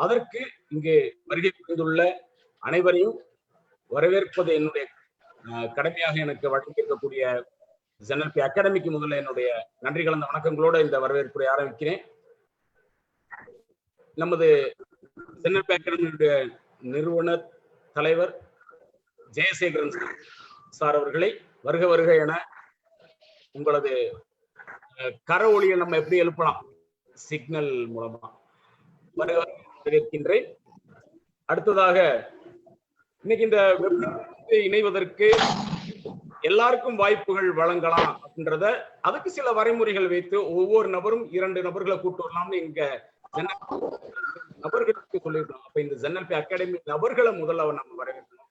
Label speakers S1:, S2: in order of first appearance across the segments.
S1: அதற்கு இங்கே வருகை புரிந்துள்ள அனைவரையும் வரவேற்பது என்னுடைய கடமையாக எனக்கு வழங்கியிருக்கக்கூடிய ZNLP அகாடமிக்கு முதல்ல என்னுடைய நன்றி கலந்த வணக்கங்களோடு இந்த வரவேற்புரை ஆரம்பிக்கிறேன். நமது ZNLP அகாடமியுடைய நிறுவனர் தலைவர் ஜெயசேகரன் சார் அவர்களை வருக வருக என உங்களது கர ஒளியை நம்ம எப்படி எழுப்பலாம், சிக்னல் மூலமா வருக வரவேற்கின்றேன். அடுத்ததாக இன்னைக்கு இந்த இணைவதற்கு எல்லாருக்கும் வாய்ப்புகள் வழங்கலாம் அப்படின்றத அதுக்கு சில வரைமுறைகள் வைத்து ஒவ்வொரு நபரும் 2 நபர்களை கூட்டு வரலாம்னு இங்க நபர்களுக்கு சொல்லிருக்கோம். அப்ப இந்த ZNLP அகாடமி நபர்களை முதல்ல நம்ம வரவேற்கணும்.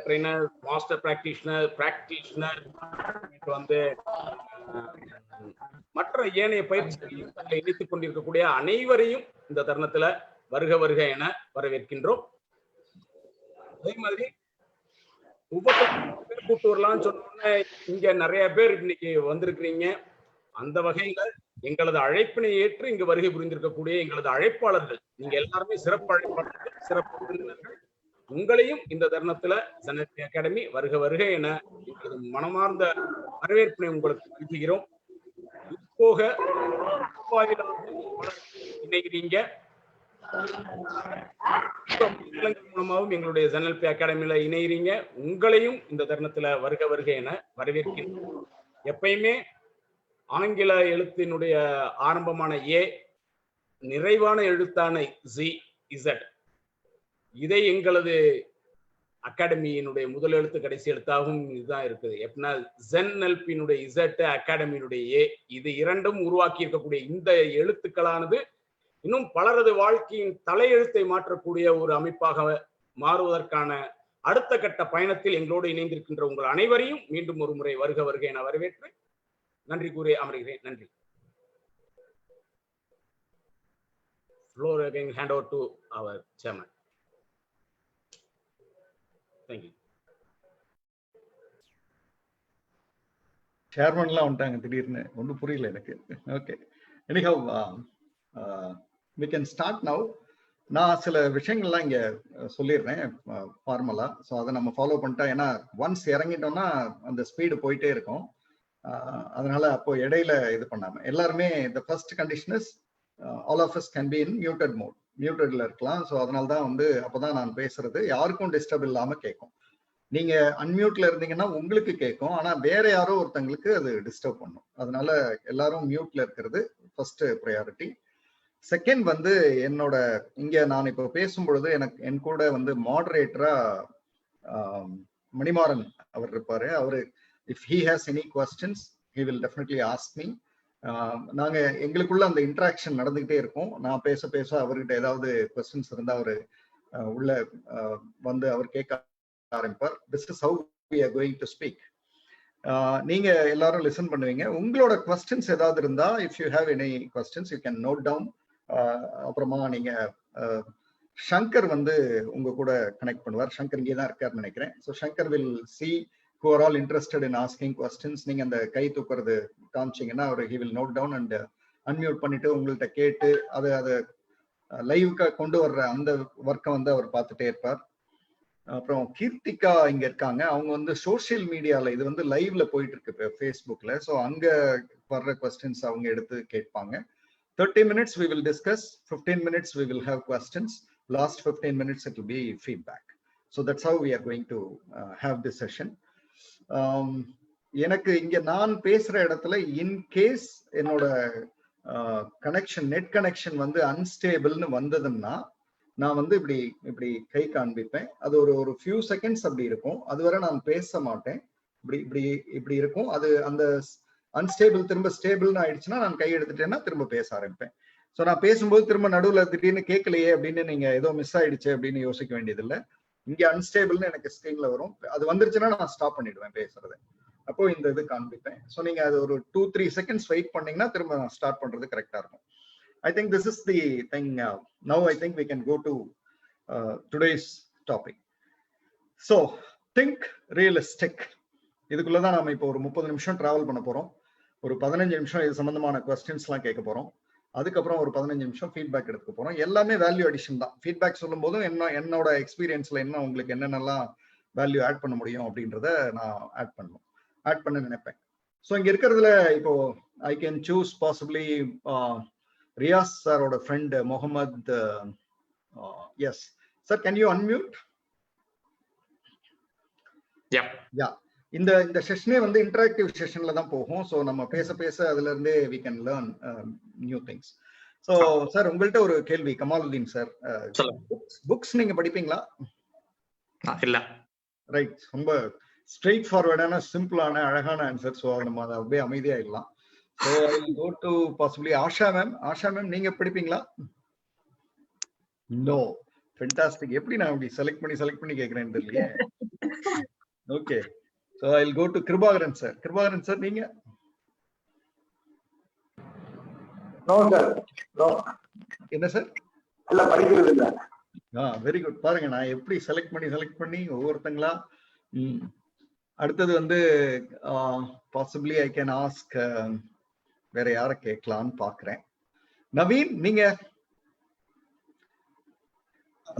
S1: ட்ரெயினர், மாஸ்டர் பிராக்டிஷனர் வந்து மற்ற ஏனைய பயிற்சிகளை இணைத்துக் கொண்டிருக்கக்கூடிய அனைவரையும் இந்த தருணத்துல வருக வருக என வரவேற்கின்றோம். அதே மாதிரி பேர் கூட்டு வரலாம்னு சொன்னோன்னே இங்க நிறைய பேர் இன்னைக்கு வந்திருக்கிறீங்க. அந்த வகையில எங்களது அழைப்பினை ஏற்று இங்கு வருகை புரிந்திருக்கக்கூடிய எங்களது அழைப்பாளர்கள், நீங்க எல்லாருமே சிறப்பு அழைப்பாளர்கள், சிறப்பு விருந்தினர்கள். உங்களையும் இந்த தருணத்துல ZNLP அகாடமி வருக வருக என எங்களது மனமார்ந்த வரவேற்பினை உங்களுக்கு நல்குகிறோம். போக இணைகிறீங்க மூலமாகவும் எங்களுடைய ZNLP அகாடமியில இணைகிறீங்க. உங்களையும் இந்த தருணத்துல வருக வருக என வரவேற்கிறேன். எப்பயுமே ஆங்கில எழுத்தினுடைய ஆரம்பமான ஏ, நிறைவான எழுத்தான Z, இதை எங்களது அகாடமியினுடைய முதல் எழுத்து கடைசி எழுத்தாகவும் இதுதான் இருக்குது. எப்படின்னா ZNLP Z, அகாடமியினுடைய ஏ, இது இரண்டும் உருவாக்கி இருக்கக்கூடிய இந்த எழுத்துக்களானது இன்னும் பலரது வாழ்க்கையின் தலையெழுத்தை மாற்றக்கூடிய ஒரு அமைப்பாக மாறுவதற்கான அடுத்த கட்ட பயணத்தில் எங்களோடு இணைந்திருக்கின்ற உங்கள் அனைவரையும் மீண்டும் ஒரு முறை வருக வருக என வரவேற்று நன்றி கூறி அமர்கிறேன். நன்றி. Floor again hand over to our chairman. Thank you.
S2: சேர்மன்லாம் வந்துட்டாங்க திடீர்னு, ஒன்றும் புரியல எனக்கு. Okay, anyhow we can start now. நான் சில விஷயங்கள்லாம் இங்க சொல்லிடுறேன் ஃபார்மலா. ஸோ அதை நம்ம ஃபாலோ பண்ணிட்டா, ஏன்னா ஒன்ஸ் இறங்கிட்டோம்னா அந்த ஸ்பீடு போயிட்டே இருக்கும். அதனால அப்போ இடையில இது பண்ணாம எல்லாருமே the first condition is all of us can be in muted mode. மியூட்டட்ல இருக்கலாம். ஸோ அதனால தான் வந்து அப்போதான் நான் பேசுறது யாருக்கும் டிஸ்டர்ப் இல்லாம கேட்கும். நீங்க அன்மியூட்ல இருந்தீங்கன்னா உங்களுக்கு கேட்கும், ஆனா வேற யாரோ ஒருத்தங்களுக்கு அது டிஸ்டர்ப் பண்ணும். அதனால எல்லாரும் மியூட்ல இருக்கிறது ஃபர்ஸ்ட் ப்ரையாரிட்டி. செகண்ட் வந்து என்னோட இங்க நான் இப்போ பேசும்பொழுது எனக்கு என் கூட வந்து மாடரேட்டரா மணிமாறன் அவர் இருப்பாரு. அவரு if he has any questions he will definitely ask me. நாங்க எங்களுக்குள்ள அந்த இன்டராக்ஷன் நடந்துகிட்டே இருக்கும். நான் பேச பேச அவர்கிட்ட ஏதாவது கொஸ்டின்ஸ் இருந்தா அவரு உள்ள வந்து அவர் கேட்க ஆரம்பிப்பார். This is how we are going to speak. நீங்க எல்லாரும் லிசன் பண்ணுவீங்க. உங்களோட கொஸ்டின்ஸ் ஏதாவது இருந்தா if you have any questions you can note down. அப்புறமா நீங்க சங்கர் வந்து உங்க கூட கனெக்ட் பண்ணுவார். சங்கர் இங்கே தான் இருக்காருன்னு நினைக்கிறேன். So Shankar will see who are all interested in asking questions. நீங்க அந்த கை தூக்குறது காமிச்சீங்கன்னா அவர் he will note down and unmute பண்ணிட்டு உங்கள்கிட்ட கேட்டு அதை லைவுக்கு கொண்டு வர்ற அந்த ஒர்க்கை வந்து அவர் பார்த்துட்டே இருப்பார். அப்புறம் கீர்த்திகா இங்க இருக்காங்க. அவங்க வந்து சோசியல் மீடியால இது வந்து லைவ்ல போயிட்டு இருக்கு ஃபேஸ்புக்ல. ஸோ அங்க வர்ற கொஸ்டின்ஸ் அவங்க எடுத்து கேட்பாங்க. 30 minutes we will discuss, 15 minutes we will have questions, last 15 minutes it will be feedback. So that's how we are going to have this session. எனக்கு இங்க நான் பேசுற இடத்துல இன் கேஸ் என்னோட கனெக்ஷன் நெட் கனெக்ஷன் வந்து அன்ஸ்டேபிள்னு வந்ததுன்னா நான் வந்து இப்படி கை காண்பிப்பேன். அது ஒரு ஃபியூ செகண்ட்ஸ் அப்படி இருக்கும். அதுவரை நான் பேச மாட்டேன். இப்படி இருக்கும். அது அந்த அன்ஸ்டேபிள் திரும்ப ஸ்டேபிள்னு ஆயிடுச்சுன்னா நான் கை எடுத்துட்டேன்னா திரும்ப பேச ஆரம்பிப்பேன். ஸோ நான் பேசும்போது திரும்ப நடுவில் திடீர்னு கேட்கலையே அப்படின்னு நீங்க ஏதோ மிஸ் ஆயிடுச்சு அப்படின்னு யோசிக்க வேண்டியதில்லை. இங்க அன்ஸ்டேபிள்னு எனக்கு ஸ்கிரீன்ல வரும். அது வந்துருச்சுன்னா நான் ஸ்டாப் பண்ணிடுவேன் பேசுறதை. அப்போ இந்த இது காண்பிப்பேன். ஸோ நீங்க அது ஒரு 2-3 செகண்ட்ஸ் வெயிட் பண்ணீங்கன்னா திரும்ப ஸ்டார்ட் பண்றது கரெக்டா இருக்கும். I think this is the thing. Now I think we can go to today's topic. So think realistic. இதுக்குள்ளதான் நாம இப்போ ஒரு 30 நிமிஷம் டிராவல் பண்ண போறோம். ஒரு 15 நிமிஷம் இது சம்பந்தமான கொஸ்டின்ஸ் எல்லாம் கேட்க போறோம். அதுக்கப்புறம் ஒரு 15 நிமிஷம் ஃபீட்பேக் எடுக்க போறோம். எல்லாமே வேல்யூ அடிஷன் தான். ஃபீட்பேக் சொல்லும் போதும் என்னோட எக்ஸ்பீரியன்ஸ்ல என்ன உங்களுக்கு என்னென்னலாம் வேல்யூ ஆட் பண்ண முடியும் அப்படின்றத நான் ஆட் பண்ண நினைப்பேன். ஸோ இங்க இருக்கிறதுல இப்போ I can choose possibly Riyaz சாரோட friend Mohammed. Yes sir, can you unmute? Yeah, இந்த செஷனே வந்து இன்டராக்டிவ் செஷன்ல தான் போகும். ஸோ நம்ம பேச பேச அதுல இருந்தே we can learn new things. So sir, உங்கள்கிட்ட ஒரு கேள்வி கமாலுதீன் சார். புக்ஸ் நீங்க படிப்பீங்களா?
S3: இல்ல.
S2: ரைட், ரொம்ப ஸ்ட்ரெயிட் ஃபார்வர்டான சிம்பிளான அழகான ஆன்சர். ஸோ நம்ம அதை அப்படியே அமைதியா இல்லலாம். So I will go to possibly Asha ma'am. Asha ma'am, நீங்க படிப்பீங்களா? நோ. ஃபென்டாஸ்டிக். எப்படி நான் இப்படி செலக்ட் பண்ணி கேட்கிறேன்னு தெரியலையே. Okay, so I'll go to Kribagaran sir. Kribagaran sir, நீங்க?
S4: No sir, no.
S2: என்ன சார்?
S4: இல்ல, படிக்கிறது இல்ல.
S2: Very good. பாருங்க, நான் எப்படி செலக்ட் பண்ணி ஒவ்வொருத்தங்களா. அடுத்தது வந்து பாசிபிளி ஐ கேன் ஆஸ்க் வேற யாரை கேட்கலான்னு பாக்குறேன். நவீன், நீங்க?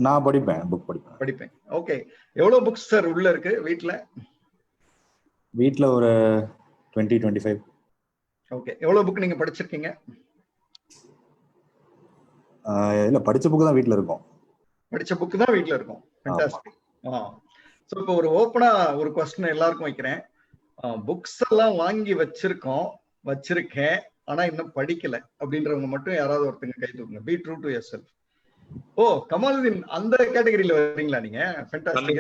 S5: நான் படிப்பேன், புக் படிப்பேன்.
S2: ஓகே, எவ்வளவு புக்ஸ் சார் உள்ள இருக்கு வீட்ல
S5: ஒரு 20-25.
S2: ஓகே, எவ்வளவு புக் நீங்க படிச்சிருக்கீங்க?
S5: இல்ல, படிச்ச புக் தான் வீட்ல இருக்கும்.
S2: படிச்ச புக் தான் வீட்ல இருக்கும். ஃபென்டாஸ்டிக். சோ இப்போ ஒரு ஓப்பனா ஒரு क्वेश्चन எல்லாருக்கும் வைக்கிறேன். புக்ஸ் எல்லாம் வாங்கி வச்சிருக்கேன் ஆனா இன்னும் படிக்கல அப்படின்றவங்க மட்டும் யாராவது ஒருத்தங்க கை தூக்குங்க. பீ ட்ரூ டு யுவர் செல்ஃப். ஓ, கமாலுதீன் அந்த கேட்டகரியில வரீங்களா நீங்க? ஃபென்டாஸ்டிக்.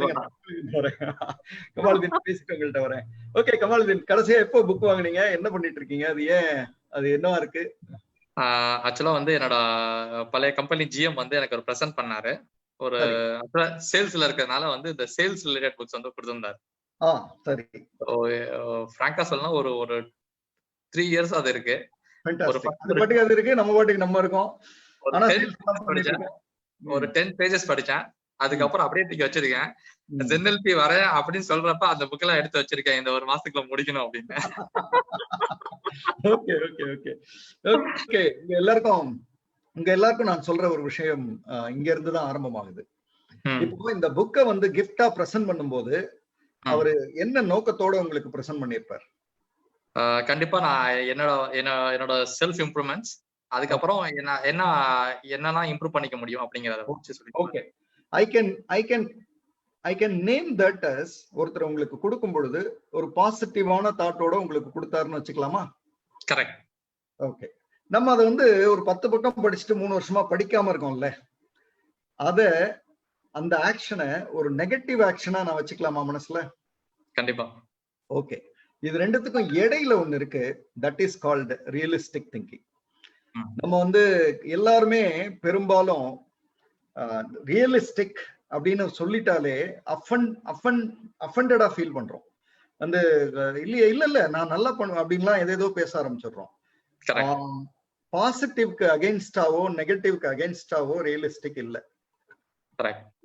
S2: கமாலுதீன் பேசிட்டு உங்கள்ட்ட வரேன். ஓகே கமாலுதீன், கடைசியா எப்போ புக் வாங்குனீங்க? என்ன பண்ணிட்டு இருக்கீங்க? அது என்னவா இருக்கு?
S3: ஆக்சுவலா வந்து என்னோட பழைய கம்பெனி ஜிஎம் வந்து எனக்கு ஒரு பிரசன்ட் பண்ணாரு. ஒரு சேல்ஸ்ல இருக்கிறதுனால வந்து இந்த சேல்ஸ் ரிலேட்டட் புக்ஸ் வந்து கொடுத்திருந்தாரு.
S2: சரி.
S3: பிராங்கா சொல்லணும், ஒரு 3 இயர்ஸ் அது இருக்கு.
S2: அது இருக்கு, நம்ம பாட்டுக்கு நம்ம இருக்கோம்.
S3: ஒரு 10 பேஜஸ் படிச்சேன். அதுக்கப்புறம் அப்படியே தூக்கி வச்சிருக்கேன். ZNLP வரேன் அப்படின்னு சொல்றப்ப அந்த புக் எல்லாம் எடுத்து வச்சிருக்கேன், இந்த ஒரு மாசத்துக்குள்ள முடிக்கணும் அப்படின்னு.
S2: Okay okay okay okay. உங்க எல்லாருக்கும் நான் சொல்ற ஒரு விஷயம் இங்க இருந்து தான் ஆரம்பமாகுது. இப்போ இந்த புக்கை வந்து கிஃப்டா பிரசன்ட் பண்ணும்போது அவரு என்ன நோக்கத்தோட உங்களுக்கு பிரசன்ட் பண்ணிருப்பார்?
S3: கண்டிப்பா நான் என்னோட செல்ஃப் இம்ப்ரூவ்மெண்ட்ஸ், அதுக்கப்புறம் என்னெல்லாம் இம்ப்ரூவ் பண்ணிக்க முடியும் அப்படிங்கறத வச்சு சொல்லி.
S2: Okay, I can name that as ஒருத்தர் உங்களுக்கு கொடுக்கும் பொழுது ஒரு பாசிட்டிவான தாட்டோட உங்களுக்கு கொடுத்தாருன்னு வச்சுக்கலாமா?
S3: கரெக்ட்.
S2: ஓகே, நம்ம அதை வந்து ஒரு 10 பக்கம் படிச்சுட்டு 3 வருஷமா படிக்காம இருக்கோம்ல, அந்த ஆக்ஷனை ஒரு நெகட்டிவ் ஆக்ஷனா நான் வச்சுக்கலாமா மனசுல?
S3: கண்டிப்பா.
S2: ஓகே, இது ரெண்டுத்துக்கும் இடையில ஒண்ணு இருக்கு, that is called realistic thinking. நம்ம வந்து எல்லாருமே பெரும்பாலும் ரியலிஸ்டிக் அப்படின்னு சொல்லிட்டாலே அஃபண்டடா ஃபீல் பண்றோம். வந்து இல்ல நான் நல்லா பண்ணுவேன் அப்படின்லாம் ஏதேதோ பேச ஆரம்பிச்சிடுறோம். பாசிட்டிவ்க்கு அகைன்ஸ்டாவோ நெகட்டிவ்க்கு அகைன்ஸ்டாவோ ரியலிஸ்டிக் இல்ல.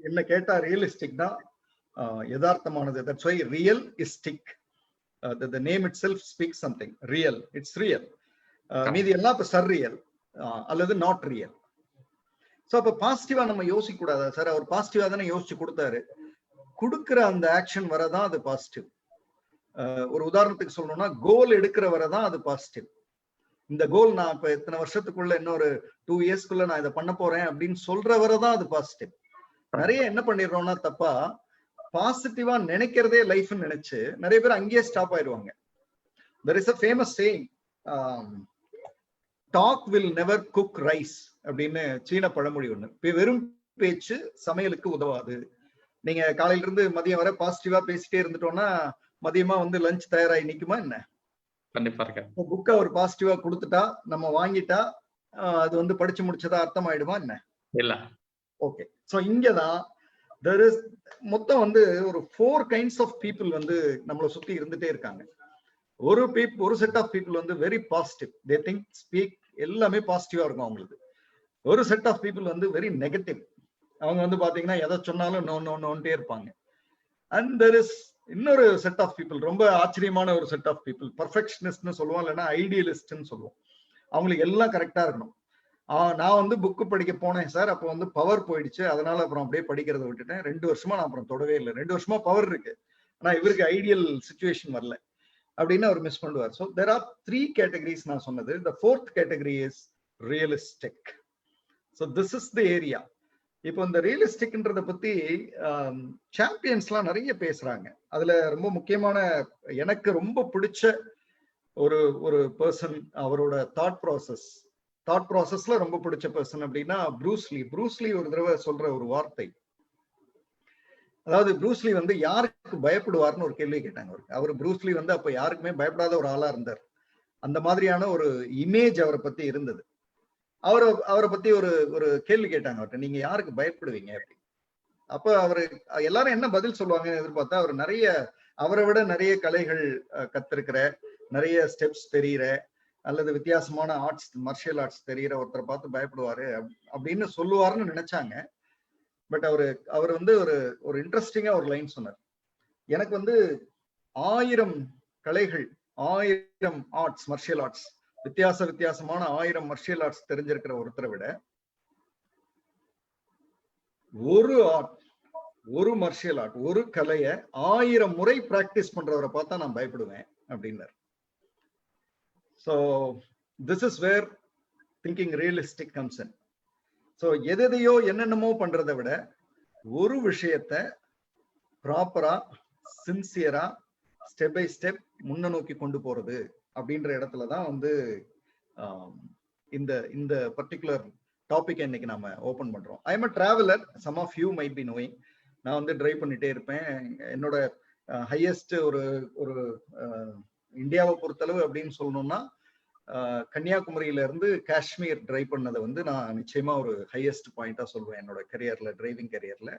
S2: என்ன கேட்டா ரியலிஸ்டிக் தான் யதார்த்தமானது. That's why real is stick. The name itself speaks something. Real, it's real. மீதி எல்லாம் இப்ப சர்ரியல் அல்லது நாட் ரியல். சோ அப்ப பாசிட்டிவா நம்ம யோசிக்க கூடாதா சார்? அவர் பாசிட்டிவா தானே யோசிச்சு கொடுத்தாரு, கொடுக்கிற அந்த ஆக்ஷன் வரதான் அது பாசிட்டிவ். ஒரு உதாரணத்துக்கு சொல்லணும்னா, கோல் எடுக்கிற வரதான் அது பாசிட்டிவ். இந்த கோல் நான் இப்ப எத்தனை வருஷத்துக்குள்ள இன்னொரு 2 இயர்ஸ்க்குள்ள நான் இதை பண்ண போறேன் அப்படின்னு சொல்ற வரதான் அது பாசிட்டிவ். நிறைய என்ன பண்ணிடுறோம்னா தப்பா பாசிட்டிவா நினைக்கிறதே லைஃப்னு நினைச்சு நிறைய பேர் அங்கேயே ஸ்டாப் ஆயிடுவாங்க. there is a famous saying, talk will never cook rice அப்படின்னு சீன பழமொழி ஒண்ணு. வெறும் பேச்சு சமையலுக்கு உதவாது. நீங்க காலையில இருந்து மதியம் வரை பாசிட்டிவா பேசிட்டே இருந்துட்டோம்னா மதியமா வந்து லஞ்ச் தயாராகி நிக்குமா என்ன?
S3: கண்டிப்பா இருக்கு.
S2: புக்கை ஒரு பாசிட்டிவா கொடுத்துட்டா நம்ம வாங்கிட்டா அது வந்து படிச்சு முடிச்சதா அர்த்தம் ஆயிடுமா என்ன?
S3: இல்ல.
S2: ஓகே, சோ இங்கதான் there is மொத்தம் வந்து ஒரு 4 kinds of people வந்து நம்மளை சுத்தி இருந்துட்டே இருக்காங்க. ஒரு செட் ஆஃப் பீப்புள் வந்து very positive, they think speak எல்லாமே பாசிட்டிவா இருக்கும் அவங்களுக்கு. ஒரு செட் ஆஃப் பீப்புள் வந்து வெரி நெகட்டிவ், அவங்க வந்து பாத்தீங்கன்னா எதை சொன்னாலும் நோ நோ நோன்ட்டே இருப்பாங்க. அண்ட் there is இன்னொரு செட் ஆஃப் பீப்புள், ரொம்ப ஆச்சரியமான ஒரு செட் ஆஃப் பீப்புள், பர்ஃபெக்ஷனிஸ்ட்னு சொல்லுவோம், இல்லைன்னா ஐடியலிஸ்ட்னு சொல்லுவோம். அவங்களுக்கு எல்லாம் கரெக்டா இருக்கணும். நான் வந்து புக்கு படிக்க போனேன் சார், அப்போ வந்து பவர் போயிடுச்சு, அதனால அப்புறம் அப்படியே படிக்கிறத விட்டுட்டேன். 2 வருஷமா நான் அப்புறம் தொடவே இல்லை. 2 வருஷமா பவர் இருக்கு, ஆனா இவருக்கு ஐடியல் சிச்சுவேஷன் வரல அப்படின்னு அவர் மிஸ் பண்ணுவார். ஸோ தேர் ஆர் 3 கேட்டகரிஸ் நான் சொன்னது. த 4th category is realistic. So this is the area. இப்போ இந்த ரியலிஸ்டிக்ன்றத பத்தி சாம்பியன்ஸ்லாம் நிறைய பேசுறாங்க. அதுல ரொம்ப முக்கியமான, எனக்கு ரொம்ப பிடிச்ச ஒரு பர்சன், அவரோட தாட் ப்ராசஸ்ல ரொம்ப பிடிச்ச பர்சன் அப்படின்னா ப்ரூஸ்லி ஒரு தடவை சொல்ற ஒரு வார்த்தை, அதாவது ப்ரூஸ்லி வந்து யாருக்கு பயப்படுவார்னு ஒரு கேள்வி கேட்டாங்க. அவர் ப்ரூஸ்லி வந்து அப்ப யாருக்குமே பயப்படாத ஒரு ஆளா இருந்தார். அந்த மாதிரியான ஒரு இமேஜ் அவரை பத்தி இருந்தது. அவரை பத்தி ஒரு கேள்வி கேட்டாங்க அவர்கிட்ட, நீங்க யாருக்கு பயப்படுவீங்க அப்படி. அப்ப அவரு எல்லாரும் என்ன பதில் சொல்லுவாங்கன்னு எதிர்பார்த்தா, அவர் அவரை விட நிறைய கலைகள் கத்திருக்கிற, நிறைய ஸ்டெப்ஸ் தெரியிற, அல்லது வித்தியாசமான ஆர்ட்ஸ், மார்ஷியல் ஆர்ட்ஸ் தெரியிற ஒருத்தரை பார்த்து பயப்படுவாரு அப்படின்னு சொல்லுவாருன்னு நினைச்சாங்க. பட் அவர் வந்து ஒரு இன்ட்ரெஸ்டிங்கா ஒரு லைன் சொன்னார். எனக்கு வந்து 1000 கலைகள், 1000 ஆர்ட்ஸ், மார்ஷியல் ஆர்ட்ஸ், வித்தியாசமான 1000 மார்ஷியல் ஆர்ட்ஸ் தெரிஞ்சிருக்கிற ஒருத்தரை விட ஒரு ஆர்ட், ஒரு மார்ஷியல் ஆர்ட், ஒரு கலையை 1000 முறை பிராக்டிஸ் பண்றவரை பார்த்தா நான் பயப்படுவேன் அப்படின்னாரு. So this is where thinking realistic comes in. So எதையோ என்னென்னமோ பண்றதை விட ஒரு விஷயத்தை ப்ராப்பரா, சின்சியரா, ஸ்டெப் பை ஸ்டெப் முன்ன நோக்கி கொண்டு போறது அப்படின்ற இடத்துலதான் வந்து இந்த பர்டிகுலர் டாபிக் இன்னைக்கு நாம ஓபன் பண்றோம். I am a traveller, some of you might be knowing. நான் வந்து டிரைவ் பண்ணிட்டே இருப்பேன். என்னோட ஹையஸ்ட் ஒரு இந்தியாவை பொறுத்தளவு அப்படின்னு சொல்லணும்னா கன்னியாகுமரியில இருந்து காஷ்மீர் டிரைவ் பண்ணதை வந்து நான் நிச்சயமா ஒரு ஹையஸ்ட் பாயிண்டா சொல்லுவேன் என்னோட கரியர்ல, டிரைவிங் கரியர்ல.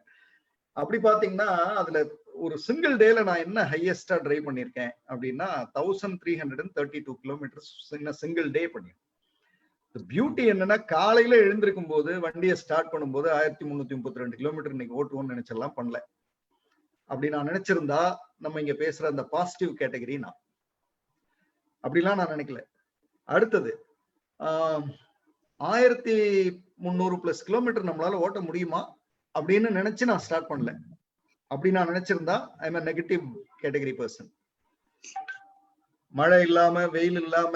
S2: அப்படி பாத்தீங்கன்னா அதுல ஒரு சிங்கிள் டேல நான் என்ன ஹையஸ்டா டிரைவ் பண்ணிருக்கேன் அப்படின்னா 1332 கிலோமீட்டர்ஸ் சிங்கிள் டே பண்ணிருக்கேன். பியூட்டி என்னன்னா, காலையில எழுந்திருக்கும் போது வண்டியை ஸ்டார்ட் பண்ணும்போது 1332 கிலோமீட்டர் இன்னைக்கு ஓட்டுவோம்னு நினைச்செல்லாம் பண்ணல. அப்படி நான் நினைச்சிருந்தா நம்ம இங்க பேசுற அந்த பாசிட்டிவ் கேட்டகரி நான் அப்படிலாம் நான் நினைக்கல. அடுத்தது 1300+ கிலோமீட்டர் நம்மளால ஓட்ட முடியுமா அப்படின்னு நினைச்சு நான் ஸ்டார்ட் பண்ணல. அப்படி நான் நினைச்சிருந்தா I am a negative category person. மழை இல்லாம, வெயில் இல்லாம,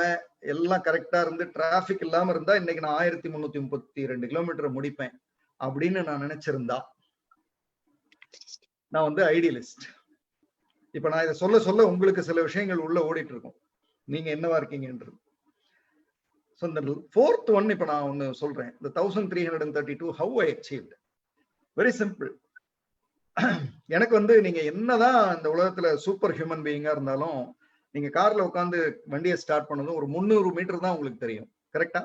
S2: எல்லாம் கரெக்டா இருந்து, டிராபிக் இல்லாம இருந்தா இன்னைக்கு நான் 1332 கிலோமீட்டர் முடிப்பேன் அப்படின்னு நான் நினைச்சிருந்தா நான் வந்து ஐடியலிஸ்ட். இப்ப நான் இதை சொல்ல உங்களுக்கு சில விஷயங்கள் உள்ள ஓடிட்டு இருக்கும், நீங்க என்னவா இருக்கீங்கன்றது. So the 4th one இப்ப நான் ஒன்னு சொல்றேன், the 1332 how I achieved. Very simple. எனக்கு வந்து நீங்க என்னதான் இந்த உலகத்துல சூப்பர் ஹியூமன் பீயிங்கா இருந்தாலும், நீங்க கார்ல உட்காந்து வண்டியை ஸ்டார்ட் பண்ணதும் ஒரு 300 மீட்டர் தான் உங்களுக்கு தெரியும், கரெக்டா?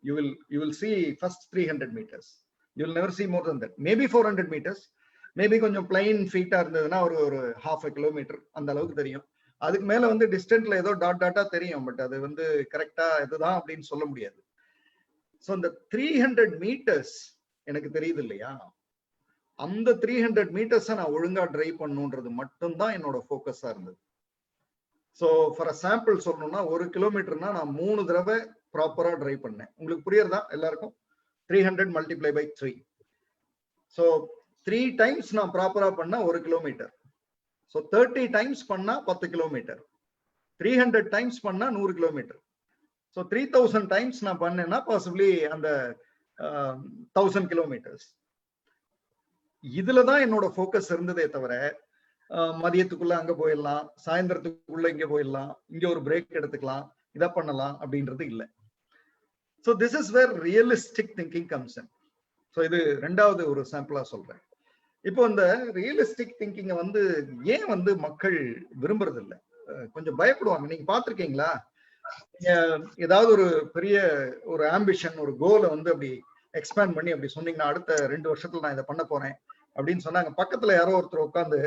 S2: You will see first 300 meters. You will never see more than that. Maybe 400 meters. Maybe கொஞ்சம் பிளைன் ஃபீட்டா இருந்ததுன்னா ஒரு half a kilometer அந்த அளவுக்கு தெரியும். அதுக்கு மேல வந்து டிஸ்டன்ஸ்ல ஏதோ டாட்டா தெரியும், பட் அது வந்து கரெக்டா இதுதான் அப்படின்னு சொல்ல முடியாது. சோ இந்த 300 மீட்டர்ஸ் எனக்கு தெரியுது இல்லையா, அந்த 300 மீட்டர்ஸை நான் ஒழுங்கா டிரைவ் பண்ணணுன்றது மட்டும்தான் என்னோட ஃபோக்கஸா இருந்தது. ஸோ ஃபார் அ சாம்பிள் சொல்லணும்னா, 1 கிலோமீட்டர்னா நான் 3 தடவை ப்ராப்பரா டிரைவ் பண்ணேன். உங்களுக்கு புரியுறதா எல்லாருக்கும்? 300 multiply by 3. ஸோ 3 times நான் ப்ராப்பரா பண்ணா 1 கிலோமீட்டர். ஸோ 30 times பண்ணா 10 கிலோமீட்டர், 300 times பண்ணா 100 கிலோமீட்டர். ஸோ 3000 times நான் பண்ணேன்னா பாசிபிளி அந்த 1000 கிலோமீட்டர்ஸ். இதுலதான் என்னோட ஃபோக்கஸ் இருந்ததே தவிர, மதியத்துக்குள்ள அங்க போயிடலாம், சாயந்தரத்துக்குள்ள இங்க போயிடலாம், இங்க ஒரு பிரேக் எடுத்துக்கலாம், இதை பண்ணலாம் அப்படின்றது இல்லை. So this is where realistic thinking comes in. So இது 2வது ஒரு சாம்பிளா சொல்றேன். இப்போ இந்த ரியலிஸ்டிக் திங்கிங்க வந்து ஏன் வந்து மக்கள் விரும்புறது இல்லை, கொஞ்சம் பயப்படுவாங்க. நீங்க பாத்திருக்கீங்களா, ஏதாவது ஒரு பெரிய ஒரு ஆம்பிஷன், ஒரு கோலை வந்து அப்படி எக்ஸ்பேண்ட் பண்ணி அப்படி சொன்னீங்கன்னா, அடுத்த 2 வருஷத்துல நான் இதை பண்ண போறேன் அப்படின்னு சொன்னாங்க, பக்கத்துல யாரோ ஒருத்தர் உட்காந்து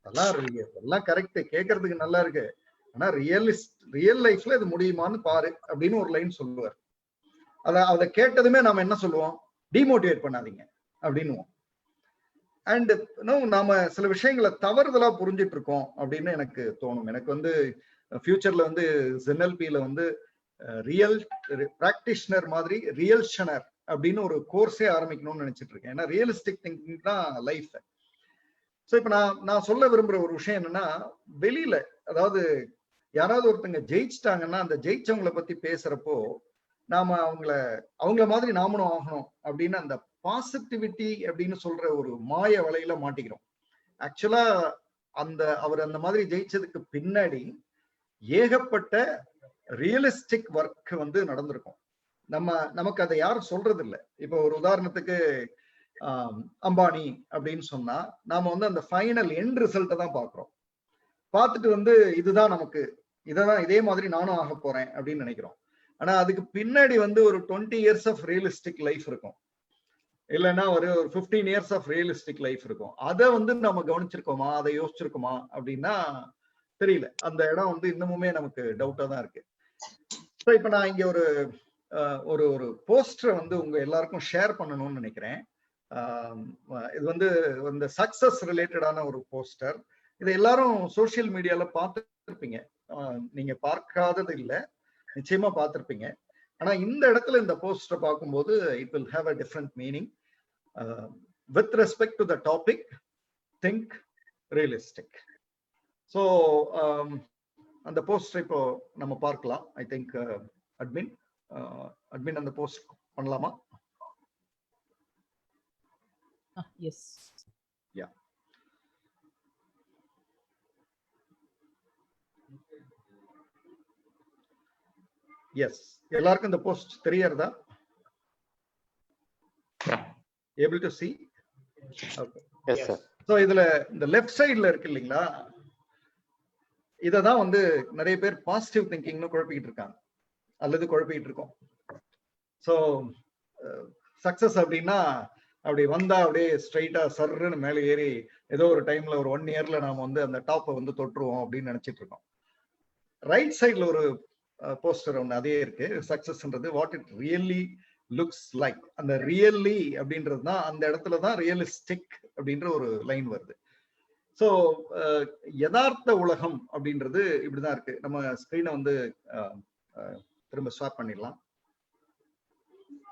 S2: எல்லாம் கரெக்ட், கேட்கறதுக்கு நல்லா இருக்கு, ஆனா ரியல் லைஃப்ல இது முடியுமான்னு பாரு அப்படின்னு ஒரு லைன் சொல்லுவார். அதை கேட்டதுமே நாம என்ன சொல்லுவோம், டிமோட்டிவேட் பண்ணாதீங்க அப்படின்னுவோம். அண்ட் நாம சில விஷயங்களை தவறுதலா புரிஞ்சிட்டு இருக்கோம் அப்படின்னு எனக்கு தோணும். எனக்கு வந்து ஃபியூச்சர்ல வந்து ZNLP வந்து ரியல் பிராக்டிஷனர் மாதிரி ரியல்ஷனர் அப்படின்னு ஒரு கோர்ஸே ஆரம்பிக்கணும்னு நினைச்சிட்டு இருக்கேன். ஏன்னா ரியலிஸ்டிக் திங்கிங் தான் லைஃப். ஸோ இப்ப நான் சொல்ல விரும்புற ஒரு விஷயம் என்னன்னா, வெளியில அதாவது யாராவது ஒருத்தங்க ஜெயிச்சிட்டாங்கன்னா அந்த ஜெயிச்சவங்களை பத்தி பேசுறப்போ நாம அவங்கள மாதிரி நாமளும் ஆகணும் அப்படின்னு அந்த பாசிட்டிவிட்டி அப்படின்னு சொல்ற ஒரு மாய வலையில மாட்டிக்கிறோம். ஆக்சுவலா அவர் அந்த மாதிரி ஜெயிச்சதுக்கு பின்னாடி ஏகப்பட்ட ரியலிஸ்டிக் ஒர்க் வந்து நடந்திருக்கும். நமக்கு அதை யாரும் சொல்றது இல்லை. இப்போ ஒரு உதாரணத்துக்கு அம்பானி அப்படின்னு சொன்னா நாம வந்து அந்த ஃபைனல் எண்ட் ரிசல்ட்டை தான் பாக்குறோம். பார்த்துட்டு வந்து இதுதான் நமக்கு இதே மாதிரி நானும் ஆக போறேன் அப்படின்னு நினைக்கிறோம். ஆனா அதுக்கு பின்னாடி வந்து ஒரு 20 years ஆஃப் ரியலிஸ்டிக் லைஃப் இருக்கும், இல்லைன்னா ஒரு 15 years ஆஃப் ரியலிஸ்டிக் லைஃப் இருக்கும். அதை வந்து நம்ம கவனிச்சிருக்கோமா, அதை யோசிச்சிருக்கோமா அப்படின்னா தெரியல. அந்த இடம் வந்து இன்னமுமே நமக்கு டவுட்டா தான் இருக்கு. ஸோ இப்ப நான் இங்க ஒரு போஸ்டரை வந்து உங்க எல்லாருக்கும் ஷேர் பண்ணணும்னு நினைக்கிறேன். இது வந்து இந்த சக்சஸ் ரிலேட்டடான ஒரு போஸ்டர். இதை எல்லாரும் சோசியல் மீடியால பார்த்துருப்பீங்க. நீங்க பார்க்காதது இல்லை, நிச்சயமா பார்த்திருப்பீங்க. ஆனா இந்த இடத்துல இந்த போஸ்டரை பார்க்கும்போது it will have a different meaning with respect to the topic think realistic. So அந்த போஸ்டர் இப்போ நம்ம பார்க்கலாம். ஐ திங்க் அட்மின் அந்த போஸ்ட் பண்ணலாமா?
S6: எஸ்.
S2: யா. எஸ், எல்லாருக்கும் இந்த போஸ்ட் தெரியறதா? Able to see? Okay.
S7: Yes sir.
S2: So இதுல இந்த லெஃப்ட் சைடுல இருக்கு இல்லைங்களா, இததான் வந்து நிறைய பேர் பாசிட்டிவ் திங்கிங்னு குழப்பிக்கிட்டு இருக்காங்க அல்லது குழப்பிக்கிட்டு இருக்கோம். ஸோ சக்சஸ் அப்படின்னா அப்படி வந்தா அப்படியே ஸ்ட்ரைட்டா சர்ன்னு மேலே ஏறி ஏதோ ஒரு டைம்ல ஒரு 1 yearல நாம வந்து அந்த டாப்பை வந்து தொட்டுருவோம் அப்படின்னு நினைச்சிட்டு இருக்கோம். ரைட் சைட்ல ஒரு போஸ்டர் ஒன்று அதே இருக்கு. சக்சஸ்ன்றது what it really looks like. அந்த ரியல்லி அப்படின்றது தான் அந்த இடத்துல தான் ரியலிஸ்டிக் அப்படின்ற ஒரு லைன் வருது. ஸோ யதார்த்த உலகம் அப்படின்றது இப்படிதான் இருக்கு. நம்ம ஸ்கிரீனை வந்து திரும்ப ஸ்வாப் பண்ணிடலாம்.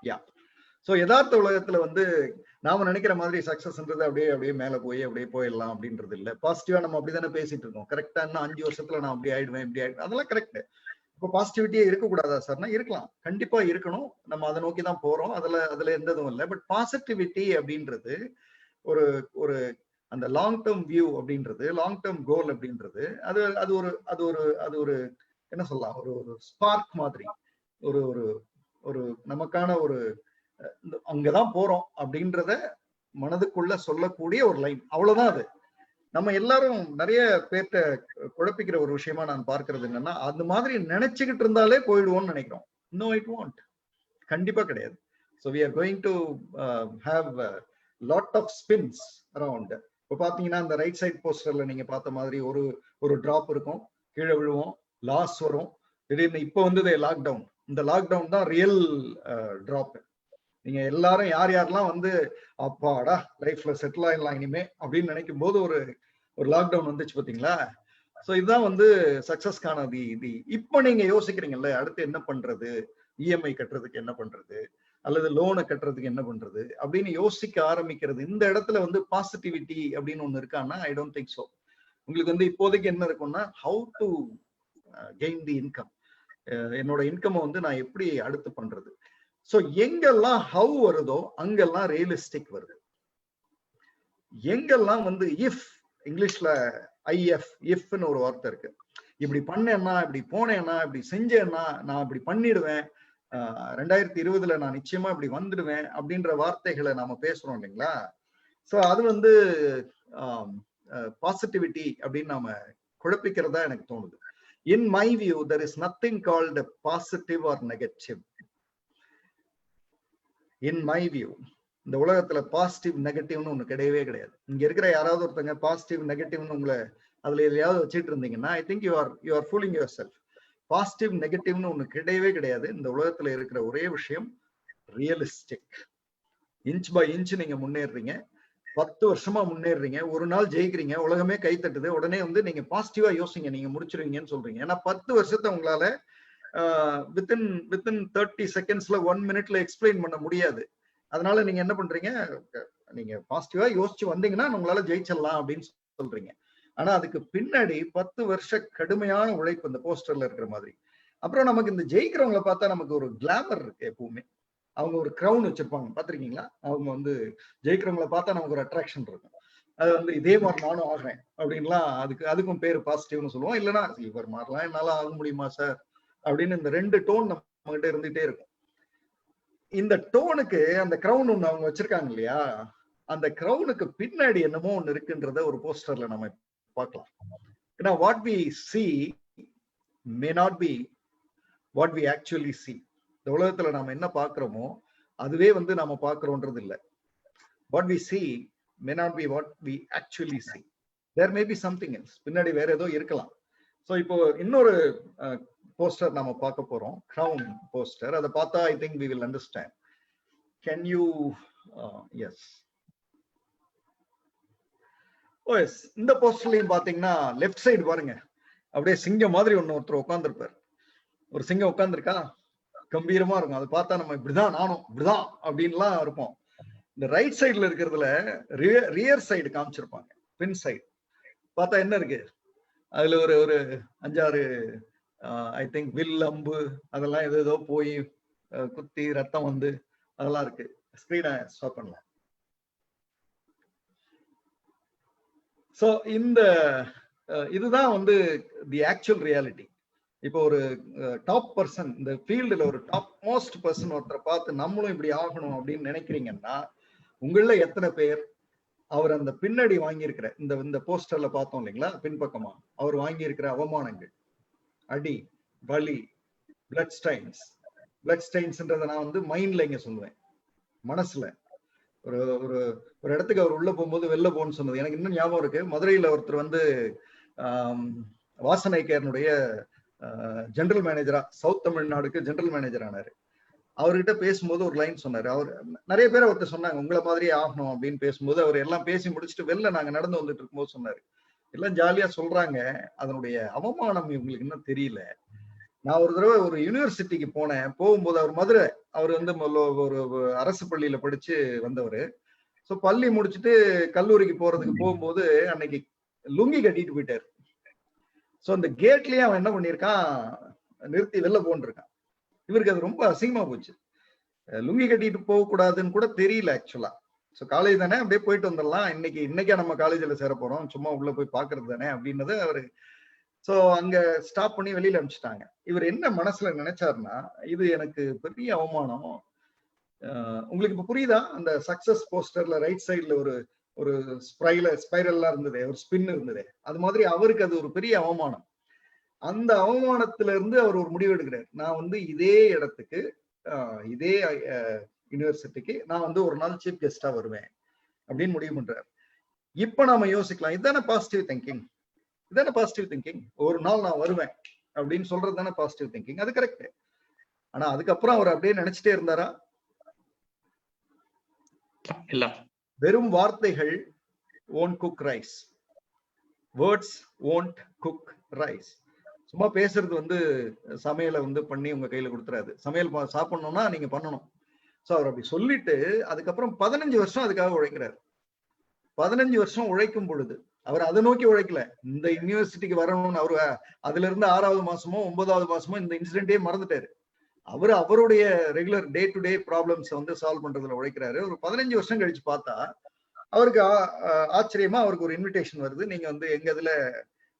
S2: யா. ஸோ யதார்த்த உலகத்துல வந்து நாம நினைக்கிற மாதிரி சக்சஸ்ன்றது அப்படியே மேல அப்படியே போயிடலாம் அப்படின்றது இல்லை. பாசிட்டிவா நம்ம அப்படிதானே பேசிட்டு இருக்கோம். கரெக்டா இன்னும் 5 வருஷத்துல நான் அப்படி ஆயிடுவேன் அதெல்லாம் கரெக்ட். இப்போ பாசிட்டிவிட்டியே இருக்கக்கூடாதா சார்னா இருக்கலாம், கண்டிப்பா இருக்கணும். நம்ம அதை நோக்கி தான் போறோம், அதுல எந்த இதுவும் இல்லை. பட் பாசிட்டிவிட்டி அப்படின்றது ஒரு அந்த லாங் டேர்ம் வியூ அப்படின்றது, லாங் டேர்ம் கோல் அப்படின்றது அது ஒரு என்ன சொல்லலாம், ஒரு ஸ்பார்க் மாதிரி, ஒரு நமக்கான ஒரு அங்கதான் போறோம் அப்படின்றத மனதுக்குள்ள சொல்லக்கூடிய ஒரு லைன், அவ்வளவுதான் அது. நம்ம எல்லாரும் நிறைய பேர்ட்ட குழப்பிக்கிற ஒரு விஷயமா நான் பார்க்கிறது என்னன்னா, அந்த மாதிரி நினைச்சுக்கிட்டு இருந்தாலே போயிடுவோம்னு நினைக்கிறோம். நோ, இட் வாண்ட், கண்டிப்பா கிடையாது. So we are going to have lot of spins around. இப்போ பாத்தீங்கன்னா அந்த ரைட் சைட் போஸ்டர்ல நீங்க பார்த்த மாதிரி ஒரு டிராப் இருக்கும், கீழே விழுவோம், லாஸ் வரும். திடீர்னு இப்போ வந்து லாக்டவுன், இந்த லாக்டவுன் தான் ரியல் டிராப். நீங்க எல்லாரும் யாரெல்லாம் வந்து அப்பாடா லைஃப்ல செட்டில் ஆயிடலாம் இனிமே அப்படின்னு நினைக்கும் போது ஒரு லாக்டவுன் வந்துச்சு பாத்தீங்களா. ஸோ இதுதான் வந்து சக்சஸ்க்கான இப்போ நீங்க யோசிக்கிறீங்கல்ல, அடுத்து என்ன பண்றது, இஎம்ஐ கட்டுறதுக்கு என்ன பண்றது, அல்லது லோனை கட்டுறதுக்கு என்ன பண்றது அப்படின்னு யோசிக்க ஆரம்பிக்கிறது. இந்த இடத்துல வந்து பாசிட்டிவிட்டி அப்படின்னு ஒண்ணு இருக்கான்னா ஐ டோன்ட் திங்க் ஸோ. உங்களுக்கு வந்து இப்போதைக்கு என்ன இருக்கும்னா, how to gain the income, என்னோட இன்கம் வந்து நான் எப்படி அடுத்து பண்றது. ஸோ எங்கெல்லாம் ஹவ் வருதோ அங்கெல்லாம் ரியலிஸ்டிக் வருது. எங்கெல்லாம் வந்து இஃப், இங்கிலீஷ்ல ஐஎஃப், இஃப்னு ஒரு வார்த்தை இருக்கு. இப்படி பண்ணேன்னா, இப்படி போனேன்னா, இப்படி செஞ்சேன்னா நான் இப்படி பண்ணிடுவேன், 2020 நான் நிச்சயமா இப்படி வந்துடுவேன் அப்படின்ற வார்த்தைகளை நாம பேசுறோம் இல்லைங்களா. ஸோ அது வந்து பாசிட்டிவிட்டி அப்படின்னு நாம குழப்பிக்கிறதா எனக்கு தோணுது. In my view there is nothing called positive or negative. In my view இந்த உலகத்துல பாசிட்டிவ் நெகட்டிவ்னு ஒண்ணு கிடையவே கிடையாது. இங்க இருக்கிற யாராவது ஒருத்தங்க பாசிட்டிவ் நெகட்டிவ்னு உங்களை அதுல எதையாவது வச்சுட்டு இருந்தீங்கன்னா I think you are fooling yourself. Positive நெகட்டிவ்னு ஒண்ணு கிடையவே கிடையாது. இந்த உலகத்துல இருக்கிற ஒரே விஷயம் ரியலிஸ்டிக். இன்ச் பை இன்ச் நீங்க முன்னேறீங்க. 10 வருஷமா முன்னேறீங்க, ஒரு நாள் ஜெயிக்கிறீங்க, உலகமே கை தட்டுது, உடனே வந்து நீங்க பாசிட்டிவா யோசிங்க, நீங்க முடிச்சிருவீங்கன்னு சொல்றீங்க. ஏன்னா 10 வருஷத்தை உங்களால வித்தின் 30 செகண்ட்ஸ்ல 1 மினிட்ல எக்ஸ்பிளைன் பண்ண முடியாது. அதனால நீங்க என்ன பண்றீங்க, நீங்க பாசிட்டிவா யோசிச்சு வந்தீங்கன்னா உங்களால ஜெயிச்சிடலாம் அப்படின்னு சொல்றீங்க. ஆனா அதுக்கு பின்னாடி 10 வருஷ கடுமையான உழைப்பு இந்த போஸ்டர்ல இருக்கிற மாதிரி. அப்புறம் நமக்கு இந்த ஜெயிக்கிறவங்களை பார்த்தா நமக்கு ஒரு கிளாமர் இருக்கு எப்பவுமே. அவங்க ஒரு கிரவுன் வச்சிருப்பாங்க, பாத்திருக்கீங்களா? அவங்க வந்து ஜெயிக்கிறவங்களை பார்த்தா நமக்கு ஒரு அட்ராக்ஷன் இருக்கும். அது வந்து இதே மாதிரி நானும் ஆகிறேன் அப்படின்லாம், அதுக்கும் பேரு பாசிட்டிவ்னு சொல்லுவோம். இல்லைன்னா இவர் மாதிரிலாம் என்னால ஆக முடியுமா சார் அப்படின்னு இந்த 2 டோன் நம்ம கிட்ட இருந்துட்டே இருக்கும். இந்த டோனுக்கு அந்த கிரவுன் ஒண்ணு அவங்க வச்சிருக்காங்க இல்லையா, அந்த கிரவுனுக்கு பின்னாடி என்னமோ ஒண்ணு இருக்குன்றத ஒரு போஸ்டர்ல நம்ம பார்க்கலாம். ஏன்னா what we see may not be what we actually see. இந்த உலகத்துல நாம என்ன பாக்குறோமோ அதுவே வந்து நாம பாக்குறோன்றது இல்ல. What we see may not be what we actually see. There may be something else. பின்னாடி வேற ஏதோ இருக்கலாம். சோ இப்போ இன்னொரு போஸ்டர் நாம பார்க்க போறோம், crown போஸ்டர். அதை பார்த்தா I think we will understand. Can you yes. OS, இந்த போஸ்டர்லயும் பாத்தீங்கன்னா லெஃப்ட் சைடு பாருங்க, அப்படியே சிங்கம் மாதிரி ஒருத்தர் உட்கார்ந்துருப்பார். ஒரு சிங்கம் உட்கார்ந்துருக்கா, கம்பீரமா இருக்கும். அதை பார்த்தா நம்ம இப்படிதான், நானும் இப்படிதான் அப்படின்லாம் இருப்போம். இந்த ரைட் சைடுல இருக்கிறதுல ரியர் சைடு காமிச்சிருப்பாங்க, பின் சைடு பார்த்தா என்ன இருக்கு, அதுல ஒரு 5-6 ஐ திங்க் வில், அம்பு அதெல்லாம் ஏதோ போய் குத்தி ரத்தம் வந்து அதெல்லாம் இருக்கு. ஸ்கிரீனை ஸ்டாப் பண்ணலாம். சோ இந்த இதுதான் வந்து தி ஆக்சுவல் ரியாலிட்டி. இப்போ ஒரு டாப் பர்சன், இந்த ஃபீல்டுல ஒரு டாப் மோஸ்ட் பர்சன் ஒருத்தரை பார்த்து நம்மளும் இப்படி ஆகணும் அப்படின்னு நினைக்கிறீங்கன்னா, உங்கள எத்தனை பேர் அவர் அந்த பின்னாடி வாங்கியிருக்கிற இந்த போஸ்டர்ல பார்த்தோம் இல்லைங்களா, பின்பக்கமா அவர் வாங்கியிருக்கிற அவமானங்கள், அடி, வலி, பிளட் ஸ்டைன்ஸ்ன்றத நான் வந்து மைண்ட்ல இங்க சொல்லுவேன், மனசுல. ஒரு ஒரு இடத்துக்கு அவர் உள்ள போகும்போது வெளில போன்னு சொன்னது எனக்கு இன்னும் ஞாபகம் இருக்கு. மதுரையில ஒருத்தர் வந்து வாசனை கேர்னுடைய ஜெனரல் மேனேஜரா, சவுத் தமிழ்நாடுக்கு ஜெனரல் மேனேஜர் ஆனாரு. அவர்கிட்ட பேசும்போது ஒரு லைன் சொன்னாரு. அவர் நிறைய பேர் அவர்கிட்ட சொன்னாங்க உங்களை மாதிரியே ஆகணும் அப்படின்னு பேசும்போது, அவர் எல்லாம் பேசி முடிச்சுட்டு வெளில நாங்க நடந்து வந்துட்டு இருக்கும்போது சொன்னாரு, எல்லாம் ஜாலியா சொல்றாங்க, அதனுடைய அவமானம் இவங்களுக்கு இன்னும் தெரியல. நான் ஒரு தடவை ஒரு யூனிவர்சிட்டிக்கு போனேன், போகும்போது அவர் மதுரை, அவர் வந்து ஒரு அரசு பள்ளியில படிச்சு வந்தவர். ஸோ பள்ளி முடிச்சுட்டு கல்லூரிக்கு போறதுக்கு போகும்போது அன்னைக்கு லுங்கி கட்டிட்டு போயிட்டாரு. ஸோ அந்த கேட்லயே அவன் என்ன பண்ணியிருக்கான், நிறுத்தி வெளில போன்றிருக்கான். இவருக்கு அது ரொம்ப அசிங்கமா போச்சு. லுங்கி கட்டிட்டு போகக்கூடாதுன்னு கூட தெரியல ஆக்சுவலா. ஸோ காலேஜ் தானே, அப்படியே போயிட்டு வந்துடலாம், இன்னைக்கா நம்ம காலேஜ்ல சேர போறோம், சும்மா உள்ள போய் பாக்குறது தானே அப்படின்னது அவரு. சோ அங்க ஸ்டாப் பண்ணி வெளியில அனுப்பிச்சிட்டாங்க. இவர் என்ன மனசுல நினைச்சாருன்னா, இது எனக்கு பெரிய அவமானம். உங்களுக்கு இப்ப புரியுதா? அந்த சக்சஸ் போஸ்டர்ல ரைட் சைடுல ஒரு ஸ்பைரல்லாம் இருந்ததே, ஒரு ஸ்பின் இருந்ததே, அது மாதிரி அவருக்கு அது ஒரு பெரிய அவமானம். அந்த அவமானத்துல இருந்து அவர் ஒரு முடிவு எடுக்கிறார், நான் வந்து இதே இடத்துக்கு, இதே யூனிவர்சிட்டிக்கு நான் வந்து ஒரு நாள் சீஃப் கெஸ்டா வருவேன் அப்படின்னு முடிவு பண்றாரு. இப்ப நாம யோசிக்கலாம், இதுதானே பாசிட்டிவ் திங்கிங்? இதான பாசிட்டிவ் திங்கிங்? ஒரு நாள் நான் வருவேன் அப்படின்னு சொல்றது தானே பாசிட்டிவ் திங்கிங். அது கரெக்ட். ஆனா அதுக்கப்புறம் அவர் அப்படியே நினைச்சிட்டே இருந்தாரா?
S3: இல்ல.
S2: வெறும் வார்த்தைகள் won't cook rice. Words won't cook rice. சும்மா பேசுறது வந்து சமையலை வந்து பண்ணி உங்க கையில கொடுத்துறாது. சமையல் சாப்பிடணும்னா நீங்க பண்ணணும். சோ அவர் அப்படி சொல்லிட்டு அதுக்கப்புறம் 15 வருஷம் அதுக்காக உழைக்கிறார். 15 வருஷம் உழைக்கும் பொழுது அவர் அதை நோக்கி உழைக்கல, இந்த யூனிவர்சிட்டிக்கு வரணும்னு. அவரு அதுல இருந்து 6வது மாசமோ 9வது மாசமோ இந்த இன்சிடென்டே மறந்துட்டாரு. அவருடைய regular day to day problems வந்து சால்வ் பண்றதுல உழைக்கிறாரு. ஒரு 15 வருஷம் கழிச்சு பார்த்தா அவருக்கு ஆச்சரியமா அவருக்கு ஒரு இன்விடேஷன் வருது, நீங்க வந்து எங்க இதுல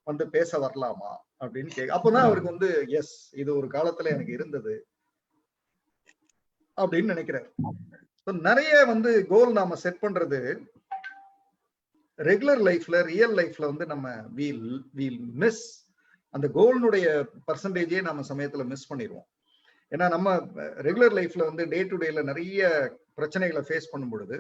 S2: வந்து பேச வரலாமா அப்படின்னு கேட்க. அப்பதான் அவருக்கு வந்து எஸ், இது ஒரு காலத்துல எனக்கு இருந்தது அப்படின்னு நினைக்கிறாரு. நிறைய வந்து கோல் நாம செட் பண்றது ரெகுலர் லைஃப்ல, ரியல் லைஃப்ல வந்து நம்ம வீல் மிஸ் அந்த கோல்னுடைய பர்சன்டேஜே நம்ம சமயத்துல மிஸ் பண்ணிடுவோம். ஏன்னா நம்ம ரெகுலர் லைஃப்ல வந்து டே டு டேல நிறைய பிரச்சனைகளை ஃபேஸ் பண்ணும் பொழுது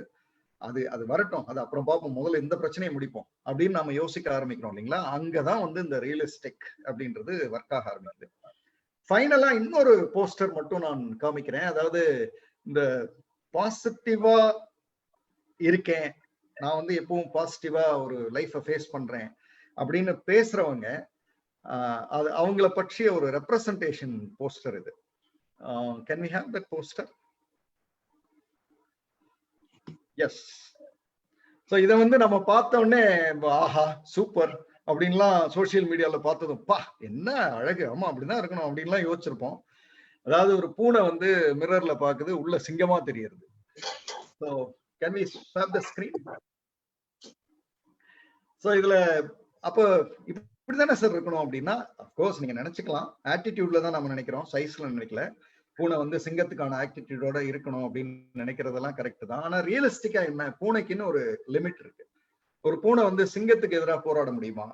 S2: அது வரட்டும், அது அப்புறம் பார்ப்போம், முதல்ல இந்த பிரச்சனையை முடிப்போம் அப்படின்னு நம்ம யோசிக்க ஆரம்பிக்கிறோம் இல்லைங்களா? அங்கதான் வந்து இந்த ரியலிஸ்டிக் அப்படின்றது ஒர்க் ஆக ஆரம்பிக்குது. ஃபைனலா இன்னொரு போஸ்டர் மட்டும் நான் காமிக்கிறேன். அதாவது இந்த பாசிட்டிவா இருக்கேன் நான் வந்து எப்பவும் பாசிட்டிவா ஒரு லைஃபை ஃபேஸ் பண்றேன் அப்படின்னு பேசுறவங்க அது அவங்கள பற்றிய ஒரு ரெப்ரசன்டேஷன் போஸ்டர் இது. Can we have that poster? Yes. So இதை வந்து நம்ம பார்த்த உடனே ஆஹா சூப்பர் அப்படின்லாம் சோசியல் மீடியால பார்த்ததும் பா என்ன அழகு, ஆமா அப்படிதான் இருக்கணும் அப்படின்லாம் யோசிச்சிருப்போம். அதாவது ஒரு பூனை வந்து மிரர்ல பாக்குது, உள்ள சிங்கமா தெரியுது. So can we swap the screen? So இதுல அப்போ இப்படிதானே சார் இருக்கணும் அப்படின்னா, அப்கோர்ஸ் நீங்க நினைச்சுக்கலாம், ஆட்டிடியூட்ல தான் நம்ம நினைக்கிறோம், சைஸ்ல நினைக்கல. பூனை வந்து சிங்கத்துக்கான ஆட்டிடியூடோட இருக்கணும் அப்படின்னு நினைக்கிறதெல்லாம் கரெக்ட் தான். ஆனா ரியலிஸ்டிக்கா என்ன, பூனைக்குன்னு ஒரு லிமிட் இருக்கு. ஒரு பூனை வந்து சிங்கத்துக்கு எதிராக போராட முடியுமா?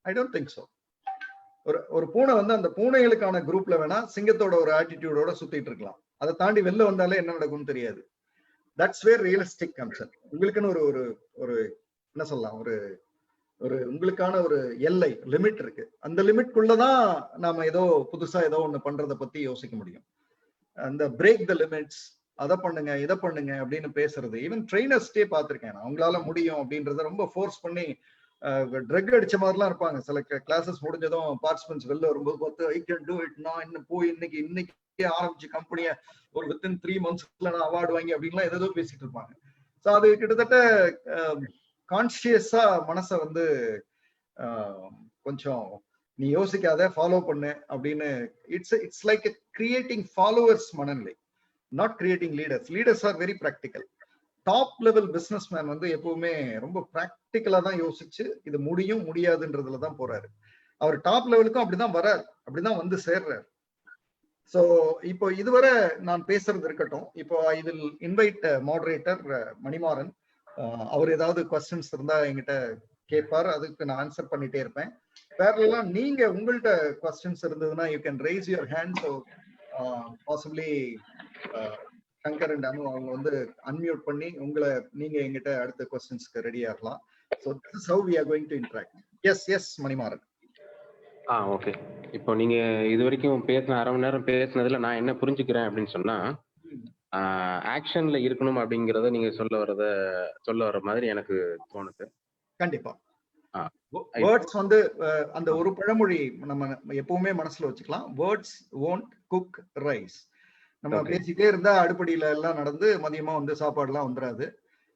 S2: I don't think so. ஒரு பூனை வந்து அந்த பூனைகளுக்கான குரூப்ல வேணா சிங்கத்தோட ஒரு ஆட்டிடியூடோட சுத்திட்டு இருக்கலாம். அதை தாண்டி வெளில வந்தாலே என்ன நடக்கும்னு தெரியாது. That's where realistic concept. உங்களுக்குன்னு ஒரு ஒரு என்ன சொல்லலாம், ஒரு உங்களுக்கான ஒரு எல்லை லிமிட் இருக்கு. அந்த லிமிட்குள்ளதான் நாம ஏதோ புதுசா ஏதோ ஒண்ணு பண்றதை பத்தி யோசிக்க முடியும். அந்த பிரேக் த லிமிட்ஸ், அதை பண்ணுங்க இதை பண்ணுங்க அப்படின்னு பேசுறது, ஈவன் ட்ரெயினர்ஸ்டே பார்த்திருக்கேன் நான். அவங்களால முடியும் அப்படின்றத ரொம்ப ஃபோர்ஸ் பண்ணி ட்ரக் அடிச்ச மாதிரிலாம் இருப்பாங்க. சில கிளாஸஸ் முடிஞ்சதும் பார்ட்டிசிபென்ட்ஸ் வெளில வரும்போது பார்த்து ஐ கேன் டூ இட், நான் இன்னும் போய் இன்னைக்கு ஆரம்பிச்சு கம்பெனியை ஒரு வித்தின் 3 monthsல நான் அவார்டு வாங்கி அப்படின்லாம் ஏதோ பேசிட்டு இருப்பாங்க. ஸோ அது கிட்டத்தட்ட கான்சியஸா மனசை வந்து கொஞ்சம் நீ யோசிக்காத, ஃபாலோ பண்ணு அப்படின்னு. இட்ஸ் லைக் கிரியேட்டிங் ஃபாலோவர்ஸ் மனநிலை, not creating leaders. Leaders are very practical. Top level business man வந்து எப்பவுமே ரொம்ப ப்ராக்டிக்கலா தான் யோசிச்சு இது முடியும் முடியாதுன்றதுல தான் போறாரு. அவர் டாப் லெவலுக்கும் அப்படிதான் வர்றாரு, அப்படிதான் வந்து சேர்றாரு. ஸோ இப்போ இதுவரை நான் பேசுறது இருக்கட்டும். இப்போ I will invite moderator Manimaran. அவர் ஏதாவது கொஸ்டின்ஸ் இருந்தா என்கிட்ட கேட்பார், அதுக்கு நான் ஆன்சர் பண்ணிட்டே இருப்பேன். பேரலா நீங்க உங்கள்கிட்ட கொஸ்டின்ஸ் இருந்ததுன்னா you can raise your hand. So possibly Shankar and Anu அவங்க வந்து அன்மியூட் பண்ணி உங்களை நீங்க எங்கிட்ட அடுத்த கொஸ்டின்ஸ்க்கு ரெடி ஆகலாம். So this is how we are going to interact. Yes Manimaran.
S7: Okay. இப்போ நீங்க இது வரைக்கும் பேசின அரை மணி நேரம் பேசினதுல நான் என்ன புரிஞ்சுக்கிறேன் அப்படின்னு சொன்னா, ஆக்ஷன்ல இருக்கணும் அப்படிங்கறத நீங்க சொல்ல வர மாதிரி எனக்கு தோணுது.
S2: கண்டிப்பா வேர்ட்ஸ் வந்து அந்த ஒரு பழமொழி நம்ம எப்பவுமே மனசுல வச்சுக்கலாம். Words won't cook rice. நம்ம பேசிட்டே இருந்தா அடுப்படியில எல்லாம் நடந்து மதியமா வந்து சாப்பாடு எல்லாம் வந்துடாது.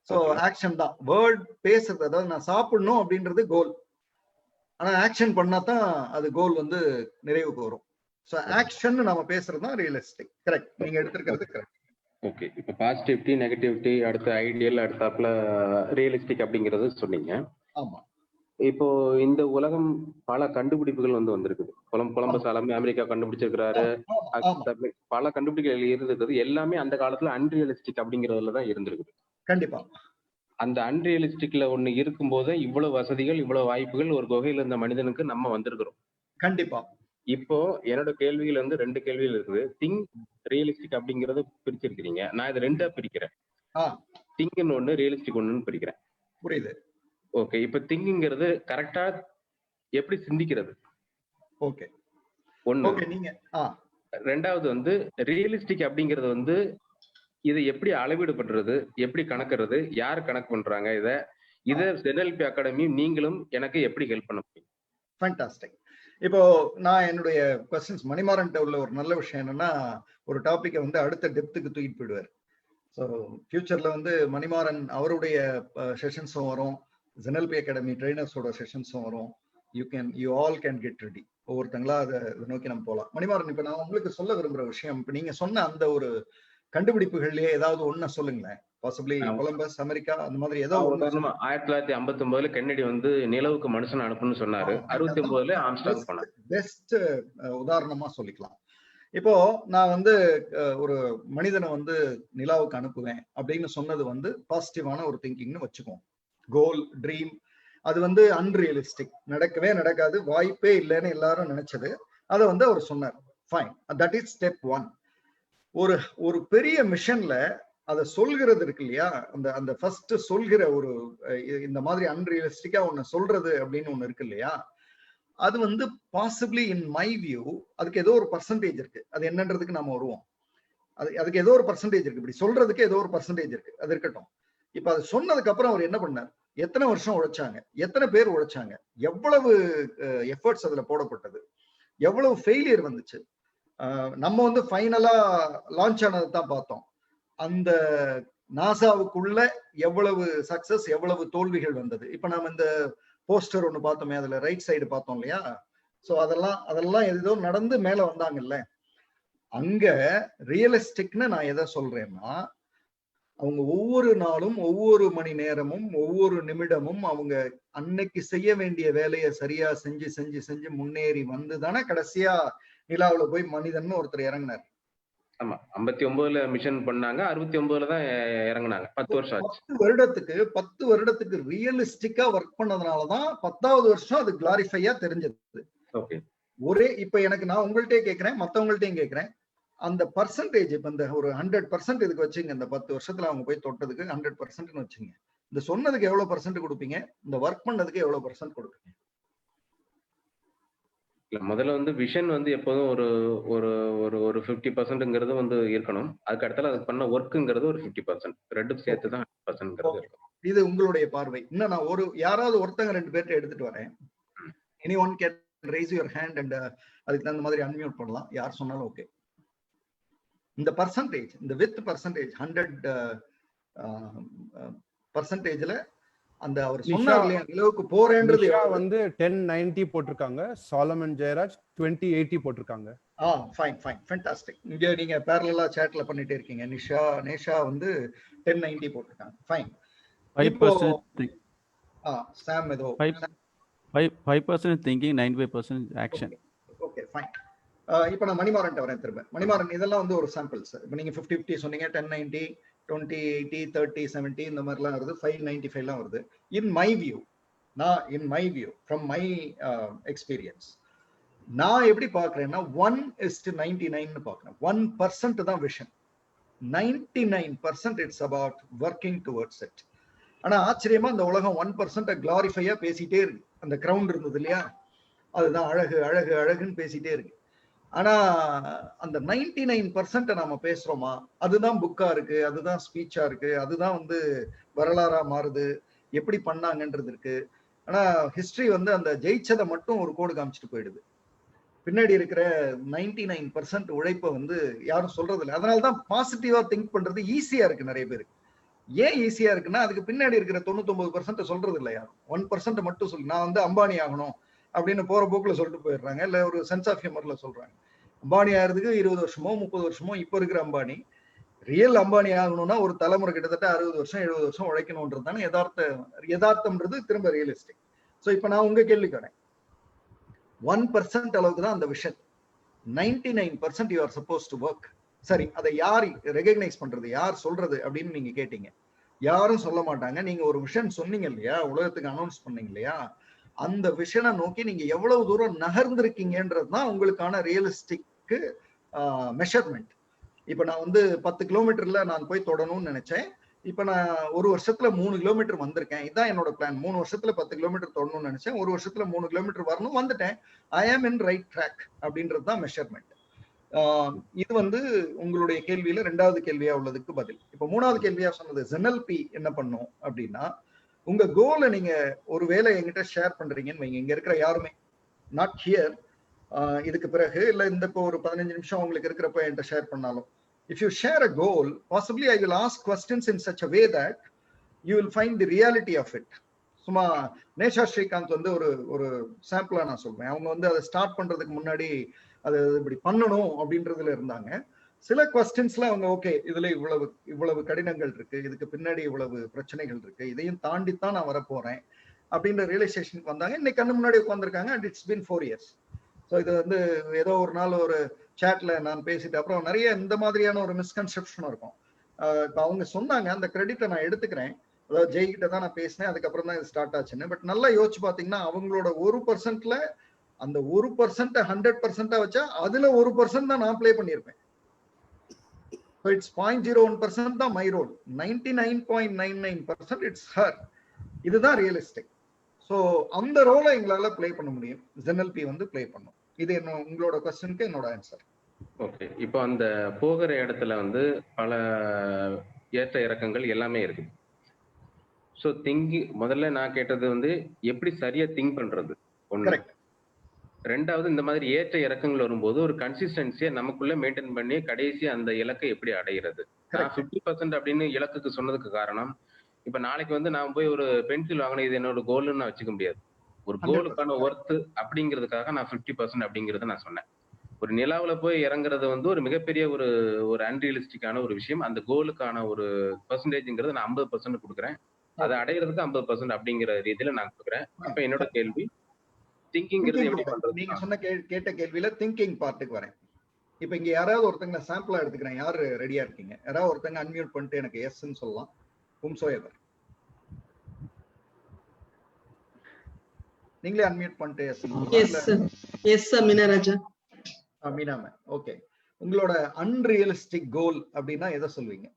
S2: சோ ஆக்ஷன் தான் வேர்ட் பேசுறது. அதாவது நான் சாப்பிடணும் அப்படின்றது கோல், ஆனா ஆக்ஷன் பண்ணாதான் அது கோல் வந்து நிறைவுக்கு வரும். சோ ஆக்ஷன் நம்ம பேசுறது தான் ரியலிஸ்டிக். கரெக்ட், நீங்க எடுத்திருக்கிறது கரெக்ட்.
S7: ஓகே. இப்போ பாசிட்டிவிட்டி, நெகட்டிவிட்டி, அடுத்த ஐடியல், அடுத்தாப்புல ரியலிஸ்டிக் அப்படிங்கறது சொன்னீங்க.
S2: ஆமா.
S7: இப்போ இந்த உலகம் பல கண்டுபிடிப்புகள் வந்திருக்குது. கொலம்பஸ் அமெரிக்கா கண்டுபிடிச்சிருக்கிறாரு, பல கண்டுபிடிப்புகள் இருந்திருக்குது. எல்லாமே அந்த காலத்துல அன்ரியலிஸ்டிக் அப்படிங்கறதுல தான் இருந்திருக்குது.
S2: கண்டிப்பா.
S7: அந்த அன்ரியலிஸ்டிக்ல ஒண்ணு இருக்கும்போது இவ்வளவு வசதிகள், இவ்வளவு வாய்ப்புகள் ஒரு குகையில இருந்த மனிதனுக்கு நம்ம வந்திருக்கிறோம்.
S2: கண்டிப்பா.
S7: இப்போ என்னோட கேள்விகள் 2 கேள்விகள் இருக்குது. திங்க், ரியலிஸ்டிக் அப்படிங்கறத பிரிச்சிருக்கீங்க. நான் இதை 2ஆ பிரிக்கிறேன். திங்க்னு ஒண்ணு, ரியலிஸ்டிக் ஒண்ணுன்னு பிரிக்கிறேன்.
S2: புரியுது.
S7: ஓகே. இப்ப திங்கிங்கிறது கரெக்டா எப்படி சிந்திக்கிறது.
S2: ஓகே.
S7: ஒண்ணு.
S2: நீங்க
S7: ரெண்டாவது ரியலிஸ்டிக் அப்படிங்கிறது இதை எப்படி அளவீடு பண்றது, எப்படி கணக்குறது, யார் கணக்கு பண்றாங்க, இதை NLP அகாடமி நீங்களும் எனக்கு எப்படி ஹெல்ப் பண்ண முடியும்?
S2: ஃபேண்டாஸ்டிக். இப்போ நான் என்னுடைய கொஸ்டின்ஸ் மணிமாறன் உள்ள ஒரு நல்ல விஷயம் என்னன்னா, ஒரு டாபிக்கை வந்து அடுத்த டெப்த்துக்கு தூக்கிட்டு போயிடுவார். ஸோ ஃபியூச்சர்ல மணிமாறன் அவருடைய செஷன்ஸும் வரும், NLP அகாடமி ட்ரெயினர்ஸோட செஷன்ஸும் வரும். You all can get ready. ஒவ்வொருத்தங்களா அதை நோக்கி நம்ம போகலாம். மணிமாறன், இப்ப நான் உங்களுக்கு சொல்ல விரும்புற விஷயம், இப்ப நீங்க சொன்ன அந்த ஒரு கண்டுபிடிப்புகள்லயே ஏதாவது ஒண்ணு சொல்லுங்களேன். பாசிபிளி கொலம்பஸ், அமெரிக்கா, அந்த மாதிரி ஏதாவது.
S7: 1959 கென்னடி நிலவுக்கு மனுஷன் அனுப்புன்னு சொன்னாரு. 69 ஆம்ஸ்ட்ராங் பண்ணாரு.
S2: பெஸ்ட் உதாரணமா சொல்லிக்கலாம். இப்போ நான் ஒரு மனிதனை நிலாவுக்கு அனுப்புவேன் அப்படின்னு சொன்னது பாசிட்டிவான ஒரு திங்கிங்னு வச்சுக்குவோம். கோல், ட்ரீம், அது அன்ரியலிஸ்டிக், நடக்கவே நடக்காது, வாய்ப்பே இல்லைன்னு எல்லாரும் நினைச்சது. அதை அவர் சொன்னார். Fine, that is step 1. ஒரு பெரிய மிஷன்ல அதை சொல்கிறது இருக்கு இல்லையா, அந்த ஃபர்ஸ்ட் சொல்கிற ஒரு இந்த மாதிரி அன்ரியலிஸ்டிக்கா ஒண்ணு சொல்றது அப்படின்னு ஒண்ணு இருக்கு இல்லையா, அது பாசிபிளி இன் மை வியூ அதுக்கு ஏதோ ஒரு பர்சன்டேஜ் இருக்கு. அது என்னன்றதுக்கு நாம வருவோம். அதுக்கு ஏதோ ஒரு பர்சன்டேஜ் இருக்கு. இப்படி சொல்றதுக்கு ஏதோ ஒரு பர்சன்டேஜ் இருக்கு. அது இருக்கட்டும். இப்ப அது சொன்னதுக்கு அப்புறம் அவர் என்ன பண்ணார், எத்தனை வருஷம் உழைச்சாங்க, எத்தனை பேர் உழைச்சாங்க, எவ்வளவு எஃபர்ட்ஸ் அதுல போடப்பட்டது, எவ்வளவு ஃபெயிலியர் வந்துச்சு. நம்ம வந்து ஃபைனலா லான்ச் ஆனதை தான் பார்த்தோம். அந்த நாசாவுக்குள்ள எவ்வளவு சக்சஸ், எவ்வளவு தோல்விகள் வந்தது. இப்ப நாம இந்த போஸ்டர் ஒண்ணு பார்த்தோமே, அதுல ரைட் சைடு பார்த்தோம் இல்லையா? சோ அதெல்லாம் ஏதோ நடந்து மேல வந்தாங்கல்ல. அங்க ரியலிஸ்டிக்னு நான் எதை சொல்றேன்னா, அவங்க ஒவ்வொரு நாளும், ஒவ்வொரு மணி நேரமும், ஒவ்வொரு நிமிடமும் அவங்க அன்னைக்கு செய்ய வேண்டிய வேலையை சரியா செஞ்சு செஞ்சு செஞ்சு முன்னேறி வந்துதானே கடைசியா நிலாவுல போய் மனிதன் ஒருத்தர் இறங்கினார்.
S7: ஆமா, 59ல மிஷன் பண்ணாங்க, 69ல தான் இறங்குனாங்க. 10 வருஷம் ஆச்சு.
S2: 10 வருடத்துக்கு ரியலிஸ்டிக்கா ஒர்க் பண்ணதுனாலதான் 10வது வருஷம் அது கிளாரிஃபையா தெரிஞ்சது.
S7: ஓகே.
S2: இப்ப எனக்கு நான் உங்கள்கிட்டயே கேட்கிறேன், மத்தவங்கள்ட்டையும் கேட்கிறேன், அந்த பர்சன்டேஜ் இப்ப இந்த ஒரு 100% இதுக்கு வச்சுங்க. இந்த 10 வருஷத்துல அவங்க போய் தொட்டதுக்கு 100%ன்னு வச்சுங்க. இந்த சொன்னதுக்கு எவ்வளவு % கொடுப்பீங்க, இந்த ஒர்க் பண்ணதுக்கு எவ்வளவு % கொடுப்பீங்க?
S7: இல்ல, முதல்ல வந்து விஷன் வந்து எப்போதும் ஒரு ஒரு ஒரு ஒரு 50%ங்கிறது வந்து இருக்கணும். அதுக்கு அடுத்தால அது பண்ண ஒர்க்குங்கிறது ஒரு 50%. ரெண்டும் சேர்த்து தான் 100%ங்கிறது இருக்கும்.
S2: இது உங்களுடைய பார்வை. இன்னும் நான் யாராவது ஒருத்தங்க 2 பேர்ட்ட எடுத்துட்டு வரேன். Any one can raise your hand and அதுக்கு தகுந்த மாதிரி அன்மியூட் பண்ணலாம். யார் சொன்னாலும் ஓகே. இந்த பர்சன்டேஜ், இந்த வித் பர்சன்டேஜ் 100%ல அந்த அவர் சொன்னார் இல்லையா, நிலவுக்கு போறேன்றது
S8: வந்து 1090 போட்டிருக்காங்க. சாலமன் ஜெயராஜ் 2080 போட்டிருக்காங்க.
S2: Fine fine fantastic. இங்க நீங்க பேரலலா சாட்ல பண்ணிட்டே இருக்கீங்க. நேஷா வந்து 1090 போட்டிருக்காங்க. ஃபைன்.
S9: 5%
S2: சாம் ஏதோ
S9: 5% thinking, 95% action.
S2: Okay fine. இப்போ நான் மணிமாறன் வரேன் திரும்ப. மணிமாறன், இதெல்லாம் வந்து ஒரு சாம்பிள்ஸ். இப்போ நீங்க 50-50 சொன்னீங்க, 1090, 2080, 30, 70 இந்த மாதிரிலாம் வருது, 595 வருது. In my view from my experience, நான் எப்படி பாக்குறேன்னா 1:99 பாக்குறேன். 1% தான் vision, 99% it's about working towards it. ஆனா ஆச்சரியமா இந்த உலகம் 1% கிளாரிஃபையா பேசிட்டே இருக்கு. அந்த கிரவுண்ட் இருந்தது இல்லையா, அதுதான் அழகு அழகு அழகுன்னு பேசிட்டே இருக்கு. ஆனா அந்த 99% நாம பேசுறோமா, அதுதான் புக்கா இருக்கு, அதுதான் ஸ்பீச்சா இருக்கு, அதுதான் வந்து வரலாறா மாறுது, எப்படி பண்ணாங்கன்றது இருக்கு. ஆனா ஹிஸ்டரி வந்து அந்த ஜெயிச்சதை மட்டும் ஒரு கோடு காமிச்சிட்டு போயிடுது. பின்னாடி இருக்கிற 99% உழைப்பை வந்து யாரும் சொல்றது இல்லை. அதனாலதான் பாசிட்டிவா திங்க் பண்றது ஈஸியா இருக்கு நிறைய பேருக்கு. ஏன் ஈஸியா இருக்குன்னா, அதுக்கு பின்னாடி இருக்கிற 99% சொல்றது இல்லை யாரும். 1% மட்டும் சொல்லி நான் வந்து அம்பானி ஆகணும் அப்படின்னு போற போக்குல சொல்லிட்டு போயிடுறாங்க. இல்ல ஒரு சென்ஸ் ஆஃப் ஹியூமர்ல சொல்றாங்க. அம்பானி ஆகிறதுக்கு 20 வருஷமோ 30 வருஷமோ இப்ப இருக்கிற அம்பானி. ரியல் அம்பானி ஆகணும்னா ஒரு தலைமுறை கிட்டத்தட்ட 60 வருஷம் 70 வருஷம் உழைக்கணும்ன்றது தானே யதார்த்தம்ன்றது திரும்ப ரியலிஸ்டிக். ஸோ இப்ப நான் உங்க கேள்விக்கு வரேன். 1% அளவுக்கு தான் அந்த vision. 99% you are suppose to work. சரி, அதை யார் ரெகக்னைஸ் பண்றது, யார் சொல்றது அப்படின்னு நீங்க கேட்டீங்க. யாரும் சொல்ல மாட்டாங்க. நீங்க ஒரு விஷன் சொன்னீங்க இல்லையா, உலகத்துக்கு அனௌன்ஸ் பண்ணீங்க இல்லையா, அந்த விஷனை நோக்கி நீங்க எவ்வளவு தூரம் நகர்ந்திருக்கீங்கன்றதுதான் உங்களுக்கான ரியலிஸ்டிக் மெஷர்மெண்ட். இப்ப நான் வந்து 10 கிலோமீட்டர்ல நான் போய் தொடணும்னு நினைச்சேன். இப்ப நான் ஒரு வருஷத்துல 3 கிலோமீட்டர் வந்திருக்கேன். இதுதான் என்னோட பிளான். 3 வருஷத்துல 10 கிலோமீட்டர் தொடணும்னு நினைச்சேன். ஒரு வருஷத்துல 3 கிலோமீட்டர் வரணும், வந்துட்டேன். ஐ ஆம் இன் ரைட் ட்ராக் அப்படின்றது தான் மெஷர்மெண்ட். இது வந்து உங்களுடைய கேள்வியில 2வது கேள்வியா உள்ளதுக்கு பதில். இப்ப 3வது கேள்வியா சொன்னது ZNLP என்ன பண்ணும் அப்படின்னா, உங்க கோலை நீங்க ஒரு வேலை என்கிட்ட ஷேர் பண்றீங்கன்னு வைங்க. இங்க இருக்கிற யாருமே நாட் ஹியர், இதுக்கு பிறகு இல்ல இந்த இப்போ ஒரு 15 நிமிஷம் உங்களுக்கு இருக்கிறப்ப என்கிட்ட ஷேர் பண்ணாலும், if you share a goal, possibly I will ask questions in such a way that you will find the reality of it. சும்மா நேஷா ஸ்ரீகாந்த் வந்து ஒரு சாம்பிளா நான் சொல்றேன். அவங்க வந்து அதை ஸ்டார்ட் பண்றதுக்கு முன்னாடி அது இப்படி பண்ணணும் அப்படின்றதுல இருந்தாங்க. சில கொஸ்டின்ஸ்ல அவங்க ஓகே, இதுல இவ்வளவு கடினங்கள் இருக்கு, இதுக்கு பின்னாடி இவ்வளவு பிரச்சனைகள் இருக்கு, இதையும் தாண்டித்தான் நான் வரப்போறேன் அப்படின்ற ரியலைசேஷனுக்கு வந்தாங்க. இன்னைக்கு கண்ணு முன்னாடி உட்காந்துருக்காங்க. And it's been 4 years. So இது வந்து ஏதோ ஒரு நாள் ஒரு சேட்ல நான் பேசிட்டு அப்புறம் நிறைய இந்த மாதிரியான ஒரு மிஸ்கன்செப்ஷன் இருக்கும். இப்போ அவங்க சொன்னாங்க, அந்த கிரெடிட்டை நான் எடுத்துக்கிறேன். அதாவது ஜெய் கிட்ட தான் நான் பேசினேன், அதுக்கப்புறம் தான் இது ஸ்டார்ட் ஆச்சுன்னு. பட் நல்லா யோசிச்சு பாத்தீங்கன்னா, அவங்களோட 1%ல அந்த 1% 100% வச்சா அதுல 1% தான் நான் பிளே பண்ணியிருப்பேன். So it's 0.01% தான் மை ரோல். 99.99% it's her. இதுதான் ரியலிஸ்டிக். ஸோ அந்த ரோலை எங்களால பிளே பண்ண முடியும். ZNLP வந்து பிளே பண்ணும். இது என்ன உங்களோட கொஸ்டினுக்கு என்னோட ஆன்சர்.
S7: ஓகே. இப்போ அந்த போகிற இடத்துல வந்து பல ஏற்ற இறக்கங்கள் எல்லாமே இருக்கு. ஸோ முதல்ல நான் கேட்டது வந்து எப்படி சரியா திங்க் பண்றது ஒண்ணு.
S2: கரெக்ட்.
S7: ரெண்டாவது, இந்த மாதிரி ஏற்ற இறக்கங்கள் வரும்போது ஒரு கன்சிஸ்டன்சியை நமக்குள்ள மெயின்டைன் பண்ணி கடைசி அந்த இலக்கை எப்படி அடைகிறது. நான் 50% அப்படின்னு இலக்குக்கு சொன்னதுக்கு காரணம், இப்ப நாளைக்கு வந்து நான் போய் ஒரு பென்சில் வாங்கினேன், இது என்னோட கோல்னு நான் வச்சுக்க முடியாது. ஒரு கோலுக்கான ஒர்த் அப்படிங்கிறதுக்காக நான் 50% அப்படிங்கறத நான் சொன்னேன். ஒரு நிலாவுல போய் இறங்குறது வந்து ஒரு மிகப்பெரிய ஒரு அன்ரியலிஸ்டிக்கான ஒரு விஷயம். அந்த கோலுக்கான ஒரு பெர்சன்டேஜ்ங்கிறது நான் 50% கொடுக்குறேன். அதை அடையிறதுக்கு 50% அப்படிங்கிற ரீதியில நான் கொடுக்குறேன். அப்ப என்னோட கேள்வி, திங்கிங்கிறது எப்படி பண்றது?
S2: நீங்க சொன்ன கேட்ட கேள்வியில திங்கிங் பார்ட்டுக்கு வரேன். இப்ப இங்க யாராவது ஒருத்தங்க சாம்பிளா எடுத்துக்கிறேன், யாரு ரெடியா இருக்கீங்க? யாராவது ஒருத்தங்க அன்மியூட் பண்ணிட்டு எனக்கு எஸ்ன்னு சொல்லலாம். whomsoever. நீங்களே அன்மியூட் பண்ணிட்டு
S10: yes Meena Raja.
S2: Meena ma'am, okay. உங்களோட அன்ரியலிஸ்டிக் கோல் அப்படின்னா எதை சொல்வீங்க?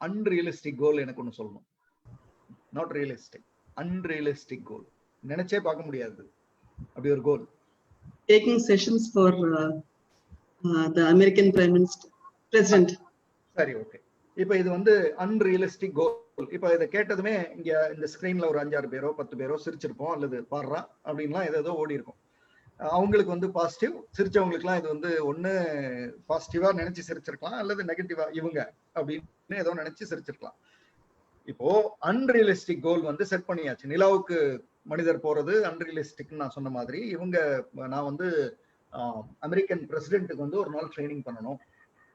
S2: அன்ரியலிஸ்டிக் கோல் எனக்கு ஒண்ணு சொல்லணும். Not realistic, unrealistic goal. நினைச்சே பார்க்க முடியாது அப்படி ஒரு goal.
S10: Taking sessions for the American Prime Minister, President.
S2: சரி, ஓகே. இப்போ இது வந்து அன்ரியலிஸ்டிக் கோல். இப்போ இதை கேட்டதுமே இங்க இந்த ஸ்கிரீன்ல ஒரு 5-6 பேரோ 10 பேரோ சிரிச்சிருப்போம், அல்லது பாடுறா அப்படின்லாம் ஏதோ ஓடி இருக்கும். அவங்களுக்கு வந்து பாசிட்டிவ், சிரிச்சவங்களுக்குலாம் இது வந்து ஒண்ணு பாசிட்டிவா நினைச்சு சிரிச்சிருக்கலாம், அல்லது நெகட்டிவா இவங்க அப்படின்னு ஏதோ நினைச்சு சிரிச்சிருக்கலாம். இப்போ அன்ரியலிஸ்டிக் கோல் வந்து செட் பண்ணியாச்சு. நிலாவுக்கு மனிதர் போறது அன்ரியலிஸ்டிக் நான் சொன்ன மாதிரி, இவங்க நான் வந்து அமெரிக்கன் பிரசிடென்ட்டுக்கு வந்து ஒரு நாள் ட்ரைனிங் பண்ணணும்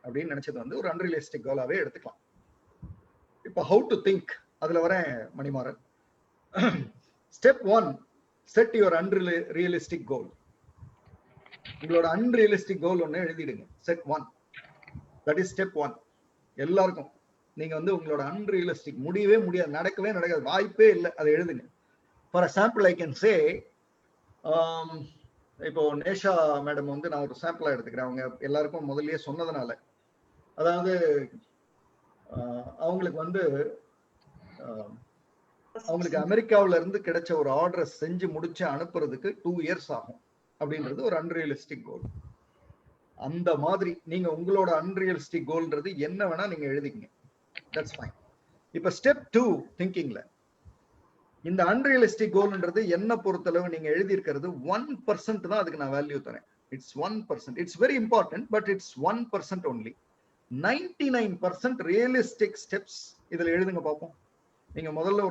S2: அப்படின்னு நினைச்சது வந்து ஒரு அன்ரியலிஸ்டிக் கோலாவே எடுத்துக்கலாம். இப்போ ஹவு டு திங்க், அதுல வரேன் Manimaran. Step 1, set your unrealistic goal. உங்களோட அன்ரியலிஸ்டிக் கோல் ஒன்னு எழுதிடுங்க. Set 1, that is step 1. எல்லாருக்கும் நீங்க வந்து உங்களோட அன்ரியலிஸ்டிக், முடியவே முடியாது, நடக்கவே நடக்காது, வாய்ப்பே இல்லை, அதை எழுதுங்க. ஃபார் எக்ஸாம்பிள் ஐ கேன் சே, இப்போ நேஷா மேடம் வந்து நான் ஒரு சாம்பிளா எடுத்துக்கிறேன். அவங்க எல்லாருக்கும் முதல்லயே சொன்னதுனால, அதாவது அவங்களுக்கு வந்து அவங்களுக்கு அமெரிக்காவில இருந்து கிடைச்ச ஒரு ஆர்டரை செஞ்சு முடிச்சு அனுப்புறதுக்கு 2 years ஆகும் அப்படின்றது ஒரு அன்ரியலிஸ்டிக் கோல். அந்த மாதிரி நீங்க உங்களோட அன்ரியலிஸ்டிக் கோல்ன்றது என்ன வேணா நீங்க எழுதிக்கங்க. That's fine. இப்ப ஸ்டெப் 2 திங்கிங்ல இந்த அன்ரியலிஸ்டிக் கோல்ன்றது என்ன பொறுத்தளவு நீங்க எழுதி இருக்கிறது 1% தான். அதுக்கு நான் வேல்யூ தரேன். It's 1%. It's very important, but it's 1% only. 99% realistic steps இதுல எழுதுங்க பார்ப்போம். நீங்க முதல்ல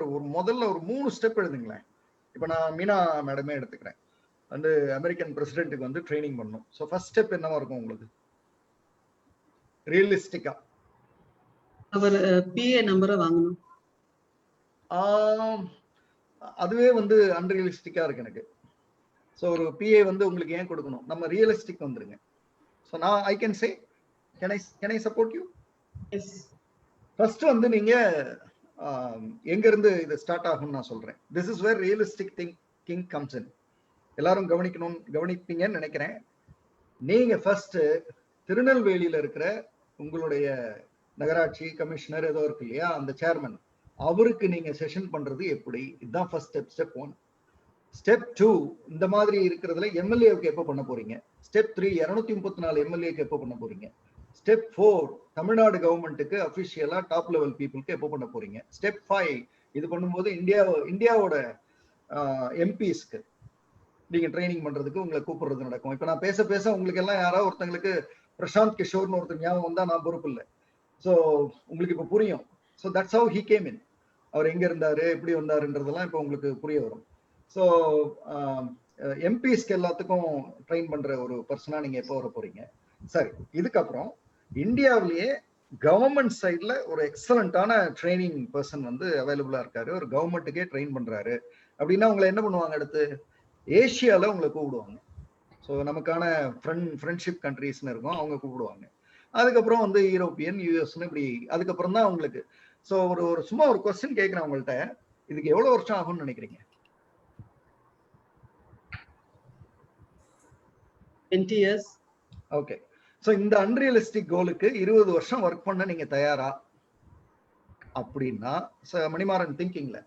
S2: ஒரு 3 ஸ்டெப் எழுதுங்களேன். இப்ப நான் மீனா மேடமே எடுத்துக்கிறேன். வந்து அமெரிக்கன் பிரசிடென்ட்டுக்கு வந்து ட்ரைனிங் பண்ணணும். ஸோ ஃபர்ஸ்ட் ஸ்டெப் என்னவா இருக்கும் உங்களுக்கு ரியலிஸ்டிக்கா?
S10: அவர் பிஏ நம்பரை வாங்கணும்.
S2: அதுவே வந்து அன்ரியலிஸ்டிக்கா இருக்கு எனக்கு. ஸோ ஒரு பிஏ வந்து உங்களுக்கு ஏன் கொடுக்கணும்? நம்ம ரியலிஸ்டிக் வந்துருங்க. ஸோ நான் I can say, can I support you?
S10: Yes.
S2: First வந்து நீங்க எங்க இருந்து இது ஸ்டார்ட் ஆகும்னு நான் சொல்றேன். This is where realistic thinking comes in. எல்லாரும் கவனிப்பீங்கன்னு நினைக்கிறேன். நீங்க ஃபர்ஸ்ட் திருநெல்வேலியில இருக்கிற உங்களுடைய நகராட்சி கமிஷனர் ஏதோ இருக்கு இல்லையா, அந்த சேர்மன், அவருக்கு நீங்க செஷன் பண்றது எப்படி? இதுதான் ஃபர்ஸ்ட் ஸ்டெப். ஸ்டெப் 1. ஸ்டெப் 2, இந்த மாதிரி இருக்கிறதுல எம்எல்ஏவுக்கு எப்போ பண்ண போறீங்க? ஸ்டெப் 3, 234 எம்எல்ஏக்கு எப்போ பண்ண போறீங்க? ஸ்டெப் 4, தமிழ்நாடு கவர்மெண்ட்டுக்கு அபிஷியலா டாப் லெவல் பீப்புளுக்கு எப்போ பண்ண போறீங்க? ஸ்டெப் 5, இது பண்ணும்போது இந்தியாவோட எம்பிஸ்க்கு நீங்க ட்ரைனிங் பண்றதுக்கு உங்களை கூப்பிடுறது நடக்கும். இப்ப நான் பேச பேச உங்களுக்கு எல்லாம் யாராவது ஒருத்தங்களுக்கு பிரசாந்த் கிஷோர்னு ஒருத்தர் ஞாபகம் வந்தா நான் பொறுப்பு இல்லை. ஸோ உங்களுக்கு இப்ப புரியும். So that's how he came in. அவர் எங்க இருந்தாரு, எப்படி வந்தாருன்றதெல்லாம் இப்போ உங்களுக்கு புரிய வரும். ஸோ எம்பிஸ்க்கு எல்லாத்துக்கும் ட்ரெயின் பண்ற ஒரு பர்சனா நீங்க எப்போ வர போறீங்க? சரி, இதுக்கப்புறம் இந்தியாவிலேயே கவர்மெண்ட் சைட்ல ஒரு எக்ஸலண்டான ட்ரைனிங் பர்சன் வந்து அவைலபிளா இருக்காரு, ஒரு கவர்மெண்ட்டுக்கே ட்ரெயின் பண்றாரு அப்படின்னா உங்களை என்ன பண்ணுவாங்க? அடுத்து ஏஷியால உங்களை கூப்பிடுவாங்க. ஸோ நமக்கான ஃப்ரெண்ட்ஷிப் கண்ட்ரீஸ்னு இருக்கும், அவங்க கூப்பிடுவாங்க. அதுக்கப்புறம் வந்து யூரோப்பியன், யூஎஸ்ன்னு இப்படி அதுக்கப்புறம் தான் உங்களுக்கு. ஸோ ஒரு சும்மா ஒரு கொஸ்டின் கேட்கிறேன் உங்கள்கிட்ட, இதுக்கு எவ்வளவு வருஷம் ஆகும்னு நினைக்கிறீங்க?
S10: 20 years.
S2: ஓகே. ஸோ இந்த அன்ரியலிஸ்டிக் கோலுக்கு 20 வருஷம் ஒர்க் பண்ண நீங்க தயாரா? அப்படின்னா மணிமாறன் திங்கிங்ல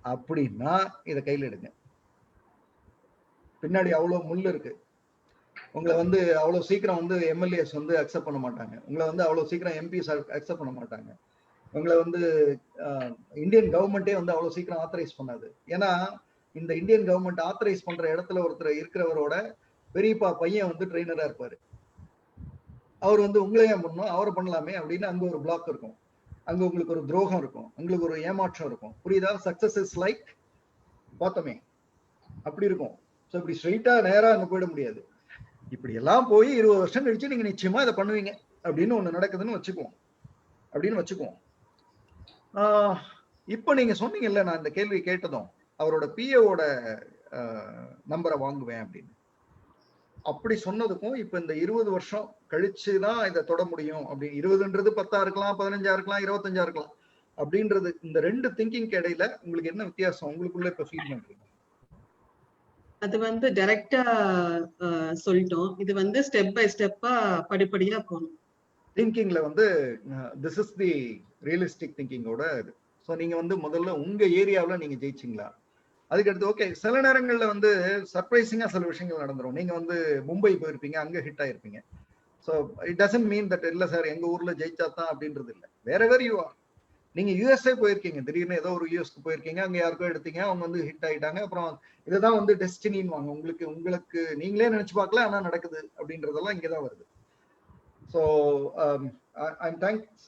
S2: அப்படின்னா இதை கையில் எடுங்க. பின்னாடி அவ்வளவு முள் இருக்கு. உங்களை வந்து அவ்வளவு சீக்கிரம் வந்து எம்எல்ஏஸ் வந்து அக்செப்ட் பண்ண மாட்டாங்க. உங்களை வந்து அவ்வளவு சீக்கிரம் எம்பிஸ் அக்செப்ட் பண்ண மாட்டாங்க. உங்களை வந்து இந்தியன் கவர்மெண்டே வந்து அவ்வளவு சீக்கிரம் ஆத்தரைஸ் பண்ணாது. ஏன்னா இந்த இந்தியன் கவர்மெண்ட் ஆத்தரைஸ் பண்ற இடத்துல ஒருத்தர் இருக்கிறவரோட பெரியப்பா பையன் வந்து ட்ரெயினரா இருப்பாரு. அவர் வந்து உங்களையே பண்ணணும், அவரை பண்ணலாமே அப்படின்னு அங்க ஒரு பிளாக் இருக்கும், அங்க உங்களுக்கு ஒரு துரோகம் இருக்கும், உங்களுக்கு ஒரு ஏமாற்றம் இருக்கும். புரியுதா? சக்சஸ் இஸ் லைக் பார்த்தோமே அப்படி இருக்கும். ஸோ இப்படி ஸ்ட்ரெயிட்டா நேரா அங்க போயிட முடியாது. இப்படி எல்லாம் போய் 20 வருஷம் கழிச்சு நீங்க நிச்சயமா இதை பண்ணுவீங்க அப்படின்னு ஒண்ணு நடக்குதுன்னு வச்சுக்குவோம். இப்ப நீங்க சொன்னீங்கல்ல, நான் இந்த கேள்வி கேட்டதும் அவரோட பிஏவோட நம்பரை வாங்குவேன் அப்படின்னு. அப்படி சொன்னதுக்கும் இப்ப இந்த 20 வருஷம் கழிச்சுதான் இதை தொட முடியும் அப்படி, 20ன்றது 10 இருக்கலாம், 15 இருக்கலாம், 25 இருக்கலாம் அப்படின்றது, இந்த ரெண்டு திங்கிங்க்கு இடையில உங்களுக்கு என்ன வித்தியாசம் உங்களுக்குள்ள இப்ப ஃபீல் பண்றீங்க?
S10: அது வந்து டைரக்டா சொல்லிட்டோம். இது வந்து ஸ்டெப் பை ஸ்டெப்பா படிப்படியா போகணும்.
S2: திங்கிங்ல வந்து திஸ் இஸ் தி ரியலிஸ்டிக் திங்கிங்கோட இது. ஸோ நீங்க வந்து முதல்ல உங்க ஏரியாவில் நீங்க ஜெயிச்சிங்களா, அதுக்கடுத்து ஓகே. சில நேரங்கள்ல வந்து சர்ப்ரைசிங்கா சில விஷயங்கள் நடந்துரும். நீங்க வந்து மும்பை போயிருப்பீங்க, அங்க ஹிட் ஆயிருப்பீங்க. So it doesn't mean that இல்ல சார் எங்க ஊர்ல ஜெயிச்சா தான் அப்படின்றது இல்லை. வேற யூ ஆர். நீங்க யூஎஸ்ஏ போயிருக்கீங்க, திடீர்னு ஏதோ ஒரு யூஎஸ்க்கு போயிருக்கீங்க, அங்க யாருக்கோ எடுத்தீங்க, அவங்க வந்து ஹிட் ஆயிட்டாங்க. அப்புறம் இதுதான் வந்து டெஸ்டினின்னு வாங்க, உங்களுக்கு நீங்களே நினைச்சு பார்க்கல, ஆனா நடக்குது அப்படின்றதெல்லாம் இங்கதான் வருது. So I'm thanks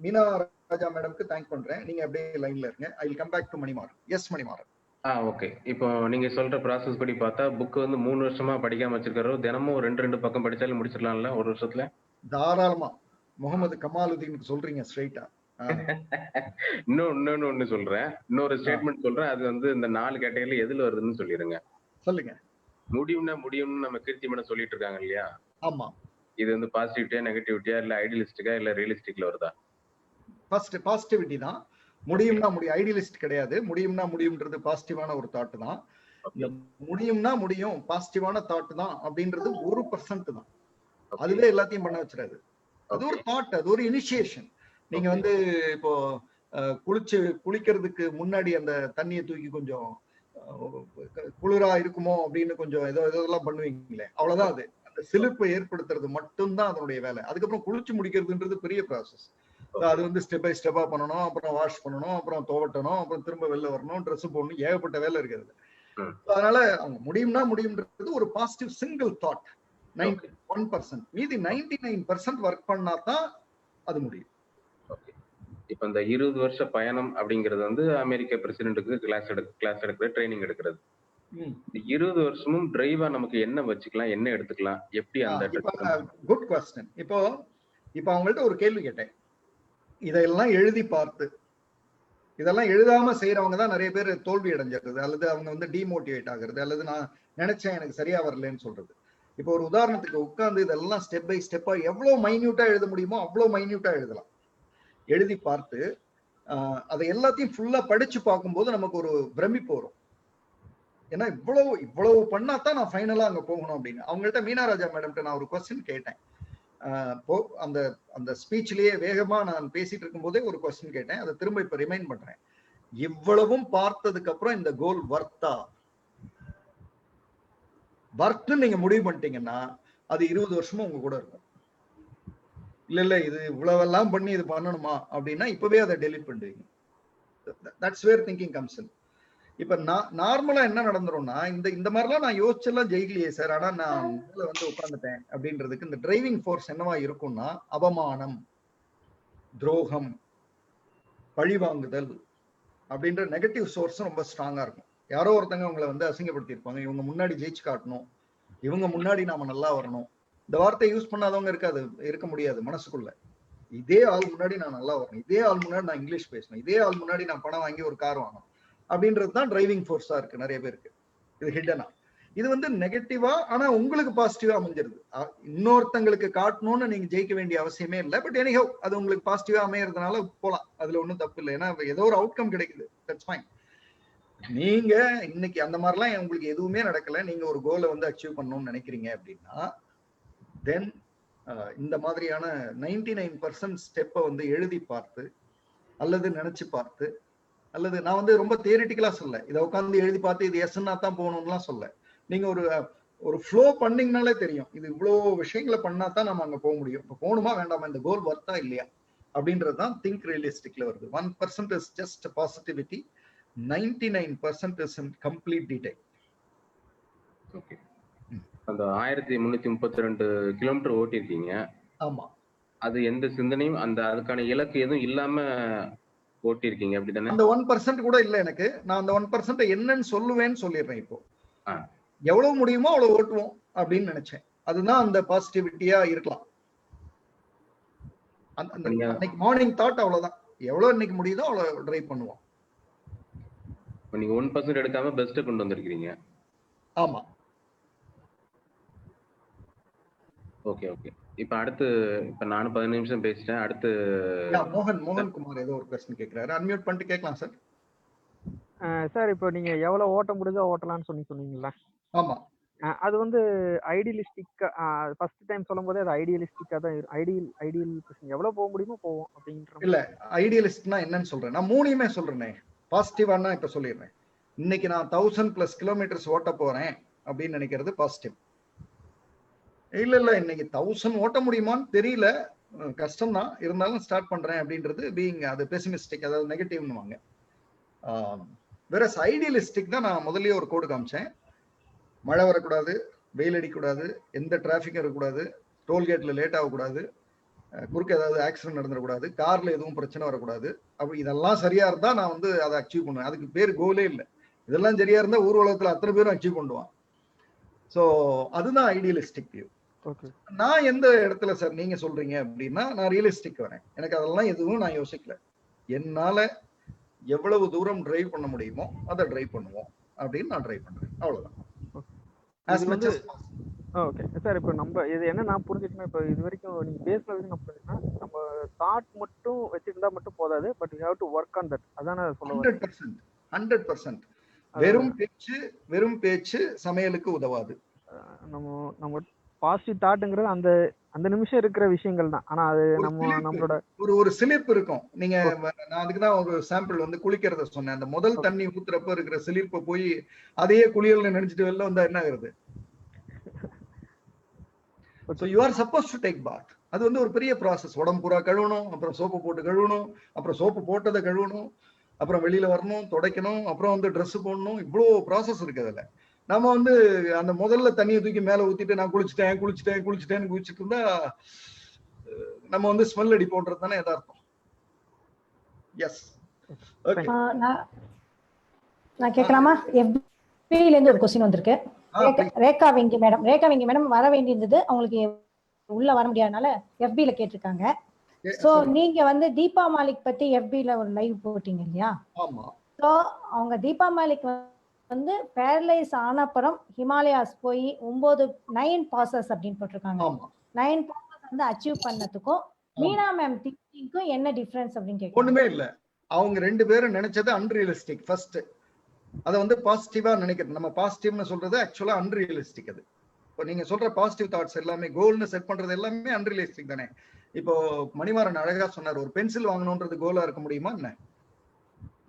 S2: Meena Raja மேடம்க்கு தேங்க் பண்றேன். நீங்க அப்படியே லைன்ல இருங்க. I will come back to Manimaran. Yes Manimaran.
S7: Okay. இப்போ நீங்க சொல்ற ப்ராசஸ் படி பார்த்தா புக் வந்து 3 வருஷமா படிக்காம வச்சிருக்காரோ, தினமும் 2 பக்கம் படிச்சாலும் முடிச்சிடலாம்ல ஒரு வருஷத்துல?
S2: தாராளமா. முகமது கமாலுதீனுக்கு சொல்றீங்க ஸ்ட்ரைட்டா.
S7: இன்னொன்னு சொல்றேன், இன்னொரு ஸ்டேட்மெண்ட் சொல்றேன். அது வந்து இந்த 4 கேட்டகரியில எதுல வருதுன்னு சொல்லிடுங்க.
S2: சொல்லுங்க.
S7: முடியும்னு நம்ம கீர்த்தி மேடம் சொல்லிட்டு இருக்காங்க இல்லையா?
S2: ஆமா.
S7: இது வந்து பாசிட்டிவிட்டியா, நெகட்டிவிட்டியா, இல்ல ஐடியலிஸ்டிக்கா, இல்ல ரியலிஸ்டிக்ல வருதா?
S2: ஃபர்ஸ்ட் பாசிட்டிவிட்டி தான். முடியும்னா முடியும், ஐடியலிஸ்ட் கிடையாது. முடியும்னா முடியும்ன்றது பாசிட்டிவான ஒரு தாட் தான். முடியும்னா முடியும் பாசிட்டிவான தாட் தான் அப்படின்றது 1% தான். அதுவே எல்லாத்தையும் பண்ண வச்சிடாது. அது ஒரு தாட், அது ஒரு இனிஷியேஷன். நீங்க வந்து இப்போ குளிக்கிறதுக்கு முன்னாடி அந்த தண்ணியை தூக்கி கொஞ்சம் குளிரா இருக்குமோ அப்படின்னு கொஞ்சம் இதெல்லாம் பண்ணுவீங்களே, அவ்வளவுதான். அது அந்த சிலிர்ப்பை ஏற்படுத்துறது மட்டும்தான் அதனுடைய வேலை. அதுக்கப்புறம் குளிச்சு முடிக்கிறதுன்றது பெரிய ப்ராசஸ். அது வந்து ஸ்டெப் பை ஸ்டெப்பா பண்ணணும், அப்புறம் வாஷ் பண்ணணும், அப்புறம் துவட்டணும், அப்புறம் திரும்ப வெளில வரணும், ட்ரெஸ் போடணும், ஏகப்பட்ட வேலை இருக்கிறது. அதனால அவங்க முடியும்னா முடியும்ன்றது ஒரு பாசிட்டிவ் சிங்கிள் தாட். 91%. மீதி 99% ஒர்க் பண்ணா தான் அது முடியும்.
S7: இப்ப இந்த 20 வருஷ பயணம் அப்படிங்கிறது வந்து அமெரிக்க பிரசிடென்ட்டுக்கு கிளாஸ் எடுக்கிற ட்ரைனிங் எடுக்கிறது. 20 வருஷமும் டிரைவா நமக்கு என்ன வச்சுக்கலாம், என்ன எடுத்துக்கலாம், எப்படி அந்த
S2: குட் குவெஸ்டின். இப்போ அவங்கள்ட்ட ஒரு கேள்வி கேட்டேன். இதெல்லாம் எழுதி பார்த்து, இதெல்லாம் எழுதாம செய்யறவங்க தான் நிறைய பேர் தோல்வி அடைஞ்சிருது, அல்லது அவங்க வந்து டிமோட்டிவேட் ஆகுறது, அல்லது நான் நினைச்சேன் எனக்கு சரியா வரலன்னு சொல்றது. இப்போ ஒரு உதாரணத்துக்கு உட்கார்ந்து இதெல்லாம் ஸ்டெப் பை ஸ்டெப்பா எவ்வளவு மைன்யூட்டா எழுத முடியுமோ அவ்வளவு மைன்யூட்டா எழுதலாம். எழுதி பார்த்து அதை எல்லாத்தையும் ஃபுல்லா படிச்சு பார்க்கும்போது நமக்கு ஒரு பிரமிப்பு வரும். ஏன்னா இவ்வளவு பண்ணாதான் நான் ஃபைனலா அங்க போகணும் அப்படின்னு. அவங்கள்ட்ட மீனாராஜா மேடம்கிட்ட நான் ஒரு கொஸ்டின் கேட்டேன். அந்த ஸ்பீச்லயே வேகமா நான் பேசிட்டு இருக்கும் போதே ஒரு கொஸ்டின் கேட்டேன். அதை திரும்ப இப்ப ரிமைண்ட் பண்றேன். இவ்வளவும் பார்த்ததுக்கு அப்புறம் இந்த கோல் வர்த்தா நீங்க முடிவு பண்ணிட்டீங்கன்னா அது 20 வருஷமும் உங்க கூட இருக்கும். இல்ல இது இவ்வளவெல்லாம் பண்ணி இது பண்ணணுமா அப்படின்னா இப்பவே அதை டெலிட் பண்ணுவீங்க. தட்ஸ் வேர் திங்கிங் கம்ஸ் இன். இப்ப நார்மலா என்ன நடந்துரும்னா, இந்த மாதிரிலாம் நான் யோசிச்செல்லாம் ஜெயிக்கலையே சார், ஆனா நான் வந்து உட்கார்ந்துட்டேன் அப்படின்றதுக்கு இந்த டிரைவிங் ஃபோர்ஸ் என்னவா இருக்கும்னா, அவமானம், துரோகம், பழிவாங்குதல் அப்படின்ற நெகட்டிவ் சோர்ஸ் ரொம்ப ஸ்ட்ராங்கா இருக்கும். யாரோ ஒருத்தங்க அவங்களை வந்து அசிங்கப்படுத்தி இருப்பாங்க, இவங்க முன்னாடி ஜெயிச்சு காட்டணும், இவங்க முன்னாடி நாம நல்லா வரணும். இந்த வார்த்தையை யூஸ் பண்ணாதவங்க இருக்க முடியாது மனசுக்குள்ள. இதே ஆள் முன்னாடி நான் நல்லா வரணும், இதே ஆள் முன்னாடி நான் இங்கிலீஷ் பேசணும், இதே ஆள் முன்னாடி நான் பணம் வாங்கி ஒரு கார் வாங்கணும் அப்படின்றது தான் டிரைவிங் ஃபோர்ஸா இருக்கு நிறைய பேருக்கு. இது ஹிடனா. இது வந்து நெகட்டிவா, ஆனா உங்களுக்கு பாசிட்டிவா அமைஞ்சிருது. இன்னொருத்தங்களுக்கு காட்டணும்னு நீங்க ஜெயிக்க வேண்டிய அவசியமே இல்லை. பட் எனிஹவ் அது உங்களுக்கு பாசிட்டிவா அமையறதுனால போலாம், அதுல ஒன்றும் தப்பு இல்லை. ஏன்னா ஏதோ ஒரு அவுட்கம் கிடைக்குது, தட்ஸ் ஃபைன். நீங்க இன்னைக்கு அந்த மாதிரிலாம் உங்களுக்கு எதுவுமே நடக்கல, நீங்க ஒரு கோலை வந்து அச்சீவ் பண்ணணும்னு நினைக்கிறீங்க அப்படின்னா தென் இந்த மாதிரியான 99% ஸ்டெப்பை வந்து எழுதி பார்த்து அல்லது நினைச்சு பார்த்து, அல்லது நான் வந்து ரொம்ப தியரிட்டிக்கலா சொல்ல, இதை உட்காந்து எழுதி பார்த்து இது எஸ்ன்னா தான் போகணும்லாம் சொல்ல. நீங்க ஒரு ஃப்ளோ பண்ணீங்கனாலே தெரியும், இது இவ்வளவு விஷயங்களை பண்ணா தான் நம்ம அங்க போக முடியும். இப்போ போகணுமா வேண்டாமா, இந்த கோல் வர்த்தா இல்லையா, அப்படின்றதுதான் திங்க் ரியலிஸ்டிக்ல வருது. 1% is just positivity, 99% is in complete detail.
S7: Okay. அந்த 1332 கிலோமீட்டர் ஓட்டிருக்கீங்க.
S2: ஆமா.
S7: அது எந்த சிந்தனையும் அந்த அதுக்கான இலக்கு எதுவும் இல்லாம ஓட்டிருக்கீங்க அப்படிதானே?
S2: அந்த 1% கூட இல்ல எனக்கு. நான் அந்த 1% என்னன்னு சொல்லுவேன்னு சொல்லிடுறேன். இப்போ எவ்வளவு முடியுமோ அவ்வளவு ஓட்டுவோம் அப்படின்னு நினைச்சேன். அதுதான் அந்த பாசிட்டிவிட்டியா இருக்கலாம். அன்னைக்கு மார்னிங் தாட் அவ்வளவுதான். எவ்வளவு இன்னைக்கு முடியுதோ அவ்வளவு டிரைவ் பண்ணுவோம்.
S7: நீங்க 1% எடுக்காம பெஸ்ட் கொண்டு வந்திருக்கீங்க.
S2: ஆமா.
S7: Okay okay. இப்ப அடுத்து இப்ப நானும் 15 நிமிஷம் பேசிட்டேன். அடுத்து
S2: மோகன் குமார் ஏதோ ஒரு क्वेश्चन கேக்குறாரு. அன்மியூட் பண்ணிட்டு கேட்கலாம் சார்.
S11: சார் இப்போ நீங்க எவ்வளவு ஓட்ட முடிஞ்சா ஓட்டலாம்னு சொன்னீங்களா?
S2: ஆமா.
S11: அது வந்து ஐடியலிஸ்டிக் ஃபர்ஸ்ட் டைம் சொல்லும்போது அது ஐடியலிஸ்டிக்கா தான் ஐடியல் எவ்வளவு போக முடியுமோ போவோம் அப்படின்ற.
S2: இல்ல ஐடியலிஸ்ட்னா என்னன்னு சொல்றேன். நான் மூணையுமே சொல்றேனே. பாசிட்டிவானா இப்ப சொல்லிடுறேன். இன்னைக்கு நான் 1000+ கிலோமீட்டர்ஸ் ஓட்ட போறேன் அப்படின்னு நினைக்கிறது பாசிட்டிவ். இல்ல இன்னைக்கு 1000 ஓட்ட முடியுமான்னு தெரியல, கஷ்டம் தான், இருந்தாலும் ஸ்டார்ட் பண்றேன் அப்படின்றது பீயிங் அது பெசிமிஸ்டிக், அதாவது நெகட்டிவ்னுவாங்க. வேற ஐடியலிஸ்டிக் தான் நான் முதல்லயே ஒரு கோடு காமிச்சேன். மழை வரக்கூடாது, வெயில் அடிக்கக்கூடாது, எந்த டிராஃபிக்கும் இருக்கக்கூடாது, டோல்கேட்ல லேட் ஆகக்கூடாது, குறுக்க ஏதாவது ஆக்சிடென்ட் நடந்துடக்கூடாது, கார்ல எதுவும் பிரச்சனை வரக்கூடாது. அப்படி இதெல்லாம் சரியா இருந்தா நான் வந்து அதை அச்சீவ் பண்ணுவேன். அதுக்கு பேர் கோலே இல்லை. இதெல்லாம் சரியா இருந்தா ஊர் உலகத்துல அத்தனை பேரும் அச்சீவ் பண்ணுவான். ஸோ அதுதான் ஐடியலிஸ்டிக் வியூ. நான் எந்த இடத்துல சார் நீங்க சொல்றீங்க அப்படின்னா நான் ரியலிஸ்டிக் வரேன். எனக்கு அதெல்லாம் எதுவும் நான் யோசிக்கல. என்னால எவ்வளவு தூரம் டிரைவ் பண்ண முடியுமோ அதை டிரைவ் பண்ணுவோம் அப்படின்னு நான் டிரைவ் பண்றேன். அவ்வளவுதான்.
S11: Okay sir. இப்போ நம்ம இது என்ன நான் புரிஞ்சுக்கணும், இப்போ இது வரைக்கும் நீங்க பேசுனது நான் புரிஞ்சுக்கணும், நம்ம தாட் மட்டும் வச்சிருந்தா மட்டும் போதாது, but you have to work on that. அதானே சொல்லுவாங்க.
S2: 100%. வெறும் பேச்சு சமையலுக்கு உதவாது.
S11: நம்ம பாசிட்டிவ் தாட்ங்கிறது அந்த அந்த நிமிஷம் இருக்கிற விஷயங்கள் தான். ஆனா அது நம்மளோட
S2: ஒரு சிலிர்ப்பு இருக்கும். நீங்க நான் அதுக்குதான் ஒரு சாம்பிள் வந்து குளிக்கிறத சொன்னேன். அந்த முதல் தண்ணி ஊத்துறப்ப இருக்கிற சிலிர்ப்பை போய் அதையே குளியல்னு நினைச்சிட்டு வெளில வந்தா என்ன ஆகுது? So you are supposed to take bath. அது வந்து ஒரு பெரிய ப்ராசஸ். உடம்பு பூரா கழுவணும், அப்புறம் சோப்பு போட்டு கழுவணும், அப்புறம் சோப்பு போட்டதை கழுவணும், அப்புறம் வெளியில வரணும், துடைக்கணும், அப்புறம் வந்து ட்ரெஸ் போடணும். இவ்வளவு ப்ராசஸ் இருக்கு அதுல. நம்ம வந்து அந்த முதல்ல தண்ணியை தூக்கி மேல ஊத்திட்டு நான் குளிச்சுட்டேன்னு குளிச்சுட்டு இருந்தா நம்ம வந்து ஸ்மெல் அடி போன்றது தானே எதார்த்தம். எஸ். ஓகே.
S12: நான் கேட்கலாமா? எஃபில இருந்து ஒரு क्वेश्चन வந்திருக்கு. ரேகா வெங்கி மேடம் வர வேண்டியிருந்தது, அவங்களுக்கு உள்ள வர முடியாதனால எஃபில கேட்டிருக்காங்க. சோ நீங்க வந்து தீபா மாலிக் பத்தி எஃபில ஒரு லைவ் போட்டீங்க இல்லையா?
S2: ஆமா.
S12: சோ அவங்க தீபா மாலிக் வந்து பேரலைஸ் ஆன அப்புறம் ஹிமாலயாஸ் போய் 9 பாசஸ் அப்படின்னு போட்டிருக்காங்க. 9 பாசஸ் வந்து அச்சீவ் பண்ணதுக்கும் மீனா மேம் திங்கிங்க்கும் என்ன டிஃபரன்ஸ் அப்படின்னு கேட்க.
S2: ஒண்ணுமே இல்ல. அவங்க ரெண்டு பேரும் நினைச்சது அன்ரியலிஸ்டிக். ஃபர்ஸ்ட் அதை வந்து பாசிட்டிவா நினைக்கிறது. நம்ம பாசிட்டிவ்னு சொல்றது ஆக்சுவலா அன்ரியலிஸ்டிக். அது இப்போ நீங்க சொல்ற பாசிட்டிவ் தாட்ஸ் எல்லாமே கோல்னு செட் பண்றது எல்லாமே அன்ரியலிஸ்டிக் தானே. இப்போ மணிமாறன் அழகா சொன்னார், ஒரு பென்சில் வாங்கணும்ன்றது கோலா இருக்க முடியுமா என்ன?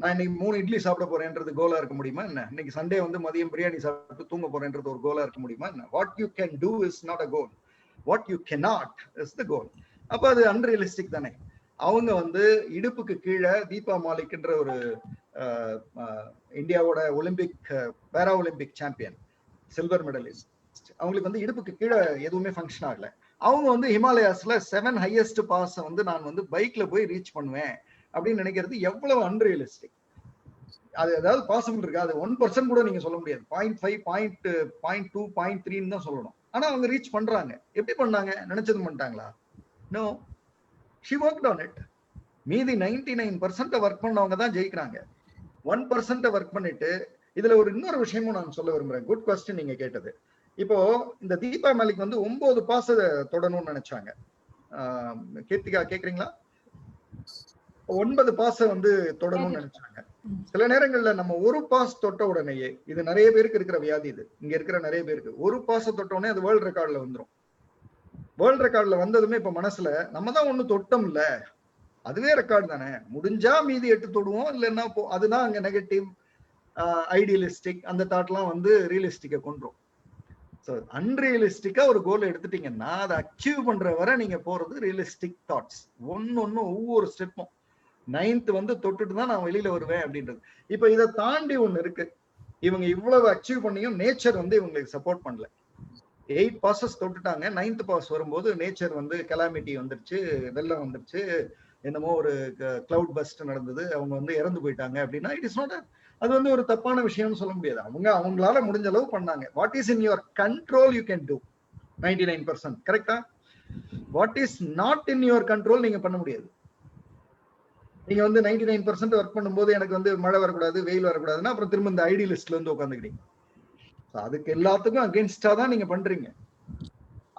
S2: நான் இன்னைக்கு 3 இட்லி சாப்பிட போறேன்றது கோலா இருக்க முடியுமா என்ன? இன்னைக்கு சண்டே வந்து மதியம் பிரியாணி சாப்பிட்டு தூங்க போறேன்றது ஒரு கோலா இருக்க முடியுமா என்ன? What you can do is not a goal, what you cannot is the goal. அப்ப அது அன்ரியலிஸ்டிக் தானே. அவங்க வந்து இடுப்புக்கு கீழே தீபா மாலிக்ன்ற ஒரு இந்தியாவோட ஒலிம்பிக் பேரா ஒலிம்பிக் சாம்பியன், சில்வர் மெடலிஸ்ட், அவங்களுக்கு வந்து இடுப்புக்கு கீழே எதுவுமே ஃபங்க்ஷன் ஆகல. அவங்க வந்து ஹிமாலயாஸ்ல 7 ஹையஸ்ட் பாஸ் வந்து நான் வந்து பைக்ல போய் ரீச் பண்ணுவேன் அப்படின்னு நினைக்கிறது எவ்வளவு அன்ரியலிஸ்டிக். அது ஏதாவது பாசிபிள் இருக்கா? அது 1% கூட நீங்க சொல்ல முடியாது. 0.5, 0.2, 0.3 தான் சொல்லணும். ஆனா அவங்க ரீச் பண்றாங்க. எப்படி பண்ணாங்க? நினைச்சது பண்ணிட்டாங்களா? No, she worked on it. மீதி 99% ஒர்க் பண்ணவங்க தான் ஜெயிக்கிறாங்க. 1% ஒர்க் பண்ணிட்டு இதுல ஒரு இன்னொரு விஷயமும் நான் சொல்ல விரும்புறேன். குட் क्वेश्चन நீங்க கேட்டது. இப்போ இந்த தீபா மாலிக் வந்து 9 பாஸ் தொடணும்னு நினைச்சாங்க. கீர்த்திகா கேக்குறீங்களா? 9 பாஸ் வந்து தொடணும்னு நினைச்சாங்க. சில நேரங்கள்ல நம்ம ஒரு பாஸ் தொட்ட உடனேயே, இது நிறைய பேருக்கு இருக்கிற வியாதி, இது இங்க இருக்கிற நிறைய பேருக்கு, ஒரு பாஸ் தொட்ட உடனே அது வேர்ல்ட் ரெக்கார்ட்ல வந்துடும். வேர்ல்ட் ரெக்கார்ட்ல வந்ததுமே இப்ப மனசுல நம்ம தான் ஒண்ணு தொட்டம் இல்ல, அதுவே ரெக்கார்டு தானே, முடிஞ்சா மீதி 8 தொடுவோம், இல்லைன்னா அதுதான் அங்க நெகட்டிவ் ஐடியலிஸ்டிக் அந்த தாட்லாம் வந்து ரியலிஸ்டிக்கை கொண்டுரும். ஸோ அன்ரியலிஸ்டிக்கா ஒரு கோல் எடுத்துட்டீங்கன்னா அதை அச்சீவ் பண்ற வரை நீங்க போறது ரியலிஸ்டிக் தாட்ஸ். ஒன்னு ஒவ்வொரு ஸ்டெப்பும் 9th வந்து தொட்டுட்டு தான் நான் வெளியில வருவேன் அப்படின்றது. இப்ப இதை தாண்டி ஒண்ணு இருக்கு. இவங்க இவ்வளவு அச்சீவ் பண்ணியும் நேச்சர் வந்து இவங்களுக்கு சப்போர்ட் பண்ணல. 8 passes தொட்டுட்டாங்க. 9th pass வரும்போது நேச்சர் வந்து கெலாமிட்டி வந்துருச்சு, வெள்ளம் வந்துருச்சு, என்னமோ ஒரு கிளவுட் பஸ்ட் நடந்தது, அவங்க வந்து இறந்து போயிட்டாங்க அப்படின்னா இட் இஸ் நாட், அது வந்து ஒரு தப்பான விஷயம்னு சொல்ல முடியாது. அவங்களால முடிஞ்ச அளவு பண்ணாங்க. What is in your control you can two 99%. கரெக்டா? What is not in your control நீங்க பண்ண முடியாது. நீங்க வந்து 99% ஒர்க் பண்ணும்போது எனக்கு வந்து மழை வரக்கூடாது, வெயில் வரக்கூடாதுன்னா அப்புறம் திரும்ப இந்த ஐடி லிஸ்ட்ல வந்து உட்காந்துக்கிட்டீங்க. அதுக்கு எல்லாத்துக்கும் அகேன்ஸ்டா தான் நீங்க பண்றீங்க.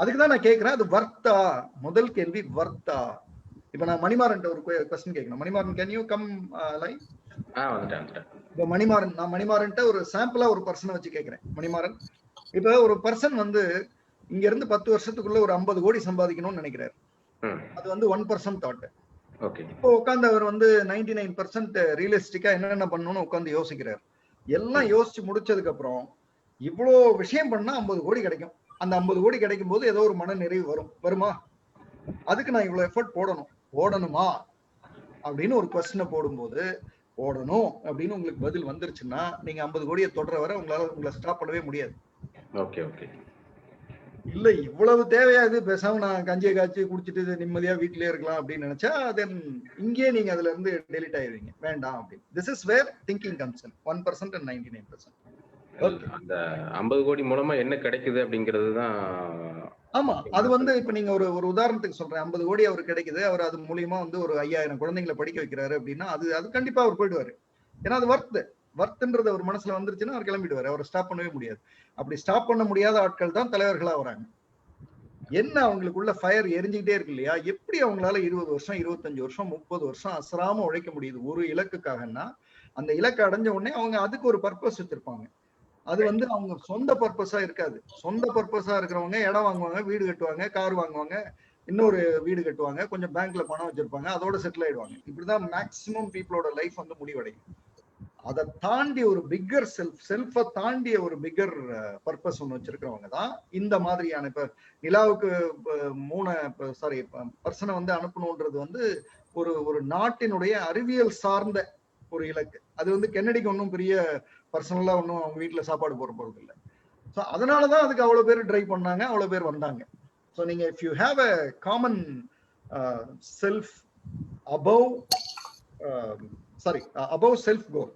S2: அதுக்குதான் நான் கேட்கிறேன், அது வர்த்தா? முதல் கேள்வி வர்த்தா. இப்ப நான் மணிமாறன் ஒரு கொஸ்டின் கேட்கணும். Manimaran, can you come live? இப்ப மணிமாறன், நான் மணிமாறன் ஒரு சாம்பிளா ஒரு பர்சனை வச்சு கேட்கிறேன். மணிமாறன், இப்ப ஒரு பர்சன் வந்து இங்க இருந்து 10 வருஷத்துக்குள்ள ஒரு 50 கோடி சம்பாதிக்கணும்னு நினைக்கிறாரு. அது வந்து 1% தாட். இப்போ உட்காந்து அவர் வந்து 99% ரியலிஸ்டிக்கா என்னென்ன பண்ணணும்னு உட்காந்து யோசிக்கிறார். எல்லாம் யோசிச்சு முடிச்சதுக்கு அப்புறம் இவ்வளோ விஷயம் பண்ணா 50 கோடி கிடைக்கும். அந்த 50 கோடி கிடைக்கும் போது ஏதோ ஒரு மன நிறைவு வருமா? அதுக்கு நான் இவ்வளவு எஃபர்ட் போடணுமா அப்படின்னு ஒரு கொஸ்டினை போடும்போது, போடணும் அப்படின்னு உங்களுக்கு பதில் வந்துருச்சுன்னா நீங்க 50 கோடியை தொடர வரை உங்களை ஸ்டாப் பண்ணவே முடியாது. இல்ல இவ்வளவு தேவையா, இது பேசாம நான் கஞ்சியை காய்ச்சி குடிச்சிட்டு நிம்மதியா வீட்லயே இருக்கலாம் அப்படின்னு நினைச்சா தென் இங்கே நீங்க அதுல இருந்து டெலிட் ஆயிருவீங்க. வேண்டாம் அப்படின்னு. This is where thinking comes in. 1% and 99%.
S7: அந்த 50 கோடி மூலமா என்ன கிடைக்குது அப்படிங்கிறது தான்.
S2: ஆமா, அது வந்து இப்ப நீங்க ஒரு உதாரணத்துக்கு சொல்றேன். 50 கோடி அவருக்கு கிடைக்குது, அவர் அது மூலியமா வந்து ஒரு 5000 குழந்தைங்களை படிக்க வைக்கிறாரு அப்படின்னா அது கண்டிப்பா அவர் போயிடுவாரு. ஏன்னா அது வர்த்துன்றது அவர் மனசுல வந்துருச்சுன்னா அவர் கிளம்பிடுவாரு. அவரை ஸ்டாப் பண்ணவே முடியாது. அப்படி ஸ்டாப் பண்ண முடியாத ஆட்கள் தான் தலைவர்களா வராங்க. என்ன அவங்களுக்குள்ள ஃபயர் எரிஞ்சுக்கிட்டே இருக்கு இல்லையா? எப்படி அவங்களால 20 வருஷம் 25 வருஷம் 30 வருஷம் அசராம உழைக்க முடியுது ஒரு இலக்குக்காகன்னா, அந்த இலக்கை அடைஞ்ச உடனே அவங்க அதுக்கு ஒரு பர்பஸ் வச்சிருப்பாங்க. அது வந்து அவங்க சொந்த பர்பஸா இருக்காது. சொந்த பர்பஸா இருக்கிறவங்க இடம் வாங்குவாங்க, வீடு கட்டுவாங்க, கார் வாங்குவாங்க, இன்னொரு வீடு கட்டுவாங்க, கொஞ்சம் பேங்க்ல பணம் வச்சிருப்பாங்க, அதோட செட்டில் ஆயிடுவாங்க. இப்படிதான் மேக்சிமம் பீப்புளோட லைஃப் வந்து முடிவடையும். அதை தாண்டி ஒரு பிக்கர் செல்ஃபை தாண்டிய ஒரு பிக்கர் பர்பஸ் ஒன்று வச்சிருக்கிறவங்க தான் இந்த மாதிரியான. இப்ப நிலாவுக்கு பர்சனை வந்து அனுப்பணுன்றது வந்து ஒரு நாட்டினுடைய அறிவியல் சார்ந்த ஒரு இலக்கு. அது வந்து கென்னடிக்கு ஒன்றும் பெரிய பர்சனலா ஒன்றும் அவங்க வீட்டுல சாப்பாடு போறது இல்லை. ஸோ அதனாலதான் அதுக்கு அவ்வளவு பேர் ட்ரை பண்ணாங்க, அவ்வளவு பேர் வந்தாங்க. ஸோ நீங்க if you have a common self above self goal,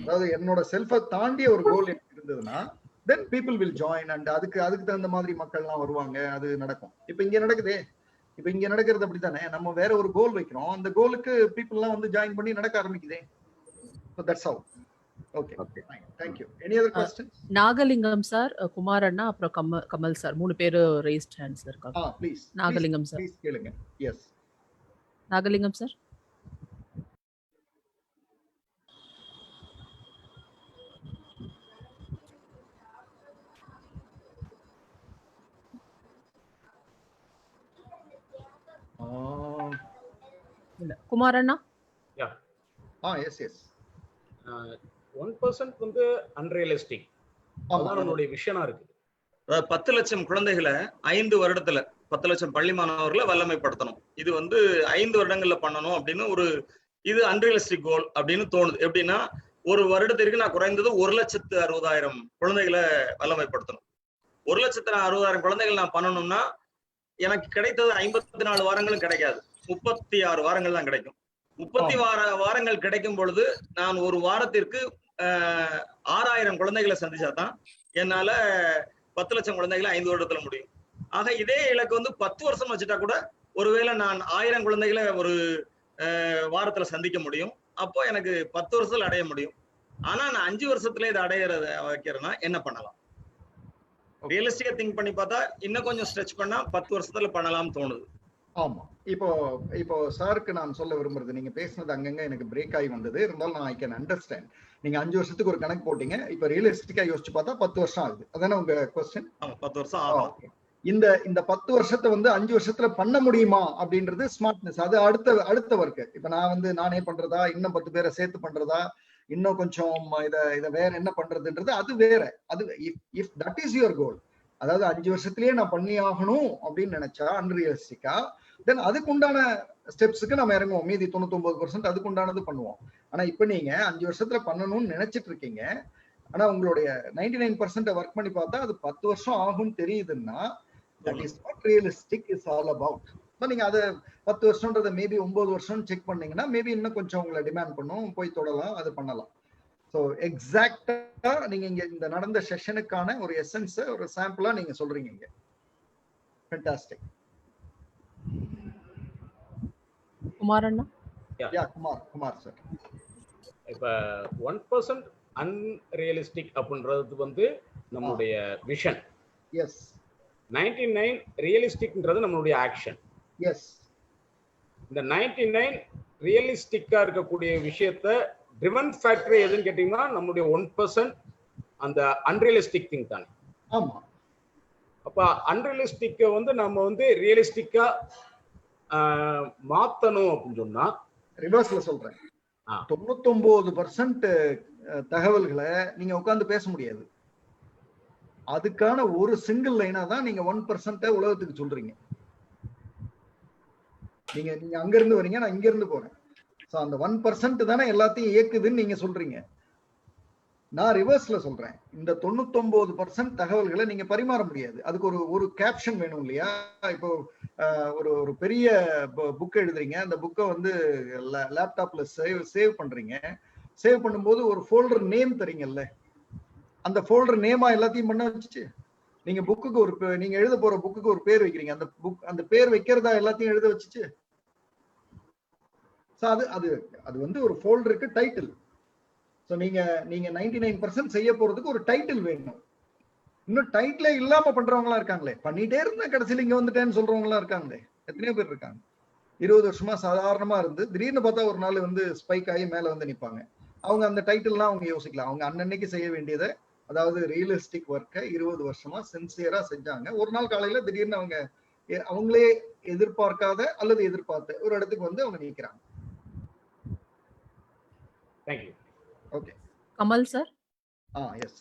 S2: அதாவது என்னோட செல்ஃபை தாண்டிய ஒரு கோல் எனக்கு இருந்ததுன்னா then people will join and அதுக்கு தகுந்த மாதிரி மக்கள்லாம் வருவாங்க, அது நடக்கும். இப்ப இங்க நடக்கிறது அப்படித்தானே. நம்ம வேற ஒரு கோல் வைக்கிறோம், அந்த கோலுக்கு பீப்புள் எல்லாம் வந்து ஜாயின் பண்ணி நடக்க ஆரம்பிக்குதே. So that's how. Okay, fine. Thank you. Any other questions?
S6: Nagalingam sir, Kumar அண்ணா, அப்புறம் கமல் சார், 3 பேரு raised hands இருக்காங்க.
S2: Please.
S6: நாகலிங்கம் சார்.
S2: Please கேளுங்க. Yes.
S6: நாகலிங்கம் சார். குமார் அண்ணா.
S2: Yes.
S1: 1% வந்து அன்ரியலிஸ்டிக். அதான் நம்மளுடைய விஷனா இருக்கு.
S13: அதாவது 10 லட்சம் குழந்தைகளை 5 வருடத்துல 10 லட்சம் பள்ளி மாணவர்களை வல்லமைப்படுத்தணும். இது வந்து 5 வருடங்கள்ல பண்ணணும் அப்படின்னு இது அன்ரியலிஸ்டிக் கோல் அப்படின்னு தோணுது. எப்படின்னா ஒரு வருடத்திற்கு நான் குறைந்தது 1,60,000 குழந்தைகளை வல்லமைப்படுத்தணும். 1,60,000 குழந்தைகள் நான் பண்ணணும்னா எனக்கு கிடைத்தது 54 வாரங்களும் கிடைக்காது, 36 வாரங்கள் தான் கிடைக்கும். 36 வாரங்கள் கிடைக்கும் பொழுது நான் ஒரு வாரத்திற்கு 6,000 குழந்தைகளை சந்திச்சாதான் என்னால 10 லட்சம் குழந்தைகளை 5 வருடத்துல முடியும். ஆக இதே இலக்கு வந்து 10 வருஷம் வச்சுட்டா கூட ஒருவேளை நான் 1000 குழந்தைகளை ஒரு வாரத்துல சந்திக்க முடியும். அப்போ எனக்கு 10 வருஷத்துல அடைய முடியும். ஆனா நான் 5 வருஷத்துல இதை வைக்கிறேன்னா என்ன பண்ணலாம்? ரியலிஸ்டிக்கா திங்க் பண்ணி பார்த்தா இன்னும் கொஞ்சம் ஸ்ட்ரெச் பண்ணா 10 வருஷத்துல பண்ணலாம்னு தோணுது.
S2: ஆமா, இப்போ சாருக்கு நான் சொல்ல விரும்புறது, நீங்க பேசுனது அங்கங்க எனக்கு பிரேக் ஆகி வந்தது, இருந்தாலும் ஐ கேன் அண்டர்ஸ்டாண்ட். நீங்க 5 வருஷத்துக்கு ஒரு கணக்கு போட்டீங்க, இப்ப ரியலிஸ்டிக்கா யோசிச்சு பார்த்தா 10 வருஷம் ஆகுது. அதானே உங்க கொஸ்டின்?
S13: 10 வருஷம் ஆகும்.
S2: இந்த 10 வருஷத்தை வந்து 5 வருஷத்துல பண்ண முடியுமா அப்படின்றது ஸ்மார்ட்னஸ். அது அடுத்த ஒர்க். இப்ப நான் வந்து நானே பண்றதா, இன்னும் 10 பேரை சேர்த்து பண்றதா, இன்னும் கொஞ்சம் இத வேற என்ன பண்றதுன்றது அது வேற. அது if that is your goal, அதாவது 5 வருஷத்துலயே நான் பண்ணி ஆகணும் அப்படின்னு நினைச்சா அன்ரியலிஸ்டிக்கா, தென் அதுக்கு உண்டான ஸ்டெப்ஸுக்கு நம்ம இறங்குவோம். மீதி 99% அதுக்கு உண்டானது பண்ணுவோம். ஆனா இப்ப நீங்க 5 வருஷத்துல பண்ணணும்னு நினைச்சிட்டு இருக்கீங்க. ஆனா உங்களுடைய 99% ஒர்க் பண்ணி பார்த்தா அது 10 வருஷம் ஆகும்னு தெரியுதுன்னா that is what realistic is all about. நீங்க அதை 10 வருஷம்ன்றதை மேபி 9 வருஷம் செக் பண்ணீங்கன்னா மேபி இன்னும் கொஞ்சம் உங்களை டிமாண்ட் பண்ணும், போய் தொடலாம், அது பண்ணலாம். ஸோ எக்ஸாக்டா நீங்க இங்க இந்த நடந்த செஷனுக்கான ஒரு எசன்ஸ் ஒரு சாம்பிளா நீங்க சொல்றீங்க இங்க. ஃபேண்டாஸ்டிக்.
S6: குமார் அண்ணா.
S2: யா குமார் சார்.
S1: இப்ப 1% அன்ரியலிஸ்டிக் அப்படின்றது வந்து நம்மளுடைய விஷன்.
S2: எஸ்.
S1: 99 ரியலிஸ்டிக்ன்றது நம்மளுடைய ஆக்ஷன்.
S2: எஸ்.
S1: இந்த 99 ரியலிஸ்டிக்கா இருக்கக்கூடிய விஷயத்தை ட்ரிவன் ஃபேக்டர் எதுன்னு கேட்டீங்கன்னா நம்மளுடைய 1% அந்த அன்ரியலிஸ்டிக் திங் தானே.
S2: ஆமா.
S1: அப்ப அன்ரியலிஸ்டிக்கை வந்து நம்ம வந்து ரியலிஸ்டிக்கா மாத்தணும் அப்படின்னு சொன்னா
S2: ரிவர்ஸ்ல சொல்றேன். 99% தகவல்களை நீங்க உட்கார்ந்து பேச முடியாது. அதுக்கான ஒரு சிங்கிள் லைனா தான் நீங்க 1% உலகத்துக்கு சொல்றீங்க. நீங்க அங்க இருந்து வரீங்க, நான் இங்க இருந்து போறேன். சோ அந்த 1% தானே எல்லாத்தையும் இயக்குதுன்னு நீங்க சொல்றீங்க. நான் ரிவர்ஸ்ல சொல்றேன். இந்த 99% தகவல்களை நீங்க பரிமாற முடியாது. அதுக்கு ஒரு கேப்ஷன் வேணும் இல்லையா? இப்போ ஒரு பெரிய புக் எழுதுறீங்க, அந்த புக்கை வந்து லேப்டாப்ல சேவ் பண்றீங்க. சேவ் பண்ணும்போது ஒரு ஃபோல்டர் நேம் தரீங்கல்ல, அந்த ஃபோல்டர் நேமா எல்லாத்தையும் பண்ண வச்சுச்சு. நீங்க புக்குக்கு நீங்க எழுத போற புக்குக்கு ஒரு பேர் வைக்கிறீங்க, அந்த பேர் வைக்கிறதா எல்லாத்தையும் எழுத வச்சுச்சு. அது வந்து ஒரு ஃபோல்டருக்கு டைட்டில். ஸோ நீங்க 99% செய்ய போறதுக்கு ஒரு டைட்டில் வேணும். இன்னும் டைட்டிலே இல்லாம பண்றவங்களா இருக்காங்களே, பண்ணிட்டே இருந்தா கடைசியில் இங்க வந்துட்டேன்னு சொல்றவங்களா இருக்காங்களே, எத்தனையோ பேர் இருக்காங்க. 20 வருஷமா சாதாரணமா இருந்து திடீர்னு பார்த்தா ஒரு நாள் வந்து ஸ்பைக் ஆகி மேல வந்து நிப்பாங்க. அவங்க அந்த டைட்டில்லாம் அவங்க யோசிக்கலாம். அவங்க அன்னன்னைக்கு செய்ய வேண்டியதை, அதாவது ரியலிஸ்டிக் ஒர்க்கை 20 வருஷமா சின்சியரா செஞ்சாங்க. ஒரு நாள் காலையில திடீர்னு அவங்களே எதிர்பார்க்காத அல்லது எதிர்பார்த்த ஒரு இடத்துக்கு வந்து அவங்க நிற்கிறாங்க.
S1: Thank you.
S2: Okay.
S6: Kamal sir.
S2: Yes.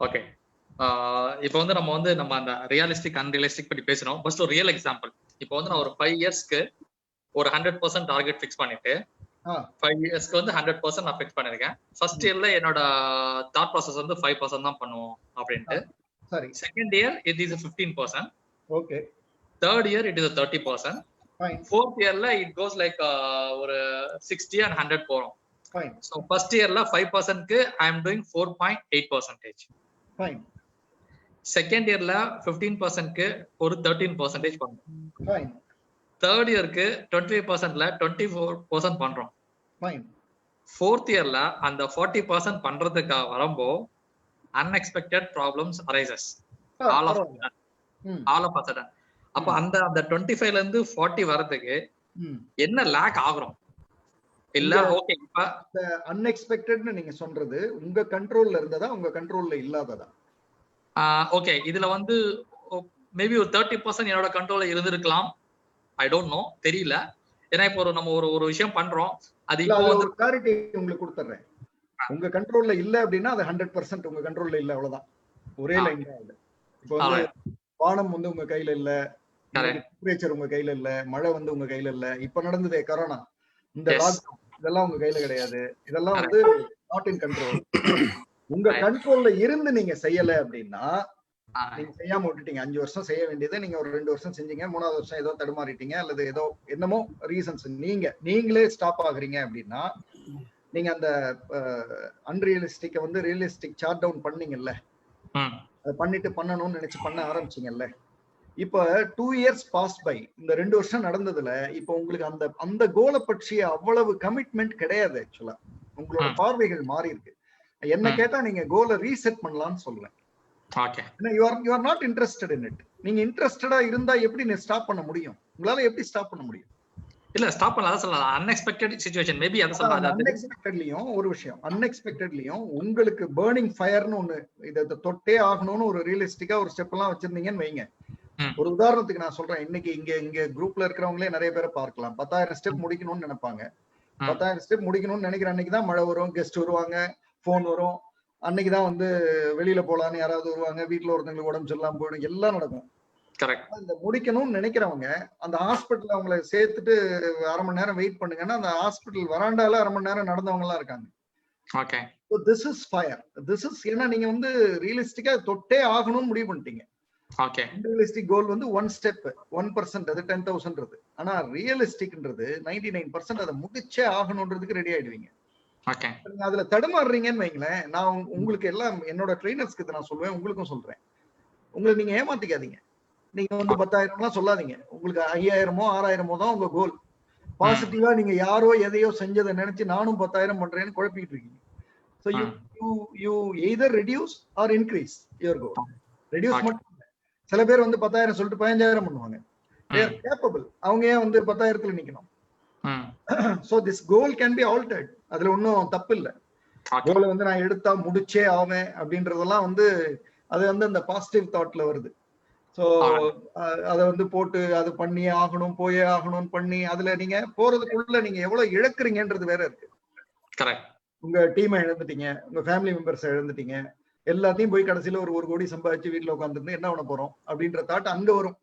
S3: Okay. இப்போ வந்து நம்ம அந்த ரியலிஸ்டிக் அன்ரியலிஸ்டிக் பத்தி பேசணும். ஃபர்ஸ்ட் ஒரு ரியல் எக்ஸாம்பிள். இப்போ வந்து நான் ஒரு 5 இயர்ஸ்க்கு ஒரு 100% டார்கெட் ஃபிக்ஸ் பண்ணிட்டு 5 இயர்ஸ்க்கு வந்து 100% நான் ஃபிக்ஸ் பண்ணிருக்கேன். ஃபர்ஸ்ட் இயர்ல என்னோட தாட் ப்ராசஸ் வந்து 5% தான் பண்ணுவோம் அப்படின்ட்டு.
S2: சரி.
S3: Second year it is 15%.
S2: Okay.
S3: Third year it is 30%. Fourth இயர்ல இட் கோஸ் லைக் ஒரு 60 and 100 போறோம்.
S2: Fine.
S3: So first yearல 5%க்கு I am doing 4.8%.
S2: Fine.
S3: Second yearல 15%க்கு ஒரு 13% பண்றோம்.
S2: Fine.
S3: Third yearக்கு 25%ல 24% பண்றோம்.
S2: Fine.
S3: Fourth yearல அந்த 40% பண்றதுக்கு வரம்போ unexpected problems arises. All of a sudden. அப்ப அந்த 25ல இருந்து 40 வரதுக்கு என்ன லேக் ஆகுறோம்? இல்ல ஓகே. இப்ப
S2: அன்எக்ஸ்பெக்டட்னு நீங்க சொல்றது உங்க கண்ட்ரோல்ல இருந்ததா உங்க கண்ட்ரோல்ல இல்லாததா?
S3: ஓகே. இதுல வந்து மேபி ஒரு 30% என்னோட கண்ட்ரோல்ல இருந்திருக்கலாம். ஐ டோன்ட் நோ, தெரியல. ஏன்னா இப்போ நம்ம ஒரு விஷயம் பண்றோம், அது இப்போ
S2: ஒரு கிளாரிட்டி உங்களுக்கு கொடுத்துறேன். உங்க கண்ட்ரோல்ல இல்ல அப்படின்னா அது 100% உங்க கண்ட்ரோல்ல இல்ல, அவ்வளவுதான். ஒரே லைன் தான் அது. இப்போ வந்து வானம் வந்து உங்க கையில இல்ல, டெம்பரேச்சர் உங்க கையில இல்ல, மழை வந்து உங்க கையில இல்ல. இப்ப நடந்ததே கொரோனா, இந்த லாக்டவுன், இதெல்லாம் உங்க கையில கிடையாது. இதெல்லாம் வந்து நாட் இன் கண்ட்ரோல். உங்க கண்ட்ரோல்ல இருந்து நீங்க செய்யல அப்படின்னா நீங்க செய்யாம விட்டுட்டீங்க. 5 வருஷம் செய்ய வேண்டியதை நீங்க ஒரு 2 வருஷம் செஞ்சீங்க, 3வது வருஷம் ஏதோ தடுமாறிட்டீங்க அல்லது ஏதோ என்னமோ ரீசன்ஸ் நீங்களே ஸ்டாப் ஆகுறீங்க அப்படின்னா நீங்க அந்த அன்ரியலிஸ்டிக்க வந்து ரியலிஸ்டிக் சார்ட் டவுன் பண்ணீங்கல்ல, அதை பண்ணிட்டு பண்ணணும்னு நினைச்சு பண்ண ஆரம்பிச்சீங்கல்ல. இப்ப 2 இயர்ஸ் பாஸ் பை, இந்த 2 வருஷம் நடந்ததுல இப்ப உங்களுக்கு அந்த கோலை பற்றிய அவ்வளவு கமிட்மெண்ட் கிடையாது. ஆக்சுவலா உங்களோட பார்வைகள் மாறி இருக்கு. என்ன கேட்டா நீங்க கோலை ரீசெட் பண்ணலாம்னு சொல்றேன். you are not interested in it. நீங்க இன்ட்ரஸ்டடா இருந்தா எப்படி நீ ஸ்டாப் பண்ண முடியும்? உங்களால எப்படி ஸ்டாப் பண்ண முடியும்?
S3: இல்ல ஸ்டாப் பண்ணல, அத சொல்லலாம். அன்எக்ஸ்பெக்டட் சிச்சுவேஷன் மேபி அத சொல்லலாம்.
S2: அன்எக்ஸ்பெக்டட்லயும் ஒரு விஷயம், அன்எக்ஸ்பெக்டட்லயும் உங்களுக்கு பர்னிங் ஃபயர்னு ஒண்ணு, இத தொட்டே ஆகணும்னு ஒரு ரியலிஸ்டிக்கா ஒரு ஸ்டெப் எல்லாம் வச்சிருந்தீங்கன்னு வைங்க. ஒரு உதாரணத்துக்கு நான் சொல்றேன், இன்னைக்கு இங்க குரூப்ல இருக்கிறவங்களே நிறைய பேரை பார்க்கலாம். 10,000 ஸ்டெப் முடிக்கணும்னு நினைப்பாங்க. 10,000 ஸ்டெப் முடிக்கணும்னு நினைக்கிற அன்னைக்கு தான் மழை வரும், கெஸ்ட் வருவாங்க, போன் வரும், அன்னைக்குதான் வந்து வெளியில போலான்னு யாராவது வருவாங்க, வீட்டுல ஒருத்தங்களுக்கு உடம்பு சரியில்லாம போயிடும், எல்லாம் நடக்கும். இந்த முடிக்கணும்னு நினைக்கிறவங்க அந்த ஹாஸ்பிட்டல் அவங்களை சேர்த்துட்டு அரை மணி நேரம் வெயிட் பண்ணுங்கன்னா அந்த ஹாஸ்பிட்டல் வராண்டால அரை மணி நேரம் நடந்தவங்க எல்லாம் இருக்காங்க. This is fire. This is ஏன்னா நீங்க வந்து ரியலிஸ்டிக்கா தொட்டே ஆகணும்னு முடிவு பண்ணிட்டீங்க. ரியலிஸ்டிக் கோல் வந்து 1 ஸ்டெப் 1%, அது 10,000. ஆனா ரியலிஸ்டிக்ன்றது 99% அதை முடிச்சே ஆகணும்ன்றதுக்கு ரெடி ஆயிடுவீங்க. நீங்க அதுல தடுமாறுறீங்கன்னு வைங்களேன். நான் உங்களுக்கு எல்லாம் என்னோட ட்ரெயினர்ஸ்க்கு நான் சொல்லுவேன், உங்களுக்கும் சொல்றேன். உங்களை நீங்க ஏமாத்திக்காதீங்க. நீங்க வந்து 10,000 சொல்லாதீங்க. உங்களுக்கு 5,000மோ 6,000மோ தான் உங்க கோல். பாசிட்டிவா நீங்க யாரோ எதையோ செஞ்சதை நினைச்சு நானும் 10,000 பண்றேன்னு குழப்பிட்டு இருக்கீங்க. So you either reduce or increase your goal. Reduce மட்டும் இல்ல. சில பேர் வந்து 10,000 சொல்லிட்டு 15,000 பண்ணுவாங்க. They are capable. அவங்க ஏன் வந்து 10,000ல நிக்கணும்? So this goal can be altered. அதுல ஒன்றும் தப்பு இல்லை. கோலை வந்து நான் எடுத்தா முடிச்சே ஆவேன் அப்படின்றதெல்லாம் வந்து அது வந்து அந்த பாசிட்டிவ் தாட்ல வருது. ஸோ அதை வந்து போட்டு அது பண்ணியே ஆகணும், போயே ஆகணும்னு பண்ணி அதுல நீங்க போறதுக்குள்ள நீங்க எவ்வளவு இழக்குறீங்கன்றது வேற இருக்கு. உங்க டீமை இழந்துட்டீங்க, உங்க ஃபேமிலி மெம்பர்ஸ் இழந்துட்டீங்க, எல்லாத்தையும் போய் கடைசியில ஒரு 1 கோடி சம்பாதிச்சு வீட்டுல உட்காந்துருந்து என்ன பண்ண போறோம் அப்படின்ற தாட் அங்க வரும்.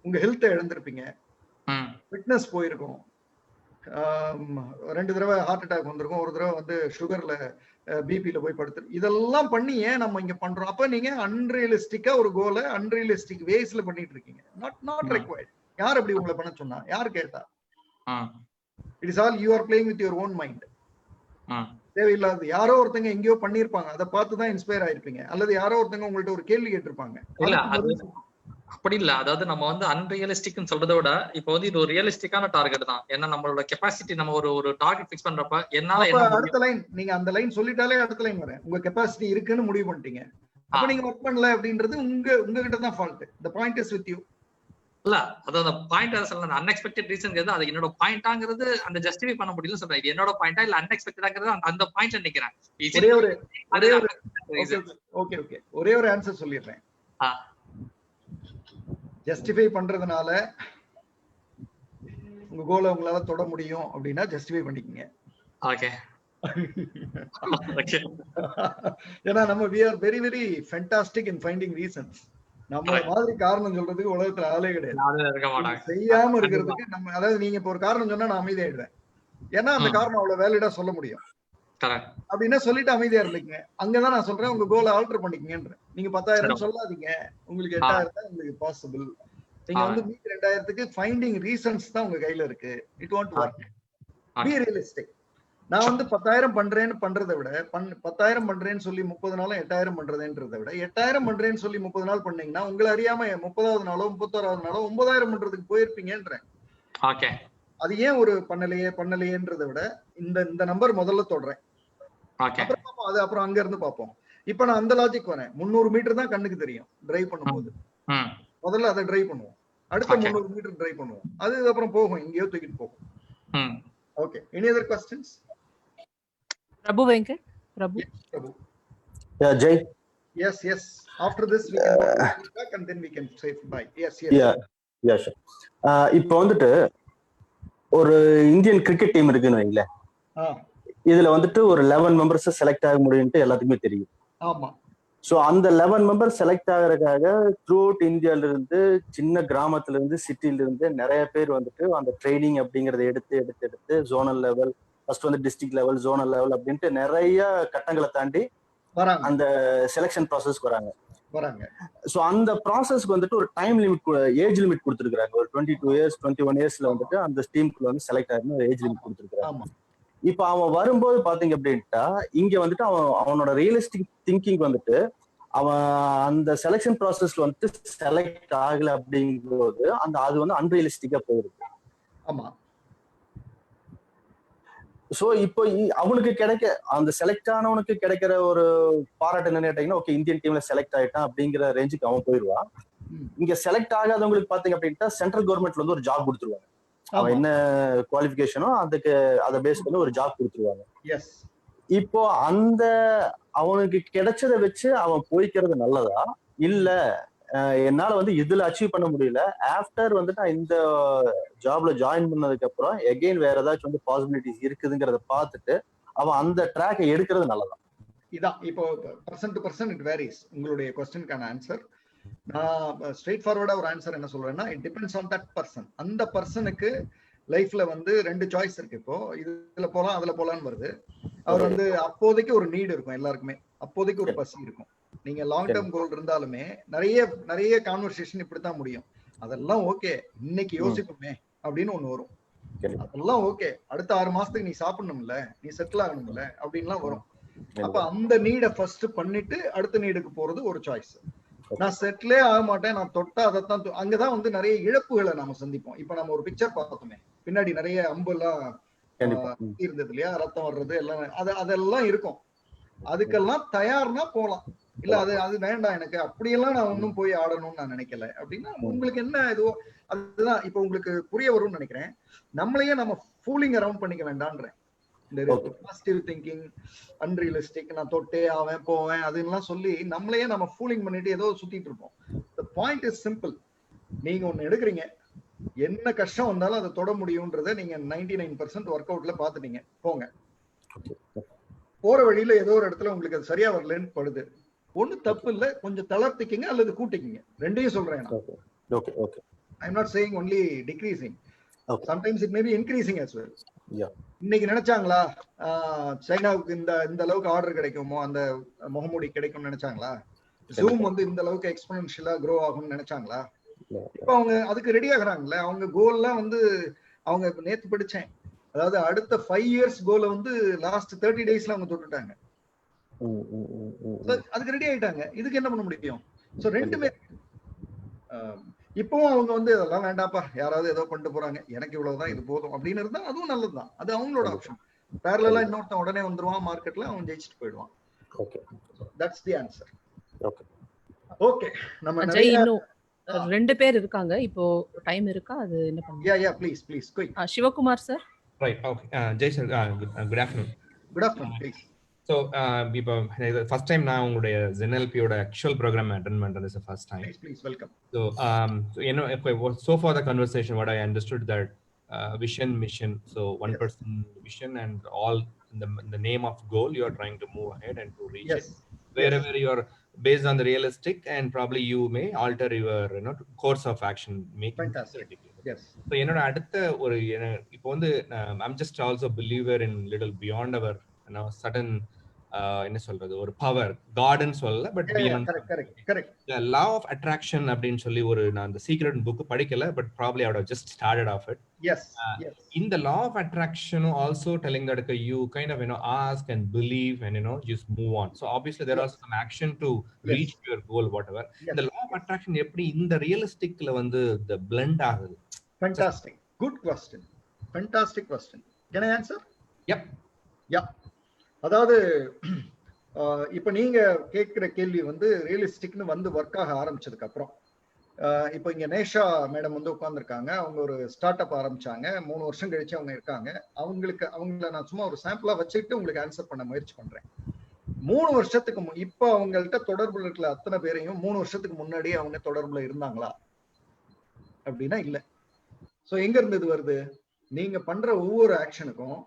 S2: உங்க ஹெல்த்தை இழந்திருப்பீங்க, ஃபிட்னஸ் போயிருக்கும், 2 தடவை ஹார்ட் அட்டாக் வந்திருக்கும், ஒரு தடவை வந்து சுகர்ல பிபில போய் படுத்து, இதெல்லாம் பண்ணி ஏன் நம்ம இங்க பண்றோம்? அப்ப நீங்க அன்ரியலிஸ்டிக்கா ஒரு கோலை அன்ரியலிஸ்டிக் வேஸ்ல பண்ணிட்டு இருக்கீங்க. Not required. யார் அப்படி உங்களை பண்ண சொன்னா? யார் கேட்டா? It is all you are playing with your own mind. தேவையில்லாது யாரோ ஒருத்தங்க எங்கேயோ பண்ணிருப்பாங்க, அதை பார்த்துதான் இன்ஸ்பயர் ஆயிருப்பீங்க. அல்லது யாரோ ஒருத்தங்க உங்கள்ட்ட ஒரு கேள்வி கேட்டிருப்பாங்க.
S3: அப்படி இல்ல, அதாவது நம்ம வந்து அன்ரியலிஸ்டிக்னு சொல்றதை விட இப்ப வந்து இது ஒரு ரியலிஸ்டிக்கான டார்கெட் தான். ஏன்னா நம்மளோட கெபாசிட்டி, நம்ம ஒரு டார்கெட் ஃபிக்ஸ் பண்றப்ப என்னால
S2: அடுத்த லைன் நீங்க அந்த லைன் சொல்லிட்டாலே அடுத்த லைன் வரேன். உங்க கெபாசிட்டி இருக்குன்னு முடிவு பண்ணிட்டீங்க, அப்ப நீங்க ஒர்க் பண்ணல அப்படின்றது உங்ககிட்ட தான் fault. the point is with you.
S3: இல்ல அதாவது பாயிண்ட் சொல்ல அன்எக்ஸ்பெக்டட் ரீசன்ங்கிறது அது என்னோட பாயிண்டாங்கிறது அந்த ஜஸ்டிஃபை பண்ண முடியல சொல்றேன். இது என்னோட பாயிண்டா இல்ல அன்எக்ஸ்பெக்டடாங்கிறது அந்த பாயிண்ட் நினைக்கிறேன்.
S2: ஒரே ஒரு ஆன்சர் சொல்லிடுறேன். ஜஸ்டிஃபை பண்றதுனால உங்க கோலை உங்களால தொட முடியும் அப்படின்னா ஜஸ்டிஃபை பண்ணிக்கங்க. ஏன்னா நம்ம we are very very fantastic in finding reasons. நம்ம மாதிரி காரணம் சொல்றதுக்கு உலகத்துல ஆளே கிடையாது. செய்யாம இருக்கிறதுக்கு நம்ம, அதாவது நீங்க இப்ப ஒரு காரணம் சொன்னா நான் அமைதியாயிடுவேன். ஏன்னா அந்த காரணம் அவ்வளவு வேலிடா சொல்ல முடியும். அப்படின்னா சொல்லிட்டு அமைதியா இருந்துக்குங்க. அங்கதான் நான் சொல்றேன் உங்க கோலை ஆல்டர் பண்ணிக்கங்கன்ற. நீங்க 10,000 சொல்லாதீங்க, உங்களுக்கு 8,000 தான் உங்களுக்கு பாசிபிள். நீங்க வந்து மீதி 2,000க்கு ஃபைண்டிங் ரீசன்ஸ் தான் உங்க கையில இருக்கு. It won't work. Be realistic. நான் வந்து 10,000 பண்றேன்னு பண்றதை விட 10,000 பண்றேன்னு சொல்லி 30 நாளும் 8,000 பண்றதுன்றதை விட 8,000 பண்றேன்னு சொல்லி 30 நாள் பண்ணீங்கன்னா உங்களை அறியாம 30வது நாளோ 31வது நாளோ 9,000 பண்றதுக்கு போயிருப்பீங்கன்றேன். அது ஏன் ஒரு பண்ணலையேன்றதை விட இந்த நம்பர் முதல்ல தொடறேன். அப்புறம் அங்க இருந்து பார்ப்போம். இப்ப நான் அந்த லாஜிக் வரேன். 300 மீட்டர் தான் கண்ணுக்கு தெரியும் டிரைவ் பண்ணும்போது. முதல்ல அதை டிரைவ் பண்ணுவோம், அடுத்த 300 மீட்டர் டிரைவ் பண்ணுவோம், அது அப்புறம் போகும், எங்கேயோ தூக்கிட்டு போகும். Okay, any other questions?
S6: Prabhu Venkat, Prabhu.
S5: Yeah, Jay.
S2: Yes. After this we can back and then we can say bye. Yes.
S5: Yeah, sure. இப்போ வந்துட்டு ஒரு இந்தியன் கிரிக்கெட் டீம் இருக்குன்னு வைங்களேன். இதுல வந்துட்டு ஒரு 11 மெம்பர்ஸ் செலக்ட் ஆக முடியும்னு எல்லாத்துக்குமே தெரியும்.
S2: ஆமா.
S5: சோ அந்த 11 மெம்பர் செலக்ட் ஆகிறதுக்காக த்ரூ அவுட் இந்தியால இருந்து, சின்ன கிராமத்துல இருந்து, சிட்டில இருந்து நிறைய பேர் வந்துட்டு அந்த ட்ரைனிங் அப்படிங்கறத எடுத்து ஜோனல் லெவல், ஃபர்ஸ்ட் வந்து டிஸ்ட்ரிக்ட் லெவல், ஜோனல் லெவல் அப்படின்ட்டு நிறைய கட்டங்களை தாண்டி அந்த செலெக்ஷன் ப்ராசஸ்க்கு வராங்க. சோ அந்த ப்ராசஸ்க்கு வந்துட்டு ஒரு டைம் லிமிட், ஏஜ் லிமிட் கொடுத்துருக்காங்க. ஒரு 22 இயர்ஸ் 21 இயர்ஸ்ல வந்துட்டு அந்த டீமுக்குள்ள வந்து செலக்ட் ஆகணும், ஒரு ஏஜ் லிமிட் கொடுத்துருக்காங்க. இப்ப அவன் வரும்போது பாத்தீங்க அப்படின்ட்டா இங்க வந்துட்டு அவனோட ரியலிஸ்டிக் திங்கிங் வந்துட்டு அவன் அந்த செலக்ஷன் ப்ராசஸ்ல வந்துட்டு செலக்ட் ஆகல அப்படிங்கும்போது அது வந்து அன்ரியலிஸ்டிக்கா போயிருக்கு.
S2: ஆமா.
S5: சோ இப்போ அவனுக்கு அந்த செலக்ட் ஆனவனுக்கு கிடைக்கிற ஒரு பாராட்டு என்ன கேட்டீங்கன்னா, ஓகே இந்தியன் டீம்ல செலக்ட் ஆயிட்டான் அப்படிங்கிற ரேஞ்சுக்கு அவன் போயிடுவான். இங்க செலக்ட் ஆகாதவங்களுக்கு பாத்தீங்க அப்படின்ட்டா சென்ட்ரல் கவர்மெண்ட்ல வந்து ஒரு ஜாப் கொடுத்துருவாங்க. அவன் என்ன குவாலிஃபிகேஷனோ அதை பேஸ் பண்ணி ஒரு ஜாப் கொடுத்துருவாங்க. இப்போ அவனுக்கு கிடைச்சதை வச்சு அவன் போய்க்கிறது நல்லதா, இல்ல என்னால வந்து இதுல அச்சீவ் பண்ண முடியல, ஆஃப்டர் வந்துட்டு நான் இந்த ஜாப்ல ஜாயின் பண்ணதுக்கு அப்புறம் எகெயின் வேற ஏதாச்சும் வந்து பாசிபிலிட்டிஸ் இருக்குதுங்கிறத பார்த்துட்டு அவன் அந்த ட்ராக்கை எடுக்கிறது நல்லதா?
S2: இதான் இப்போ person to person it varies. உங்களுடைய கொஸ்டினுக்கான ஆன்சர் நான் ஸ்ட்ரெயிட் ஃபார்வர்டா ஒரு ஆன்சர் என்ன சொல்றேன்னா, it depends on that person. அந்த பர்சனுக்கு லைஃப்ல வந்து 2 சாய்ஸ் இருக்கு. இப்போ இதுல போலாம் அதுல போலான்னு வருது. அவர் வந்து அப்போதைக்கு ஒரு நீடு இருக்கும் எல்லாருக்குமே, அப்போதைக்கு ஒரு பசி இருக்கும். நீங்க லாங் டேர்ம் கோல் இருந்தாலுமே நிறைய கான்வர்சேஷன் இப்படித்தான் முடியும். அதெல்லாம் ஓகே, இன்னைக்கு யோசிப்போமே அப்படின்னு ஒண்ணு வரும். அதெல்லாம் ஓகே, அடுத்த 6 மாசத்துக்கு நீ சாப்பிடணும்ல, நீ செட்டில் ஆகணும்ல அப்படின்லாம் வரும். அப்ப அந்த நீடை ஃபர்ஸ்ட் பண்ணிட்டு அடுத்த நீடுக்கு போறது ஒரு சாய்ஸ். நான் செட்டிலே ஆக மாட்டேன், நான் தொட்டா அதைத்தான் அங்கதான் வந்து நிறைய இழப்புகளை நாம சந்திப்போம். இப்ப நம்ம ஒரு பிக்சர் பார்த்தோமே, பின்னாடி நிறைய அம்பு எல்லாம் இருந்தது இல்லையா, ரத்தம் வர்றது எல்லாம், அதெல்லாம் இருக்கும். அதுக்கெல்லாம் தயார்னா போலாம். இல்ல அது வேண்டாம் எனக்கு, அப்படியெல்லாம் நான் ஒன்னும் போய் ஆடணும்னு நான் நினைக்கல அப்படின்னா உங்களுக்கு என்ன இதுவோ அதுதான் இப்ப உங்களுக்கு புரிய வரும்னு நினைக்கிறேன். நம்மளையே நம்ம ஃபூலிங் அரவுண்ட் பண்ணிக்க வேண்டான்றேன். இந்த பாசிட்டிவ் திங்கிங், அன்ரியலிஸ்டிக், நான் தொட்டே ஆவேன் போவேன் அதெல்லாம் சொல்லி நம்மளையே நம்ம ஃபூலிங் பண்ணிட்டு ஏதோ சுத்திட்டு இருப்போம். the point is simple. நீங்க ஒண்ணு எடுக்கிறீங்க, என்ன கஷ்டம் வந்தாலும் அதை தொட முடியும்ன்றத நீங்க 99% ஒர்க் அவுட்ல பாத்துட்டீங்க. போங்க, போற வழியில ஏதோ ஒரு இடத்துல உங்களுக்கு அது சரியா வரலன்னு படுது, ஒண்ணு தப்பு இல்ல, கொஞ்சம் தளர்த்திக்கிங்க அல்லது கூட்டிக்கிங்க, ரெண்டையும் சொல்றேன். I'm not saying only decreasing. Sometimes it may be increasing as well. இன்னைக்கு நினைச்சாங்களா சைனாவுக்கு இந்த அளவுக்கு ஆர்டர் கிடைக்குமோ, அந்த முகமூடி கிடைக்கும்னு நினைச்சாங்களா? ஜூம் வந்து இந்த அளவுக்கு எக்ஸ்போனன்ஷியலா க்ரோ ஆகும்னு நினைச்சாங்களா? இப்ப அவங்க அதுக்கு ரெடி ஆகுறாங்கல்ல. அவங்க கோல்லாம் வந்து அவங்க நேத்து படிச்சேன், அதாவது அடுத்த 5 years கோலை வந்து லாஸ்ட் 30 daysல அவங்க தொட்டுட்டாங்க. அதுக்கு ரெடி ஆயிட்டாங்க. இதுக்கு என்ன பண்ண முடியும்? சோ ரெண்டுமே இப்பவும் அவங்க வந்து அதெல்லாம் வேண்டாப்பா, யாராவது ஏதோ பண்ணிட்டு போறாங்க, எனக்கு இவ்வளவுதான் இது போதும் அப்படின்னு இருந்தா அதுவும் நல்லதுதான். அது அவங்களோட ஆப்ஷன். பேரலா இன்னொருத்தன் உடனே வந்துருவான் மார்க்கெட்ல, அவன் ஜெயிச்சுட்டு போயிடுவான். That's the answer. ஓகே, நம்ம நிறைய
S6: இன்னும் 2 பேர் இருக்காங்க. இப்போ டைம் இருக்கா? அது என்ன பண்ணுங்க?
S2: Yeah please quick.
S6: Sivakumar sir.
S14: Right, okay. Jai sir, good afternoon.
S2: Good afternoon please.
S14: So இப்போ ஃபர்ஸ்ட் டைம் நான் உங்களுடைய ZNLP-யோட ஆக்சுவல் ப்ரோக்ராம் அட்டெண்ட் பண்ணுறது is first time.
S2: Please welcome.
S14: So so far the conversation, what I understood that vision, mission, so one person vision and all in the name of goal you are trying to move ahead and to reach it. Wherever you are based on the realistic, and probably you may alter your course of action, making
S2: fantastic. Yes.
S14: So என்னோட அடுத்த ஒரு இப்போ வந்து I'm just also believer in little beyond our sudden என்ன சொல்றது, ஒரு power garden சொல்லல, but law of attraction அப்படின்னு சொல்லி ஒரு நான் அந்த சீக்ரெட் புக் படிக்கல, but probably I would have just started off it. In the law of attraction also telling that you kind of ask and believe and just move on. So obviously there are some action to reach your goal, whatever. The law of attraction எப்படி இந்த ரியலிஸ்டிக்ல வந்து the blend ஆகுது?
S2: Fantastic, good question, fantastic question. Can I answer? Yeah. அதாவது இப்ப நீங்க கேட்கிற கேள்வி வந்து ரியலிஸ்டிக்னு வந்து ஒர்க் ஆக ஆரம்பிச்சதுக்கு அப்புறம், இப்போ இங்க நேஷா மேடம் வந்து உட்கார்ந்துருக்காங்க. அவங்க ஒரு ஸ்டார்ட் அப் ஆரம்பிச்சாங்க, 3 வருஷம் கழிச்சு அவங்க இருக்காங்க. அவங்கள நான் சும்மா ஒரு சாம்பிளா வச்சுக்கிட்டு உங்களுக்கு ஆன்சர் பண்ண முயற்சி பண்றேன். 3 வருஷத்துக்கு இப்ப அவங்கள்ட்ட தொடர்புல இருக்கிற அத்தனை பேரையும் 3 வருஷத்துக்கு முன்னாடியே அவங்க தொடர்புல இருந்தாங்களா அப்படின்னா இல்ல. சோ எங்க இருந்து இது வருது? நீங்க பண்ற ஒவ்வொரு ஆக்ஷனுக்கும்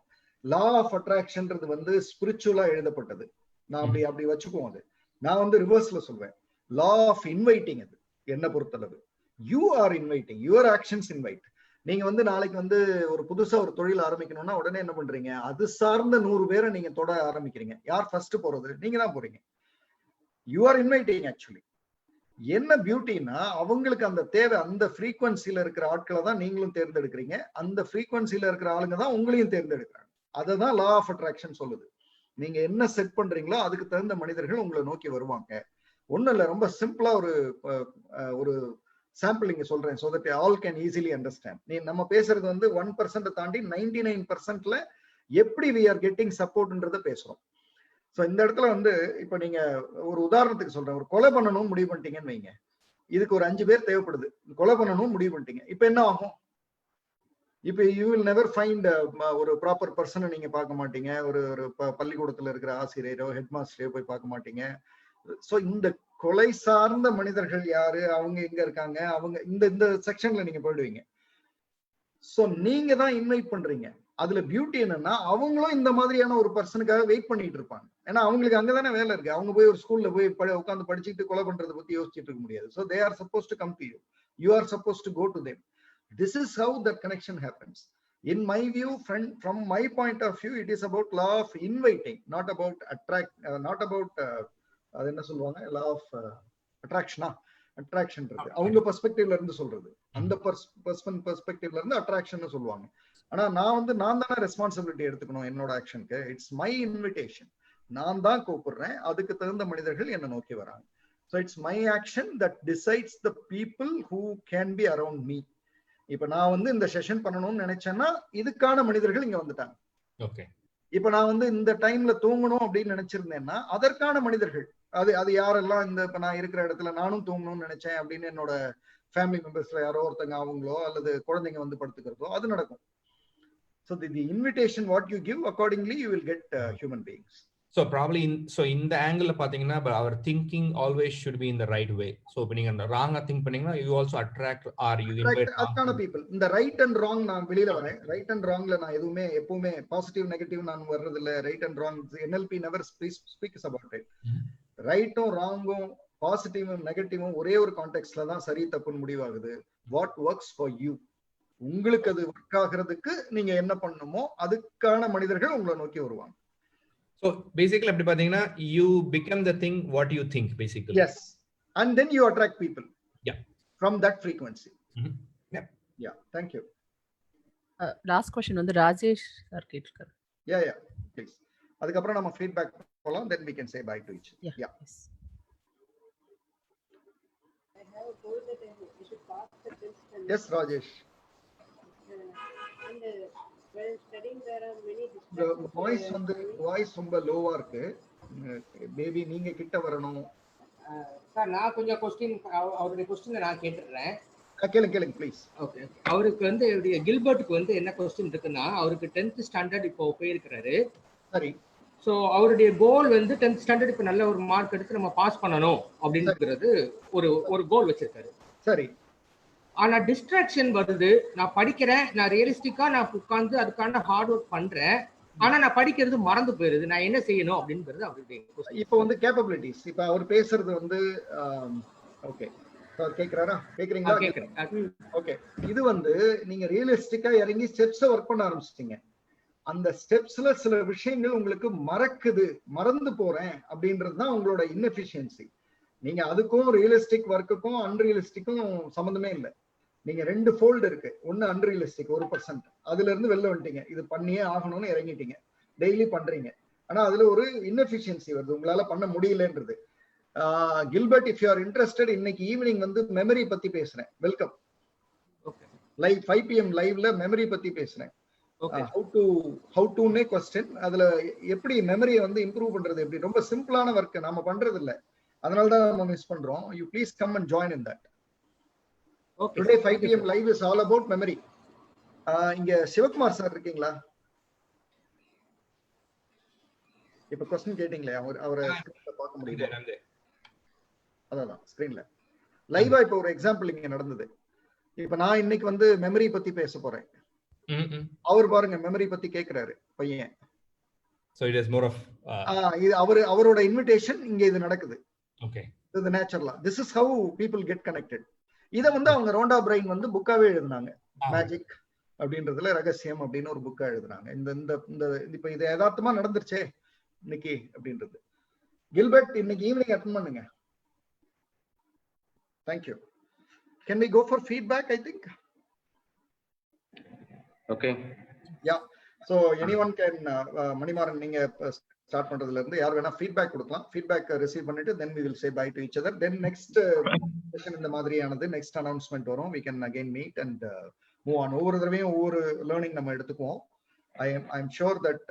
S2: லா ஆஃப் அட்ராக்ஷன்றது வந்து ஸ்பிரிச்சுவலா எழுதப்பட்டது. நான் அப்படி வச்சுக்குவோம். அது நான் வந்து ரிவர்ஸ்ல சொல்வேன், லா ஆஃப் இன்வைட்டிங். அது என்ன பொறுத்தளவு you are inviting, your actions invite. நீங்க வந்து நாளைக்கு வந்து ஒரு புதுசா ஒரு தொழில் ஆரம்பிக்கணும்னா உடனே என்ன பண்றீங்க, அது சார்ந்த 100 பேரை நீங்க தொட ஆரம்பிக்கிறீங்க. யார் ஃபர்ஸ்ட் போறது? நீங்க தான் போறீங்க. You are inviting. ஆக்சுவலி என்ன பியூட்டின்னா, அவங்களுக்கு அந்த தேவை, அந்த ஃப்ரீக்வன்சில இருக்கிற ஆட்களை தான் நீங்களும் தேர்ந்தெடுக்கிறீங்க, அந்த ஃப்ரீக்வன்சில இருக்கிற ஆளுங்க தான் உங்களையும் தேர்ந்தெடுக்கிறாங்க. அததான் லா ஆஃப் அட்ராக்ஷன் சொல்லுது. நீங்க என்ன செட் பண்றீங்களோ அதுக்கு தகுந்த மனிதர்கள் உங்களை நோக்கி வருவாங்க. ஒண்ணும் இல்ல, ரொம்ப சிம்பிளா ஒரு சாம்பிள் இங்க சொல்றேன், so that all can easily understand. நம்ம பேசுறது வந்து 1% தாண்டி 99%ல எப்படி we are getting supportன்றத பேசுறோம். சோ இந்த இடத்துல வந்து இப்ப நீங்க ஒரு உதாரணத்துக்கு சொல்றேன், ஒரு கொலை பண்ணணும் முடிவு பண்ணிட்டீங்கன்னு வைங்க. இதுக்கு ஒரு 5 பேர் தேவைப்படுது, கொலை பண்ணணும் முடிவு பண்ணிட்டீங்க. இப்ப என்ன ஆகும்? இப்ப யூ வில் நெவர் ஃபைண்ட் ஒரு ப்ராப்பர் பர்சனை நீங்க பார்க்க மாட்டீங்க. ஒரு பள்ளிக்கூடத்துல இருக்கிற ஆசிரியரோ ஹெட் மாஸ்டரையோ போய் பார்க்க மாட்டீங்க. சோ இந்த கொலை சார்ந்த மனிதர்கள் யாரு, அவங்க எங்க இருக்காங்க, அவங்க இந்த செக்ஷன்ல நீங்க போயிடுவீங்க. சோ நீங்க தான் இன்வைட் பண்றீங்க. அதுல பியூட்டி என்னன்னா அவங்களும் இந்த மாதிரியான ஒரு பர்சனுக்காக வெயிட் பண்ணிட்டு இருப்பாங்க. ஏன்னா அவங்களுக்கு அங்கதானே வேலை இருக்கு. அவங்க போய் ஒரு ஸ்கூல்ல போய் உட்காந்து படிச்சுட்டு கொலை பண்றதை பத்தி யோசிச்சுட்டு இருக்க முடியாது. So they are supposed to come to you. You are supposed to go to them. This is how that connection happens. In my view, from my point of view, it is about law of inviting, not about not about அது என்ன சொல்லுவாங்க, law of attraction இருக்கு. அவங்க பெர்ஸ்பெக்டிவ்ல இருந்து சொல்றது, அந்த பெர்ஸ்பெக்டிவ்ல இருந்து attraction சொல்லுவாங்க. ஆனா நான் தானே ரெஸ்பான்சிபிலிட்டி எடுத்துக்கணும் என்னோட ஆக்ஷனுக்கு. இட்ஸ் மை இன்விடேஷன், நான் தான் கூப்பிடுறேன், அதுக்கு தகுந்த மனிதர்கள் என்ன நோக்கி வராங்க. So it's my action that decides the people who can be around me. இப்ப நான் இந்த செஷன் பண்ணணும்னு நினைச்சேன்னா இதுக்கான மனிதர்கள் இங்க வந்துட்டாங்க.
S14: ஓகே.
S2: இப்ப நான் இந்த டைம்ல தூங்கணும் அப்படின்னு நினைச்சிருந்தேன்னா அதற்கான மனிதர்கள் அது யாரெல்லாம் இப்ப நான் இருக்கிற இடத்துல நானும் தூங்கணும்னு நினைச்சேன் அப்படின்னு என்னோட ஃபேமிலி மெம்பர்ஸ்ல யாரோ ஒருத்தங்க அவங்களோ அல்லது குழந்தைங்க படுத்துக்கிறதோ அது நடக்கும். So the invitation what you give, accordingly you will get human beings.
S14: So probably in the angle பாத்தீங்கன்னா our thinking always should be in the right way. So if நீங்க wrong-ஆ think பண்ணீங்கன்னா you also attract or you invite
S2: அத்தனை people. இந்த right and wrong நான் வெளியில வரேன். right and wrongல நான் எப்பவுமே பாசிட்டிவ் நெகட்டிவ் நான் வர்றது இல்ல. right and wrong, NLP never speaks about it. ரைட்டும் ராங்கும் பாசிட்டிவும் நெகட்டிவும் ஒரே ஒரு கான்டெக்ட்ல தான் சரி தப்புன்னு முடிவாகுது. what works for you, உங்களுக்கு அது ஒர்க் ஆகிறதுக்கு நீங்க என்ன பண்ணணுமோ அதுக்கான மனிதர்கள் உங்களை நோக்கி வருவாங்க.
S14: So basically அப்படி பாத்தீங்கன்னா you become the thing what you think basically.
S2: Yes, and then you attract people.
S14: Yeah,
S2: from that frequency. Yeah, thank you.
S6: Last question Rajesh sir கேட்டிருக்காரு.
S2: Yeah, please. அதுக்கு அப்புறம் நம்ம feedback போலாம், then we can say bye to each.
S6: Yeah.
S2: Yes.
S15: I have told that you should pass the test.
S2: Yes, Rajesh.
S15: And while studying there are many
S2: distractions. voice ரொம்ப லோவா இருக்கு. Maybe நீங்க கிட்ட வரணும்.
S16: சார் நான் கொஞ்சம் அவருடைய क्वेश्चन நான் கேட்டுறேன்.
S2: கேளுங்க ப்ளீஸ்.
S16: ஓகே. அவருக்கு கில்பர்ட்டுக்கு என்ன क्वेश्चन இருக்குன்னா, அவருக்கு 10th ஸ்டாண்டர்ட் இப்போ போயிருக்காரு.
S2: சரி.
S16: சோ அவருடைய கோல் 10th ஸ்டாண்டர்ட் இப்ப நல்ல ஒரு மார்க் எடுத்து நம்ம பாஸ் பண்ணணும் அப்படிங்கிறது ஒரு கோல் வச்சிருக்காரு.
S2: சரி.
S16: ஆனா டிஸ்ட்ராக்ஷன் வருது. நான் படிக்கிறேன், நான் ரியலிஸ்டிக்கா நான் உட்கார்ந்து அதுக்கான ஹார்ட் ஒர்க் பண்றேன், ஆனா நான் படிக்கிறது மறந்து போயிருது. நான் என்ன செய்யணும் அப்படிங்கிறது அவருடைய
S2: இப்போ கேப்பபிலிட்டிஸ். இப்ப அவர் பேசுறது ஓகே சார் கேக்குறீங்களா?
S16: கேக்குறேன்.
S2: ஓகே. இது நீங்க ரியலிஸ்டிக்கா இறங்கி ஸ்டெப்ஸ் ஒர்க் பண்ண ஆரம்பிச்சிட்டீங்க. அந்த ஸ்டெப்ஸ்ல சில விஷயங்கள் உங்களுக்கு மறந்து போறேன் அப்படின்றதுதான் உங்களோட இன்எஃபிஷியன்சி. நீங்க அதுக்கும் ரியலிஸ்டிக் ஒர்க்குக்கும் அன்ரியலிஸ்டிக்கும் சம்பந்தமே இல்லை. நீங்க 2 ஃபோல்டு இருக்கு. ஒன்னு அன்ரியலிஸ்டிக் 1%, அதுல இருந்து வெளில வந்துட்டீங்க. இது பண்ணியே ஆகணும்னு இறங்கிட்டீங்க, டெய்லி பண்றீங்க. ஆனா அதுல ஒரு இன்எஃபிஷியன்சி வருது, உங்களால பண்ண முடியலன்றது. Gilbert, if you are interested, இன்னைக்கு ஈவினிங் மெமரி பத்தி பேசுறேன். வெல்கம். லைவ் 5 PM லைவ்ல மெமரி பத்தி பேசுறேன். how to question, அதுல எப்படி மெமரியை இம்ப்ரூவ் பண்றது, எப்படி ரொம்ப சிம்பிளான ஒர்க் நாம பண்றது இல்ல, அதனால தான் நம்ம மிஸ் பண்றோம். You please come and join in that. Today 5 PM live is all about memory. இங்க சிவகுமார் சார் இருக்கீங்களா? இப்ப क्वेश्चन கேட்டிங்களே, அவரை பார்க்க முடியல. அதான் ஸ்கிரீன்ல லைவா இப்ப ஒரு எக்ஸாம்பிள் இங்க நடந்தது. இப்ப நான் இன்னைக்கு மெமரி பத்தி பேச போறேன். அவர் பாருங்க மெமரி பத்தி கேக்குறாரு பையன்.
S14: So it is more of
S2: இது அவரோட இன்விடேஷன் இங்க இது நடக்குது.
S14: Okay.
S2: இது நேச்சுரலா. This is how people get connected. இத அவங்க ரோண்டா பிரைன் புக்காவே எழுதுனாங்க. மேஜிக் அப்படின்றதுல ரகசியம் அப்படின்னு ஒரு புக்கா எழுதுனாங்க. இந்த இப்ப இது யதார்த்தமா நடந்துருச்சே இன்னைக்கு அப்படின்றது. கில்பர்ட் இன்னைக்கு ஈவினிங் அட்டெண்ட் பண்ணுங்க. Thank you. Can we go for feedback? I think.
S7: Okay.
S2: Yeah. So anyone can Manimaran நீங்க ஸ்டார்ட் பண்றதுல இருந்து யார் வேணா ஃபீட்பேக் கொடுக்கலாம். ஃபீட்பேக் ரிசீவ் பண்ணிட்டு then we will say bye to each other. Then next session இந்த மாதிரியானது நெக்ஸ்ட் அனௌன்ஸ்மென்ட் வரும். We can again meet and move on. ஒவ்வொரு தடவையும் ஒவ்வொரு லேர்னிங் நம்ம எடுத்துக்குவோம். I am sure that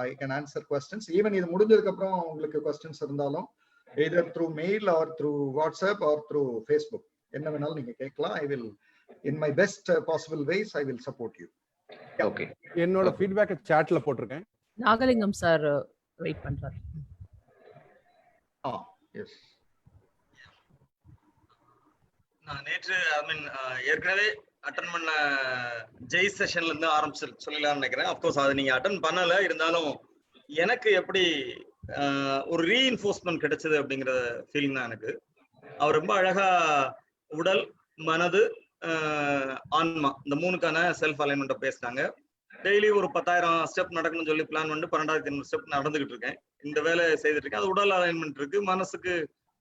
S2: I can answer questions. Even இது முடிஞ்சதுக்கு அப்புறம் உங்களுக்கு questions இருந்தாலும் either through mail or through WhatsApp or through Facebook என்ன வேணாலும் நீங்க கேட்கலாம். I will in my best possible ways I will support you.
S7: Okay.
S8: என்னோட ஃபீட்பேக் சாட்ல போட்டுருக்கேன்.
S6: நாகலிங்கம் சார் வெயிட் பண்றாரு.
S2: எஸ்.
S13: நான் நேற்று ஏற்கனவே அட்டன் பண்ண ஜெய் செஷன்ல இருந்து ஆரம்பிச்சு சொல்லலாம்னு நினைக்கிறேன். அப்கோர்ஸ் அதை நீங்க அட்டன் பண்ணல, இருந்தாலும் எனக்கு எப்படி ஒரு ரீஇன்ஃபோர்ஸ்மெண்ட் கிடைச்சது அப்படிங்கிற ஃபீலிங் தான் எனக்கு. அவர் ரொம்ப அழகா உடல், மனது, ஆன்மா இந்த 3க்கான செல்ஃப் அலைன்மெண்ட்டை பேசினாங்க. டெய்லி ஒரு 10,000 ஸ்டெப் நடக்கணும்னு சொல்லி பிளான் பண்ணிட்டு 12,500 ஸ்டெப் நடந்துகிட்டு இருக்கேன். இந்த வேலை செய்துட்டு இருக்கேன். அது உடல் அலைன்மெண்ட் இருக்கு, மனசுக்கு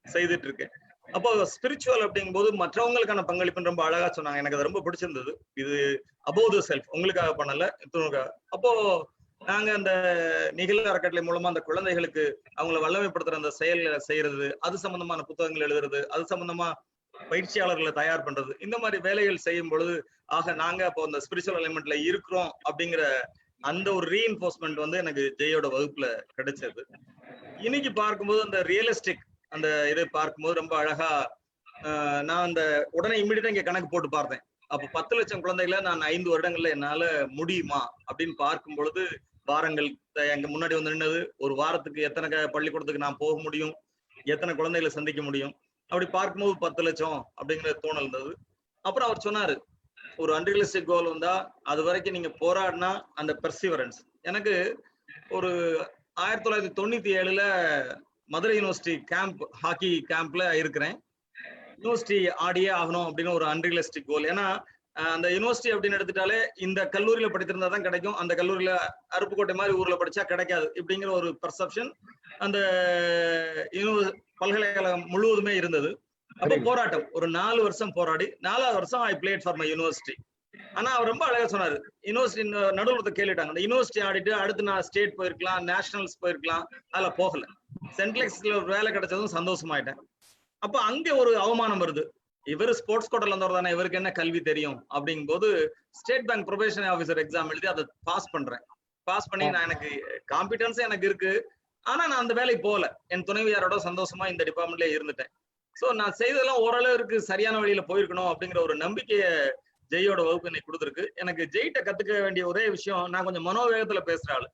S13: செய்துட்டு இருக்கேன். அப்போ ஸ்பிரிச்சுவல் அப்படிங்கும் போது மற்றவங்களுக்கான பங்களிப்புன்னு ரொம்ப அழகா சொன்னாங்க. எனக்கு அது ரொம்ப பிடிச்சிருந்தது. இது அபோவ் தி செல்ஃப், உங்களுக்காக பண்ணல, அப்போ நாங்க அந்த நிகழ் அறக்கட்டளை மூலமா அந்த குழந்தைகளுக்கு அவங்களை வல்லமைப்படுத்துற அந்த செயல்களை செய்யறது, அது சம்பந்தமான புத்தகங்கள் எழுதுறது, அது சம்பந்தமா பயிற்சியாளர்களை தயார் பண்றது, இந்த மாதிரி வேலைகள் செய்யும் பொழுது நாங்க அப்போ அந்த ஸ்பிரிச்சுவல் எலிமெண்ட்ல இருக்கிறோம் அப்படிங்கிற அந்த ஒரு ரீஇன்ஃபோர்ஸ்மெண்ட் வந்து எனக்கு ஜெயோட வகுப்புல கிடைச்சது. இன்னைக்கு பார்க்கும்போது அந்த ரியலிஸ்டிக் அந்த இதை பார்க்கும்போது ரொம்ப அழகா நான் அந்த உடனே இம்மிடியா இங்க கணக்கு போட்டு பார்த்தேன். அப்போ 10 லட்சம் குழந்தைகளை நான் 5 வருடங்கள்ல என்னால முடியுமா அப்படின்னு பார்க்கும் பொழுது வாரங்கள் எங்க முன்னாடி வந்து நின்னது, ஒரு வாரத்துக்கு எத்தனை பள்ளிக்கூடத்துக்கு நான் போக முடியும், எத்தனை குழந்தைகளை சந்திக்க முடியும், அப்படி பார்க்கும்போது 10 லட்சம் அப்படிங்கிற தோணல் இருந்தது. அப்புறம் அவர் சொன்னாரு, ஒரு அன்ரியலிஸ்டிக் கோல் வந்தா அது வரைக்கும் நீங்க போராடினா அந்த பெர்சிவரன்ஸ். எனக்கு ஒரு 1997ல மதுரை யூனிவர்சிட்டி கேம்ப், ஹாக்கி கேம்ப்ல இருக்கிறேன். யூனிவர்சிட்டி ஆடியே ஆகணும் அப்படின்னு ஒரு அன்ரியலிஸ்டிக் கோல். ஏன்னா அந்த யூனிவர்சிட்டி அப்படின்னு எடுத்துட்டாலே இந்த கல்லூரியில படித்திருந்தா தான் கிடைக்கும், அந்த கல்லூரியில அருப்புக்கோட்டை மாதிரி ஊர்ல படிச்சா கிடைக்காது இப்படிங்கிற ஒரு பர்செப்ஷன் அந்த பல்கலைக்கழகம் முழுவதுமே இருந்தது. அப்போ போராட்டம் ஒரு 4 வருஷம் போராடி 4வது வருஷம் ஐ பிளேட் ஃபார் மை யூனிவர்சிட்டி. ஆனா அவர் ரொம்ப அழகா சொன்னாரு, யூனிவர்சிட்டி நடுவில் கேட்டுட்டாங்க, இந்த யூனிவர்சிட்டி ஆடிட்டு அடுத்து நான் ஸ்டேட் போயிருக்கலாம், நேஷனல்ஸ் போயிருக்கலாம், அதுல போகல. சென்ட்ரல்ஸ்ல ஒரு வேலை கிடைச்சதும் சந்தோஷமாயிட்டேன். அப்ப அங்க ஒரு அவமானம் வருது, இவர் ஸ்போர்ட்ஸ் கோட்டால இருந்தவர் தானே, இவருக்கு என்ன கல்வி தெரியும் அப்படிங்கும் போது state bank probation officer exam எழுதி அதை பாஸ் பண்றேன். பாஸ் பண்ணி நான் எனக்கு காம்பிடன்ஸ் எனக்கு இருக்கு, ஆனா நான் அந்த வேலைக்கு போகல. என் துணைவியாரோட சந்தோஷமா இந்த டிபார்ட்மெண்ட்ல இருந்துட்டேன். சோ நான் செய்ததெல்லாம் ஓரளவுக்கு சரியான வழியில போயிருக்கணும் அப்படிங்கிற ஒரு நம்பிக்கைய ஜெயோட வகுப்பு எனக்கு கொடுத்துருக்கு. எனக்கு ஜெய்கிட்ட கத்துக்க வேண்டிய ஒரே விஷயம், நான் கொஞ்சம் மனோவேகத்துல பேசுற ஆளு.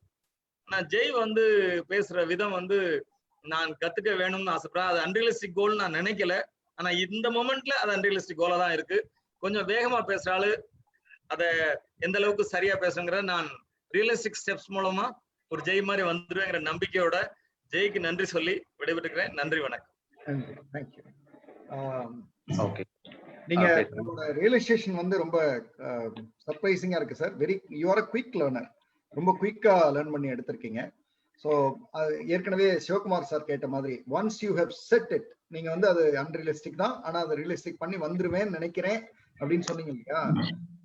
S13: நான் ஜெய் வந்து பேசுற விதம் வந்து நான் கத்துக்க வேணும்னு ஆசைப்படுறேன். அது அன்ரியலிஸ்டிக் கோல் நான் நினைக்கல, ஆனா இந்த மொமெண்ட்ல அது அன்ரியலிஸ்டிக் கோலா தான் இருக்கு. கொஞ்சம் வேகமா பேசுற ஆளு, அத எந்த அளவுக்கு சரியா பேசுங்கிற நான் ரியலிஸ்டிக் ஸ்டெப்ஸ் மூலமா ஒரு ஜெய் மாதிரி வந்துருவேங்கிற நம்பிக்கையோட ஜெய்க்கு நன்றி சொல்லி விடைபெற்றுக்கிறேன். நன்றி, வணக்கம்.
S2: நீங்க உங்களோட ரியலைசேஷன் வந்து ரொம்ப சர்ப்ரைசிங்கா இருக்கு sir. You are a quick learner, ரொம்ப குயிக்கா லேர்ன் பண்ணி எடுத்திருக்கீங்க. ஸோ ஏற்கனவே சிவகுமார் சார் கேட்ட மாதிரி once you have set it, நீங்க வந்து அது அன்ரியலிஸ்டிக் தான், ஆனா அதை ரியலிஸ்டிக் பண்ணி வந்துருவேன்னு நினைக்கிறேன் அப்படின்னு சொன்னீங்க இல்லையா?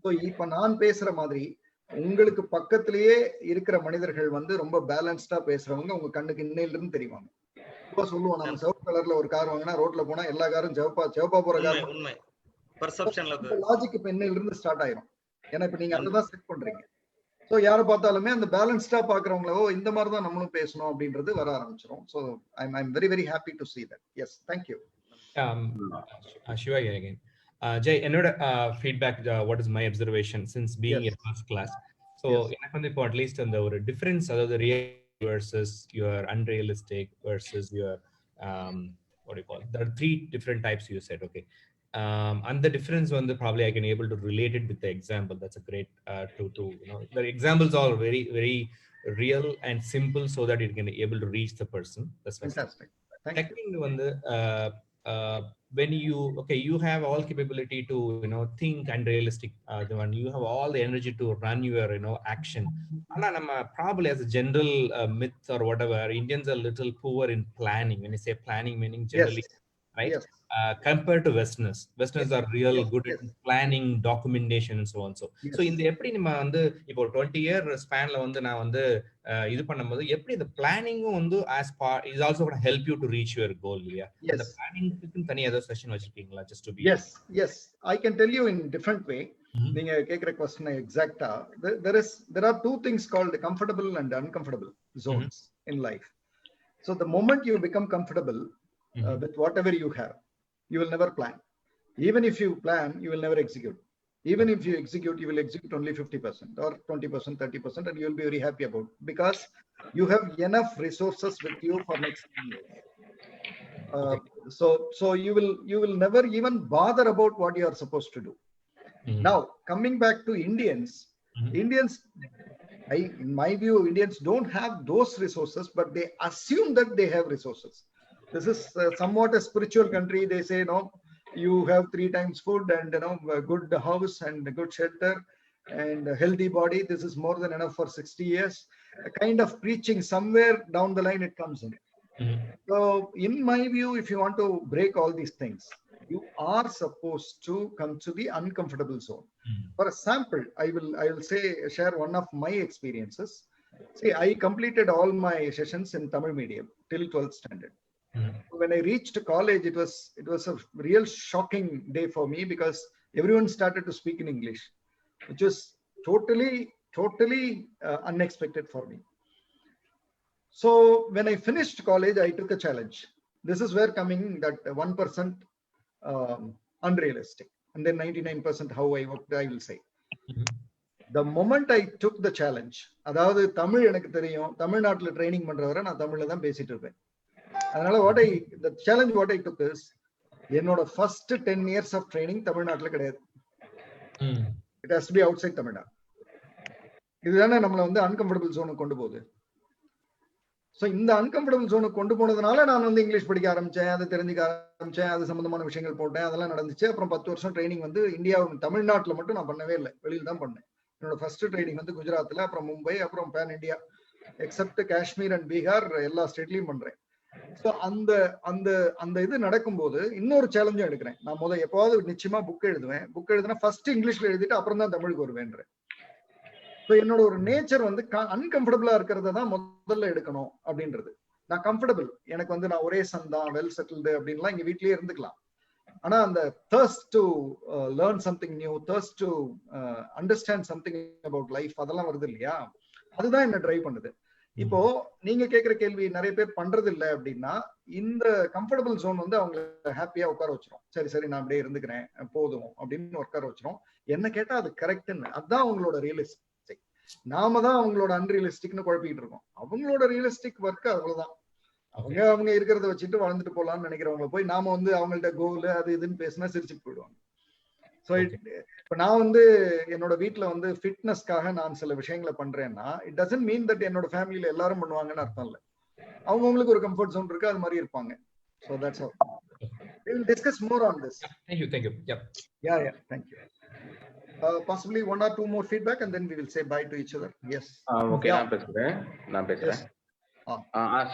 S2: ஸோ இப்ப நான் பேசுற மாதிரி உங்களுக்கு பக்கத்திலேயே இருக்கிற மனிதர்கள் வந்து ரொம்ப பேலன்ஸ்டா பேசுறவங்க உங்க கண்ணுக்கு இன்னையில இருந்து தெரிவாங்க. இப்போ சொல்லுவோம், நம்ம சிவப்பு கலர்ல ஒரு கார் வாங்கினா ரோட்ல போனா எல்லா காரும் சிவப்பா போற கார், லாஜிக் இப்ப இன்னையில இருந்து ஸ்டார்ட் ஆயிரும். ஏன்னா இப்ப நீங்க அதுதான் செட் பண்றீங்க. ஸோ யாரை பார்த்தாலுமே அந்த பேலன்ஸ்டா பாக்குறவங்களோ இந்த மாதிரி தான் நம்மளும் பேசணும் அப்படின்றது வர ஆரம்பிச்சிடும். So I'm very very happy to see that. Yes, thank you.
S14: Shiva here again. Jay, என்னோட feedback, what is my observation since being in first class. So எனக்கு வந்து இப்போ அட்லீஸ்ட் அந்த ஒரு டிஃபரன்ஸ், அதாவது real versus your unrealistic versus your what do you call it? There are 3 different types you said, okay. And the difference one, probably I can able to relate it with the example. That's a great to you know, the examples are very very real and simple so that you can able to reach the person. That's
S2: fantastic.
S14: Second one, when you have all capability to think and realistic, the one you have all the energy to run your action. And probably as a general myth or whatever, Indians are a little poor in planning. When you say planning, meaning generally, right? Yes. Compared to Westerners are real good at planning, documentation and so on. So in the எப்படி நம்ம வந்து இப்போ 20 year spanல வந்து நான் வந்து இது பண்ணும்போது எப்படி இந்த பிளானிங்கும் வந்து as part is also going to help you to reach your goal. The planning க்கு தனியா ஏதோ செஷன் வச்சிருக்கீங்களா? just to be
S2: yes I can tell you in different way. நீங்க கேக்குற question எக்ஸாக்ட்டா there are 2 things called comfortable and uncomfortable zones in life. So the moment you become comfortable with whatever you have, you will never plan. Even if you plan, you will never execute. Even if you execute, you will execute only 50% or 20%, 30%, and you will be very happy about it because you have enough resources with you for next 10 years. So you will never even bother about what you are supposed to do. Now, coming back to Indians, in my view, Indians don't have those resources, but they assume that they have resources. This is somewhat a spiritual country. They say, no, you have 3 times food and a good house and a good shelter and a healthy body. This is more than enough for 60 years. A kind of preaching somewhere down the line it comes in. So in my view, if you want to break all these things, you are supposed to come to the uncomfortable zone. For a sample, I will share one of my experiences. See, I completed all my sessions in Tamil medium till 12th standard. When I reached college, it was a real shocking day for me because everyone started to speak in English, which was totally unexpected for me. So when I finished college, I took a challenge. This is where coming that 1% unrealistic, and then 99% how I worked, I will say. The moment I took the challenge, அதாவது தமிழ் எனக்கு தெரியும், தமிழ்நாட்டில் training பண்றவரை நான் தமிழ்ல தான் பேசிட்டு இருப்பேன். அதனால the challenge what I took is, என்னோட first 10 years of training தமிழ்நாட்டில் கிடையாது. It has to be outside Tamil Nadu. இதுதானே நம்மளை வந்து அன்கம்ஃபர்டபுள் ஜோனுக்கு கொண்டு போகுது. ஸோ இந்த அன்கம்ஃபர்டபுள் ஜோனுக்கு கொண்டு போனதுனால நான் வந்து இங்கிலீஷ் படிக்க ஆரம்பிச்சேன், அதை தெரிஞ்சுக்க ஆரம்பிச்சேன், அது சம்பந்தமான விஷயங்கள் போட்டேன், அதெல்லாம் நடந்துச்சு. அப்புறம் 10 வருஷம் ட்ரைனிங் வந்து இந்தியாவும் தமிழ்நாட்டில் மட்டும் நான் பண்ணவே இல்லை, வெளியில் தான் பண்ணேன். என்னோட ஃபர்ஸ்ட் ட்ரைனிங் வந்து குஜராத்தில், அப்புறம் மும்பை, அப்புறம் pan India, except Kashmir and Bihar எல்லா ஸ்டேட்லையும் பண்றேன். ஸோ அந்த அந்த அந்த இது நடக்கும்போது இன்னொரு சேலஞ்சும் எடுக்கிறேன். நான் எப்போவாவது நிச்சயமா புக் எழுதுவேன். புக் எழுதுனா ஃபர்ஸ்ட் இங்கிலீஷ்ல எழுதிட்டு அப்புறம் தான் தமிழுக்கு வருவேன்றேன். ஸோ என்னோட ஒரு நேச்சர் வந்து அன்கம்ஃபர்டபுளா இருக்கிறத தான் முதல்ல எடுக்கணும் அப்படின்றது. நான் கம்ஃபர்டபுள், எனக்கு வந்து நான் ஒரே சன் தான், வெல் செட்டில்டு அப்படின்லாம் இங்க வீட்லயே இருந்துக்கலாம். ஆனா அந்த thirst to learn something new, thirst to understand something about life, அதெல்லாம் வருது இல்லையா, அதுதான் என்ன டிரைவ் பண்ணுது. இப்போ நீங்க கேட்கிற கேள்வி நிறைய பேர் பண்றது இல்லை அப்படின்னா, இந்த கம்ஃபர்டபுள் ஜோன் வந்து அவங்க ஹாப்பியா உட்கார வச்சிரும். சரி நான் அப்படியே இருந்துக்கிறேன் போதும் அப்படின்னு உட்கார வச்சிரும். என்ன கேட்டா அது கரெக்ட்னு, அதுதான் அவங்களோட ரியலிஸ்டிக். நாம தான் அவங்களோட அன்ரியலிஸ்டிக்னு குழப்பிக்கிட்டு இருக்கோம். அவங்களோட ரியலிஸ்டிக் ஒர்க் அவ்வளவுதான். அவங்க இருக்கிறத வச்சுட்டு வாழ்ந்துட்டு போலாம்னு நினைக்கிறவங்க போய் நாம வந்து அவங்கள்ட்ட கோல் அது இதுன்னு பேசினா சிரிச்சுட்டு போயிடுவாங்க. ஸோ இப்போ நான் வந்து என்னோட வீட்டுல வந்து ஃபிட்னஸ்க்காக நான் சில விஷயங்களை பண்றேன்னா, இட் டசன்ட் மீன் தட் என்னோட ஃபேமிலியில எல்லாரும் பண்ணுவாங்கன்னு அர்த்தம் இல்லை. அவங்களுக்கு ஒரு கம்ஃபர்ட் ஜோன் இருக்கு, அது மாதிரி இருப்பாங்க. So that's all. We will discuss more on this.
S14: Thank you.
S2: Yeah, thank you. Possibly 1 or 2 more feedback and then we will say bye to each other. Yes.
S7: Okay, நான் பேசுறேன்.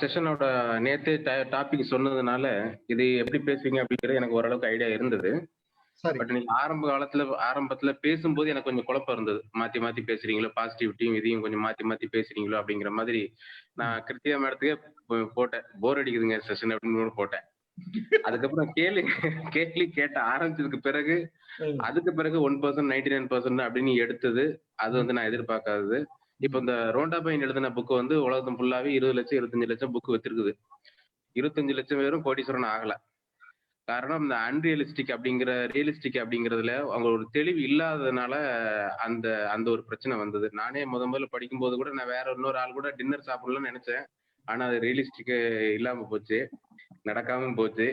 S7: செஷனோட நேத்து topic சொன்னதுனால இது எப்படி பேசுவீங்க அப்படிங்கிறது எனக்கு ஓரளவுக்கு ஐடியா இருந்தது. பட் நீங்க ஆரம்பத்துல பேசும்போது எனக்கு கொஞ்சம் குழப்பம் இருந்தது. மாத்தி பேசுறீங்களோ, பாசிட்டிவிட்டியும் இதையும் கொஞ்சம் மாத்தி பேசுறீங்களோ அப்படிங்கிற மாதிரி. நான் கிருத்தியா மேடத்துக்கே போட்டேன், போர் அடிக்குதுங்க செஷன் அப்படின்னு போட்டேன். அதுக்கப்புறம் கேள்வி கேட்ட ஆரம்பிச்சதுக்கு பிறகு அதுக்கு பிறகு 1% 99% அப்படின்னு எடுத்தது, அது வந்து நான் எதிர்பார்க்காதது. இப்ப இந்த ரோண்டா பையன் எழுதின புக்கு வந்து உலகம் ஃபுல்லாவே 20 லட்சம் 25 லட்சம் புக்கு வச்சிருக்குது. 25 லட்சம் பேரும் கோடீஸ்வரன் ஆகல. காரணம் இந்த அன்ரியலிஸ்டிக் ரியலிஸ்டிக் அப்படிங்கிறதுல அவங்க ஒரு தெளிவு இல்லாததுனால அந்த ஒரு பிரச்சனை வந்தது. நானே முதல்ல படிக்கும்போது கூட நான் வேற இன்னொரு ஆள் கூட டின்னர் சாப்பிடலாம்னு நினைச்சேன். ஆனா அது ரியலிஸ்டிக் இல்லாம போச்சு, நடக்காம போச்சு.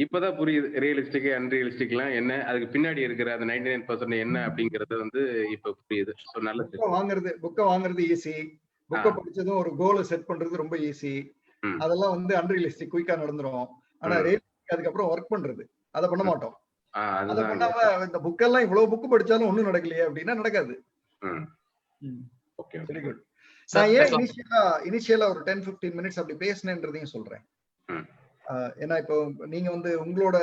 S7: இப்பதான் புரியுது ரியலிஸ்டிக் அன்ரியலிஸ்டிக் எல்லாம் என்ன, அதுக்கு பின்னாடி இருக்கிற அந்த 99% என்ன அப்படிங்கறது வந்து இப்ப புரியுது. சோ நல்லது.
S2: புக்க வாங்குறது ஈஸி, புக்க படிச்சதும் ஒரு கோலை செட் பண்றது ரொம்ப ஈஸி. அதெல்லாம் வந்து அன்ரியலிஸ்டிக் குயிக்கா நடந்துரும். ஆனா ரியலிஸ்டிக் அதுக்கப்புறம் ஒர்க் பண்றது அதை பண்ண மாட்டோம். அதை பண்ணாம இந்த புக்கெல்லாம் இவ்வளவு புக்கு படிச்சாலும் ஒண்ணும் நடக்கலையே அப்படின்னா நடக்காது. Very good. நான் ஏன் இனிஷியலா ஒரு 10-15 மினிட்ஸ் அப்படி பேசினேன்றதையும் சொல்றேன். ஏன்னா இப்போ நீங்க வந்து உங்களோட,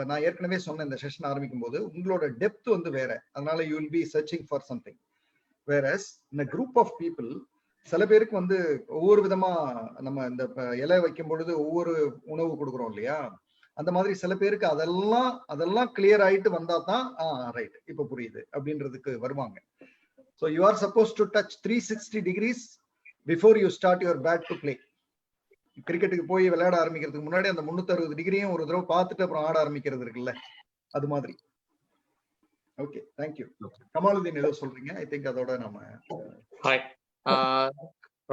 S2: நான் ஏற்கனவே சொன்ன இந்த செஷன் ஆரம்பிக்கும் போது உங்களோட டெப்த் வந்து வேற, அதனால you will be searching for something. Various இந்த குரூப் ஆஃப் பீப்புள், சில பேருக்கு வந்து ஒவ்வொரு விதமா நம்ம இந்த இலை வைக்கும் பொழுது ஒவ்வொரு உணவு கொடுக்குறோம் இல்லையா, அந்த மாதிரி சில பேருக்கு அதெல்லாம் கிளியர் ஆயிட்டு வந்தா தான் ரைட் இப்ப புரியுது அப்படின்றதுக்கு வருவாங்க. So you are suppose to touch 360 degrees before you start your bat to play. கிரிக்கெட்டுக்கு போய் விளையாட ஆரம்பிக்கிறதுக்கு முன்னாடி அந்த 360 டிகிரியும் ஒரு தடவை பார்த்துட்டு அப்புறம் ஆட ஆரம்பிக்கிறது இருக்குல்ல, அது மாதிரி. Okay, thank you. கமாலுதீன் ஏதோ சொல்றீங்க, ஐ திங்க் அதோட நம்ம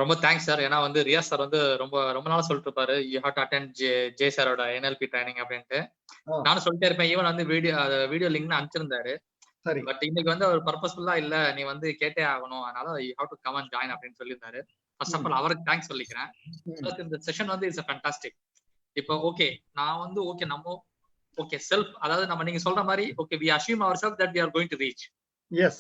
S3: ரொம்ப தேங்க்ஸ் சார். ஏன்னா வந்து ரியாஸ் சார் வந்து ரொம்ப நாளா சொல்லிட்டு இருப்பாரு, you have to attend J சாரோட NLP ட்ரைனிங் அப்படின்ட்டு. நானும் சொல்லிட்டே இருப்பேன். ஈவன் வந்து வீடியோ லிங்க் அனுப்பிச்சிருந்தாரு.
S2: சரி.
S3: பட் இன்னைக்கு வந்து அவர் பர்பஸ்ஃபுல்லா இல்ல நீ வந்து கேட்டே ஆகணும், அதனால you have to come and join அப்படின்னு சொல்லியிருந்தாரு. ஃபர்ஸ்ட் ஆஃப் ஆல் அவருக்கு தேங்க்ஸ் சொல்லிக்கிறேன். இந்த செஷன் வந்து இட்ஸ் ஃபேண்டாஸ்டிக். இப்போ ஓகே நான் வந்து ஓகே நம்ம ஓகே செல்ஃப், அதாவது நம்ம நீங்க சொல்ற மாதிரி okay we assume ourselves that we are going to reach.
S2: Yes.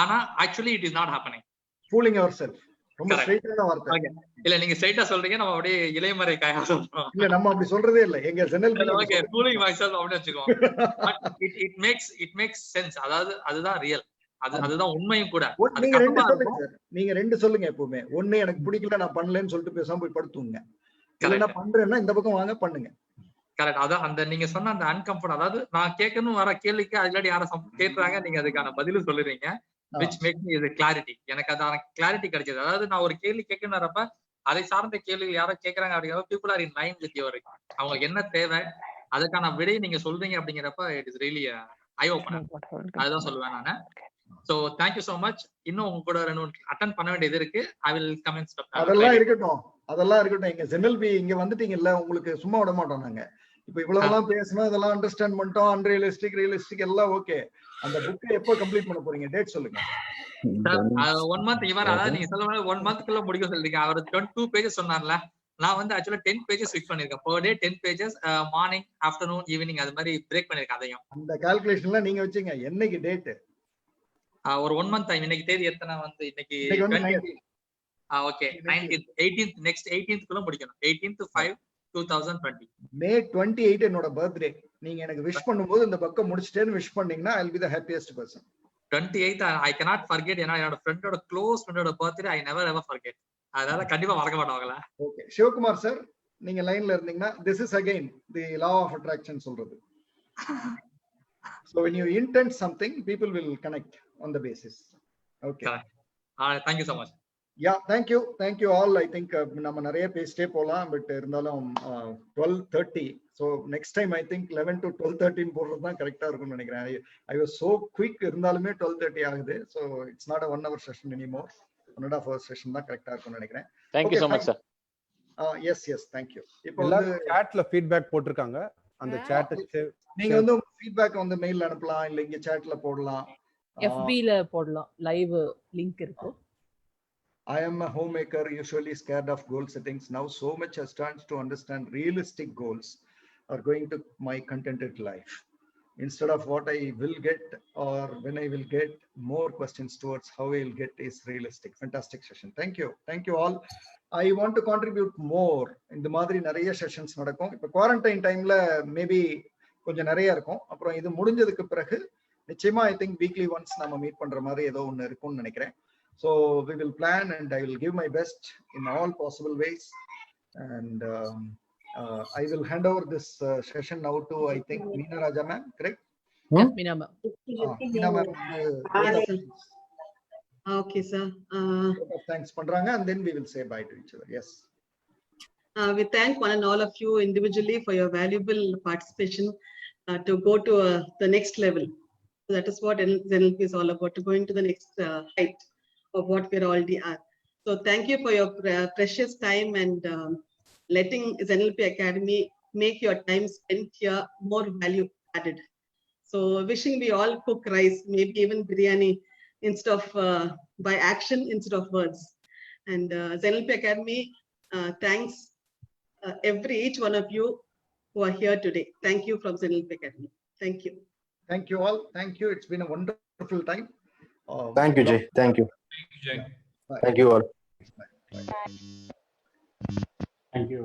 S3: ஆனா actually it is not happening.
S2: fooling ourselves. ரொம்ப ஸ்ட்ரைட்டான வார்த்தை.
S3: இல்ல நீங்க ஸ்ட்ரைட்டா சொல்றீங்க, நம்ம அப்படியே இளையமறை காயா சொல்றோம்.
S2: இல்ல நம்ம அப்படி சொல்றதே இல்ல. எங்க ஜெனரல்
S3: ஓகே fooling myself அப்படி வெச்சுக்கோங்க. But it makes sense. அதாவது அதுதான் ரியல். அதுதான் உண்மையும் கூட.
S2: நீங்க ரெண்டு சொல்லுங்க சார். நீங்க ரெண்டு சொல்லுங்க எப்பவுமே. ஒண்ணு எனக்கு பிடிக்கல நான் பண்ணலன்னு சொல்லிட்டு பேசாம போய் படுத்துங்க. இல்லனா பண்றேன்னா இந்த பக்கம் வாங்க பண்ணுங்க.
S3: கரெக்ட். அதான் அந்த நீங்க சொன்ன அந்த அன்கம்ஃபர்ட், அதாவது நான் கேட்கணும் வர கேள்விக்கு ஆல்ரெடி யாரும் கேட்றாங்க, நீங்க அதுக்கான பதிலும் சொல்லுறீங்க. which make me the clarity. எனக்கு அதான கிளாரிட்டி கிடைச்சது. அதாவது நான் ஒரு கேள்வி கேட்கணும் வரப்ப அதை சார்ந்த கேள்விகள் யாரோ கேட்கறாங்க அப்படிங்கிறப்ப people are in line with your அவங்களுக்கு என்ன தேவை அதுக்கான விடை நீங்க சொல்றீங்க அப்படிங்கிறப்ப it is really eye opener. அதுதான் சொல்லுவேன் நானு. So thank you so much. இன்னும் உங்க கூட ரெண்டு அட்டெண்ட் பண்ண வேண்டியது இருக்கு. I will come and stop.
S2: அதெல்லாம் இருக்கட்டும். எங்க ஜெனரல் பி இங்க வந்துட்டீங்கல்ல, உங்களுக்கு சும்மா விட மாட்டோம் நாங்க. இப்ப இவ்வளவுலாம் பேசணும், இதெல்லாம் அண்டர்ஸ்டாண்ட் பண்ணிட்டோம். அன்ரியலிஸ்டிக் ரியலிஸ்டிக் எல்லாம் ஓகே. அந்த புக்கை எப்போ கம்ப்ளீட் பண்ண போறீங்க? டேட் சொல்லுங்க.
S3: 1 month இவர் அதாவது நீங்க சொல்ற மாதிரி 1 monthக்குள்ள முடிக்க சொல்றீங்க. அவர் 22 pages சொன்னார்ல, நான் வந்து ஆக்சுவலா 10 pages ஃபிக்ஸ் பண்ணிருக்கேன். per day 10 pages, morning afternoon evening அது மாதிரி பிரேக் பண்ணிருக்கேன். அதையும் அந்த
S2: கால்குலேஷன்ல நீங்க வச்சீங்க. என்னைக்கு டேட்?
S3: ஒரு 1 month டைம். இன்னைக்கு தேதி எத்தனை வந்து இன்னைக்கு 19. Okay 19th 18th next 18th குள்ள முடிக்கணும். 18th 5 2020.
S2: May 28 என்னோட பர்த்டே. நீங்க எனக்கு விஷ் பண்ணும்போது இந்த பக்கம் முடிச்சிட்டேன்னு விஷ் பண்ணீங்கன்னா I'll be the happiest person.
S3: 28th I cannot forget. ஏன்னா என்னோட ஃப்ரெண்டோட க்ளோஸ் ஃப்ரெண்டோட birthday I never ever forget. அதனால கண்டிப்பா மறக்க மாட்டாங்களா.
S2: ஓகே சிவகுமார் சார், நீங்க லைன்ல இருந்தீங்கன்னா this is again the law of attraction சொல்றது. So when you intend something, people will connect on the basis. Okay.
S3: Thank you so much.
S2: Yeah, thank you all. I think நம்ம நிறைய பேசிட்டே போலாம், but இருந்தாலும் 12:30. So next time I think 11 to 12:13 போடுறது தான் கரெக்டா இருக்கும்னு நினைக்கிறேன். I was so quick, இருந்தாலுமே 12:30 ஆகுது. So it's not a 1 hour session anymore. 1.5 hour session தான் கரெக்டா இருக்கும்னு நினைக்கிறேன்.
S17: Thank you so much sir.
S2: Yes, thank you.
S8: இப்போ வந்து chatல feedback போட்டுருக்காங்க. அந்த chat
S2: நீங்க வந்து ஃபீட்பேக் வந்து மெயில் அனுப்பலாம், இல்ல இங்க chatல போடலாம்.
S6: FB ல போடலாம். லைவ் லிங்க் இருக்கு.
S2: I am a homemaker, usually scared of goal settings. Now so much has started to understand realistic goals are going to my contented life. Instead of what I will get or when I will get, more questions towards how I will get is realistic. Fantastic session. Thank you all. I want to contribute more. இந்த மாதிரி நிறைய sessions நடக்கும். இப்போ quarantine டைம்ல maybe கொஞ்சம் நிறைய இருக்கும். அப்புறம் இது முடிஞ்சதுக்கு பிறகு நிச்சயமா I think weekly once நாம மீட் பண்ற மாதிரி ஏதோ ஒன்னு இருக்கும்னு நினைக்கிறேன். So we will plan and I will give my best in all possible ways. And I will hand over this session now to I think Meena Raja ma'am, correct?
S6: Yes, Meena ma'am.
S2: Meena ma'am.
S10: Okay sir.
S2: Thanks பண்றாங்க and then we will say bye to each other. Yes.
S10: We thank one and all of you individually for your valuable participation to go to the next level. So that is what NLP is all about, to go into the next height of what we already are. So thank you for your precious time and letting NLP Academy make your time spent here more value added. So wishing we all cook rice, maybe even biryani, instead of by action instead of words. And NLP Academy thanks each one of you who are here today. Thank you from NLP Academy. Thank you.
S2: Thank you all. Thank you. It's been a wonderful time.
S5: Thank you, Jay. Thank you.
S14: Thank you, Jay.
S5: Thank you all.
S2: Bye.
S9: Thank you.